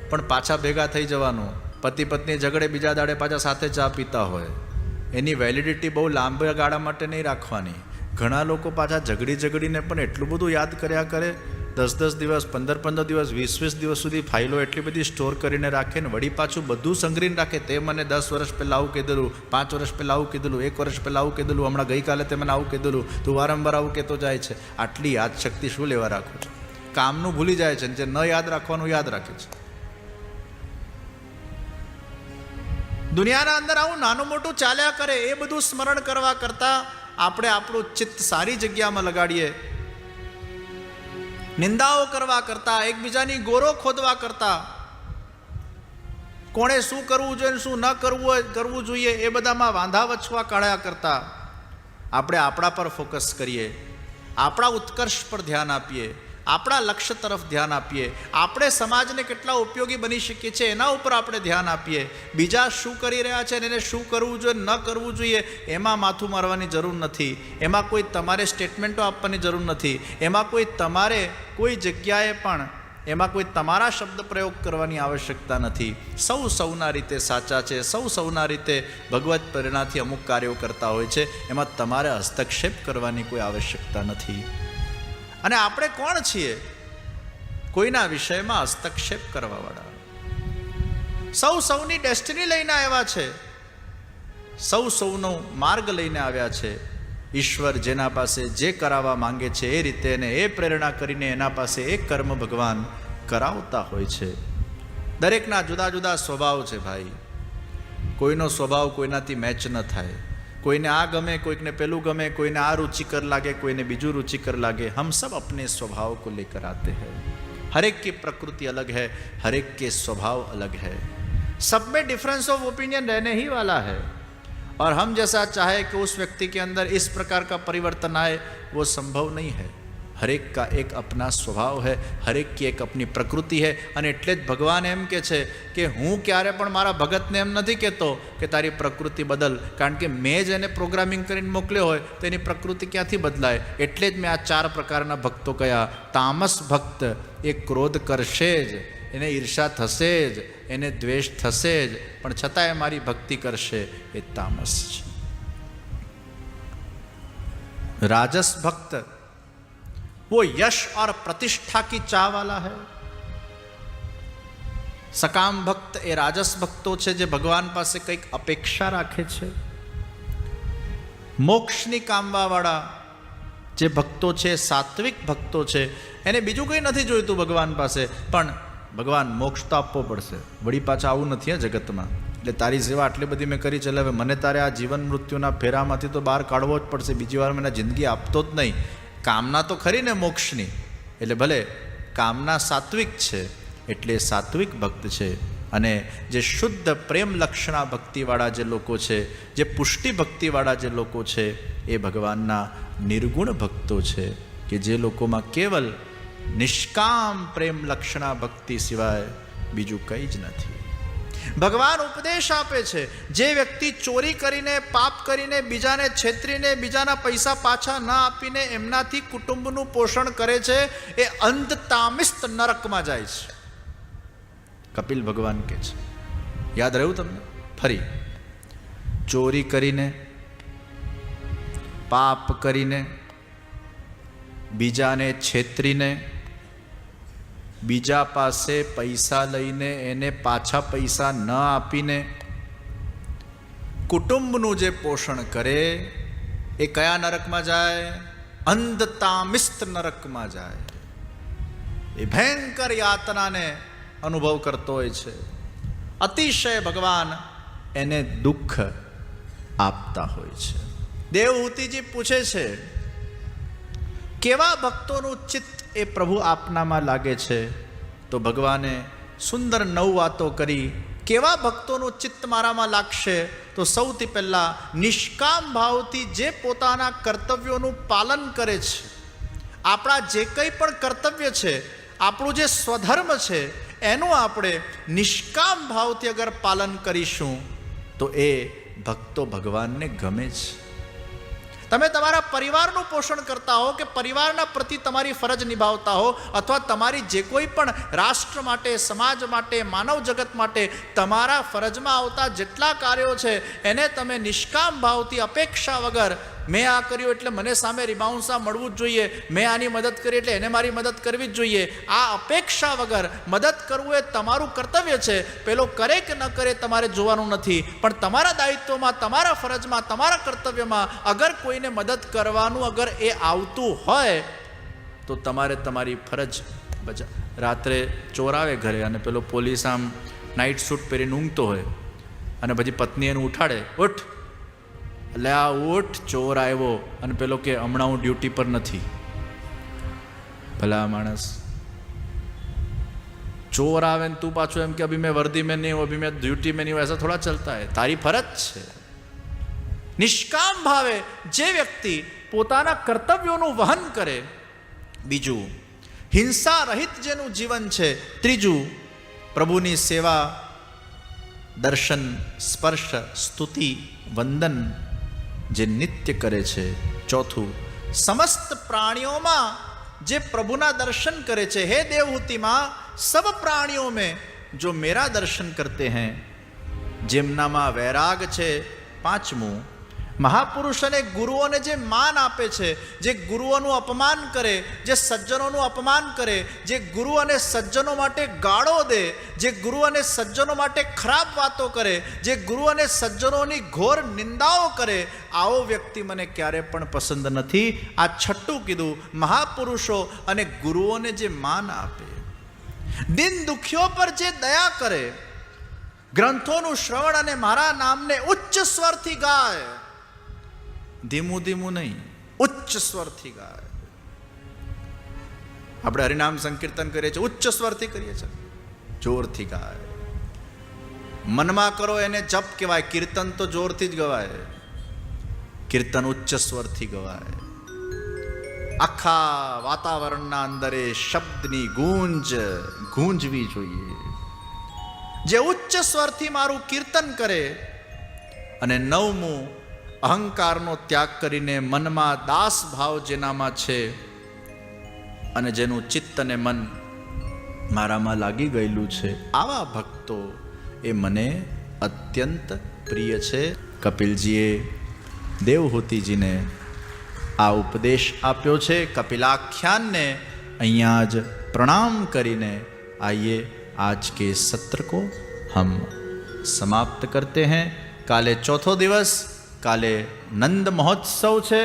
[SPEAKER 1] પણ પાછા ભેગા થઈ જવાનું. પતિ પત્ની ઝઘડે, બીજા દાડે પાછા સાથે ચા પીતા હોય. એની વેલિડિટી બહુ લાંબા ગાળા માટે નહીં રાખવાની. ઘણા લોકો પાછા ઝઘડીને પણ એટલું બધું યાદ કર્યા કરે, 10 દિવસ, 15 દિવસ, 20 દિવસ સુધી ફાઇલો એટલી બધી સ્ટોર કરીને રાખે ને વળી પાછું બધું સંગ્રહીને રાખે. તે મને 10 વર્ષ પહેલાં આવું કીધેલું, 5 વર્ષ પહેલાં આવું કીધેલું, 1 વર્ષ પહેલાં આવું કીધેલું, હમણાં ગઈકાલે તે મને આવું કીધેલું, તું વારંવાર આવું કહેતો જાય છે. આટલી યાદશક્તિ શું લેવા રાખું છું? કામનું ભૂલી જાય છે, જે ન યાદ રાખવાનું યાદ રાખે છે. દુનિયાના અંદર આવું નાનું મોટું ચાલ્યા કરે. એ બધું સ્મરણ કરવા કરતાં આપણે આપણું ચિત્ત સારી જગ્યામાં લગાડીએ. નિંદાઓ કરવા કરતાં, એકબીજાની ગોરો ખોદવા કરતાં, કોણે શું કરવું જોઈએ શું ન કરવું જોઈએ એ બધામાં વાંધા વચવા કાઢ્યા કરતાં આપણે આપણા પર ફોકસ કરીએ, આપણા ઉત્કર્ષ પર ધ્યાન આપીએ, આપણા લક્ષ્ય તરફ ધ્યાન આપીએ, આપણે સમાજને કેટલા ઉપયોગી બની શકીએ છીએ એના ઉપર આપણે ધ્યાન આપીએ. બીજા શું કરી રહ્યા છે અને એને શું કરવું જોઈએ ન કરવું જોઈએ એમાં માથું મારવાની જરૂર નથી. એમાં કોઈ તમારે સ્ટેટમેન્ટો આપવાની જરૂર નથી. એમાં કોઈ તમારે કોઈ જગ્યાએ પણ એમાં કોઈ તમારા શબ્દ પ્રયોગ કરવાની આવશ્યકતા નથી. સૌના રીતે સાચા છે, સૌના રીતે ભગવત પ્રેરણાથી અમુક કાર્યો કરતા હોય છે. એમાં તમારે હસ્તક્ષેપ કરવાની કોઈ આવશ્યકતા નથી. અને આપણે કોણ છીએ કોઈના વિષયમાં હસ્તક્ષેપ કરવાવાળા? સૌની ડેસ્ટિની લઈને આવ્યા છે, સૌનો માર્ગ લઈને આવ્યા છે. ઈશ્વર જેના પાસે જે કરાવવા માંગે છે એ રીતે એને એ પ્રેરણા કરીને એના પાસે એ કર્મ ભગવાન કરાવતા હોય છે. દરેકના જુદા જુદા સ્વભાવ છે ભાઈ. કોઈનો સ્વભાવ કોઈનાથી મેચ ન થાય. કોઈને આ ગમે, કોઈકને પેલું ગમે, કોઈને આ रुचिकर लागे, कोईने बीजू रुचिकर लागे. हम सब अपने स्वभाव को लेकर आते हैं. हर एक की प्रकृति अलग है, हर एक के स्वभाव अलग है. सब में डिफरेंस ऑफ ओपिनियन रहने ही वाला है. और हम जैसा चाहे कि उस व्यक्ति के अंदर इस प्रकार का परिवर्तन आए वो संभव नहीं है. हर एक का एक अपना स्वभाव है, हर एक की एक अपनी प्रकृति है. અને એટલે જ ભગવાન એમ કહે છે કે હું ક્યારે પણ મારા ભગતને એમ નથી કહેતો કે તારી પ્રકૃતિ બદલ, કારણ કે મેં જ એને પ્રોગ્રામિંગ કરીને મોકલ્યો હોય તો એની પ્રકૃતિ ક્યાંથી બદલાય. એટલે જ મેં આ 4 પ્રકારના ભક્તો કયા. તામસ ભક્ત એ ક્રોધ કરશે જ, એને ઈર્ષા થશે જ, એને દ્વેષ થશે જ, પણ છતાંય મારી ભક્તિ કરશે, એ તામસ છે. राजस भक्त वो यश और प्रतिष्ठा की चाह वाला है. सकाम भक्त ए राजस भक्तो छे जे भगवान पासे कंईक अपेक्षा राखे छे. मोक्षनी कामवा वाळा जे भक्तो छे, सात्विक भक्तो छे, एने बीजुं कंई नथी जोईतुं भगवान पासे, पण भगवान मोक्ष तो आपवो पड़शे. वળી पाछा आवुं नथी जगतमां. એટલે તારી સેવા આટલી બધી મેં કરી છે, હવે મને તારે આ જીવન મૃત્યુના ફેરામાંથી તો બહાર કાઢવો જ પડશે. બીજી વાર મને જિંદગી આપતો જ નહીં. કામના તો ખરી ને મોક્ષની, એટલે ભલે કામના સાત્વિક છે, એટલે સાત્વિક ભક્ત છે. અને જે શુદ્ધ પ્રેમ લક્ષણા ભક્તિવાળા જે લોકો છે, જે પુષ્ટિ ભક્તિવાળા જે લોકો છે, એ ભગવાનના નિર્ગુણ ભક્તો છે, કે જે લોકોમાં કેવલ નિષ્કામ પ્રેમ લક્ષણા ભક્તિ સિવાય બીજું કંઈ જ નથી. ભગવાન ઉપદેશ આપે છે, જે વ્યક્તિ ચોરી કરીને, પાપ કરીને, બીજાને છેતરીને, બીજાના પૈસા પાછા ન આપીને એમનાથી કુટુંબનું પોષણ કરે છે, એ અંધ તામિસ્ત નરકમાં જાય છે. કપિલ ભગવાન કહે છે. યાદ રહ્યું તમને? ફરી, ચોરી કરીને, પાપ કરીને, બીજાને છેતરીને, બીજા પાસે પૈસા લઈને એને પાછા પૈસા ન આપીને કુટુંબનું જે પોષણ કરે, એ કયા નરકમાં જાય? અંધ તામિસ્ત નરકમાં જાય. એ ભયંકર યાતનાને અનુભવ કરતો હોય છે. અતિશય ભગવાન એને દુઃખ આપતા હોય છે. દેવહૂતિજી પૂછે છે, કેવા ભક્તોનું ચિત્ત એ પ્રભુ આપનામાં લાગે છે? તો ભગવાને સુંદર 9 વાતો કરી કેવા ભક્તોનું ચિત્ત મારામાં લાગશે? તો સૌથી પહેલાં નિષ્કામ ભાવથી જે પોતાના કર્તવ્યોનું પાલન કરે છે, આપણા જે કંઈ પણ કર્તવ્ય છે, આપણું જે સ્વધર્મ છે, એનું આપણે નિષ્કામ ભાવથી અગર પાલન કરીશું તો એ ભક્તો ભગવાનને ગમે છે. તમે તમારા પરિવારનું પોષણ કરતા હો કે પરિવારના પ્રતિ તમારી ફરજ નિભાવતા હો, અથવા તમારી જે કોઈ પણ રાષ્ટ્ર માટે, સમાજ માટે, માનવ જગત માટે તમારા ફરજમાં આવતા જેટલા કાર્યો છે એને તમે નિષ્કામ ભાવથી, અપેક્ષા વગર, મેં આ કર્યું એટલે મને સામે રિબાઉન્સા મળવું જ જોઈએ, મેં આની મદદ કરી એટલે એને મારી મદદ કરવી જ જોઈએ, આ અપેક્ષા વગર મદદ કરવું એ તમારું કર્તવ્ય છે. પેલો કરે કે ન કરે તમારે જોવાનું નથી, પણ તમારા દાયિત્વમાં, તમારા ફરજમાં, તમારા કર્તવ્યમાં અગર કોઈને મદદ કરવાનું અગર એ આવતું હોય તો તમારે તમારી ફરજ બજા. રાત્રે ચોર આવે ઘરે અને પેલો પોલીસ આમ નાઇટ સૂટ પહેરીને ઊંઘતો હોય અને પછી પત્ની એને ઉઠાડે, ઉઠ, એટલે આ ઉઠ, ચોર આવ્યો, અને પેલો કે હમણાં હું ડ્યુટી પર નથી. ભલા માણસ, ચોર આવે ને તું પાછો એમ કે અભી મેં વર્દી में नहीं हूँ, अभी मैं ड्यूटी में नहीं हूँ, ऐसा थोड़ा चलता है. તારી ફરજ છે. નિષ્કામ ભાવે જે વ્યક્તિ પોતાના કર્તવ્યોનું વહન કરે, બીજું હિંસા રહિત જેનું જીવન છે, ત્રીજું પ્રભુની સેવા, દર્શન, સ્પર્શ, સ્તુતિ, વંદન જે નિત્ય કરે છે, ચોથું સમસ્ત પ્રાણીઓમાં જે પ્રભુના દર્શન કરે છે. હે દેવહૂતિમાં સબ પ્રાણીઓ में जो मेरा दर्शन करते हैं, જેમનામાં વૈરાગ છે. પાંચમું મહાપુરુષ અને ગુરુઓને જે માન આપે છે, જે ગુરુઓનું અપમાન કરે, જે સજ્જનોનું અપમાન કરે, જે ગુરુ અને સજ્જનો માટે ગાળો દે, જે ગુરુ અને સજ્જનો માટે ખરાબ વાતો કરે, જે ગુરુ અને સજ્જનોની ઘોર નિંદાઓ કરે, આવો વ્યક્તિ મને ક્યારે પણ પસંદ નથી. આ છઠ્ઠું કીધું, મહાપુરુષો અને ગુરુઓને જે માન આપે, દિન દુખીઓ પર જે દયા કરે, ગ્રંથોનું શ્રવણ અને મારા નામને ઉચ્ચ સ્વરથી ગાય, ધીમું ધીમું નહીં, ઉચ્ચ સ્વરથી ગાય. આપણે હરિનામ સંકીર્તન કરીએ છીએ, ઉચ્ચ સ્વરથી કરીએ છીએ, જોરથી ગાય. મનમાં કરો એને જપ કહેવાય, કીર્તન તો જોરથી જ ગવાય, કીર્તન ઉચ્ચ સ્વરથી ગવાય. આખા વાતાવરણના અંદર એ શબ્દની ગૂંજવી જોઈએ. જે ઉચ્ચ સ્વરથી મારું કીર્તન કરે. અને નવમું, અહંકારનો ત્યાગ કરીને મનમાં દાસ ભાવ જેનામાં છે અને જેનું ચિત્ત અને મન મારામાં લાગી ગયેલું છે, આવા ભક્તો એ મને અત્યંત પ્રિય છે. કપિલજીએ દેવહૂતિજીને આ ઉપદેશ આપ્યો છે. કપિલાખ્યાનને અહીંયા જ પ્રણામ કરીને आइए आज के सत्र को हम समाप्त करते हैं. काले चौथो दिवस, काले नंद महोत्सव છે.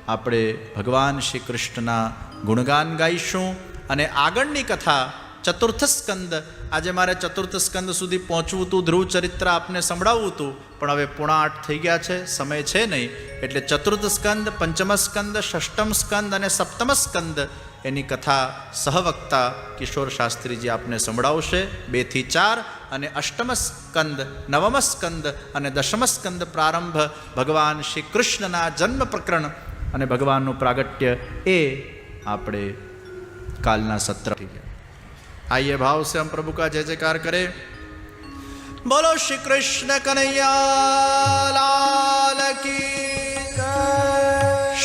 [SPEAKER 1] આપણે ભગવાન શ્રી કૃષ્ણના ગુણગાન ગાઈશું. અને આગળની કથા ચતુર્થ સ્કંદ, આજે મારે ચતુર્થ સ્કંદ સુધી પહોંચવું હતું, ધ્રુવ ચરિત્ર આપને સંભળાવવું હતું, પણ હવે 7:45 થઈ ગયા છે, સમય છે નહીં. એટલે ચતુર્થ સ્કંદ, પંચમ સ્કંદ, ષષ્ઠમ સ્કંદ અને સપ્તમ સ્કંદ એની કથા સહવક્તા કિશોર શાસ્ત્રીજી આપને સંભળાવશે 2 થી 4. અને અષ્ટમ સ્કંદ, નવમ સ્કંદ અને દશમ સ્કંદ પ્રારંભ ભગવાન શ્રી કૃષ્ણના જન્મ પ્રકરણ અને ભગવાનનું પ્રાગટ્ય એ આપણે કાલના સત્ર. आइए भाव से हम प्रभु का जय जयकार करें. बोलो श्री कृष्ण कन्हैया लाल की जय,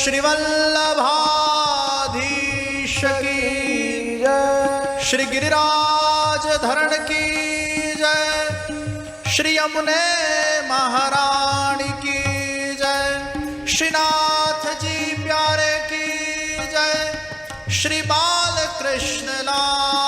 [SPEAKER 1] श्री वल्लभाधीश की जय, श्री गिरिराज धरण की जय, श्री यमुने महारानी की जय, श्री नाथ जी प्यारे की जय, श्री बाल कृष्ण लाल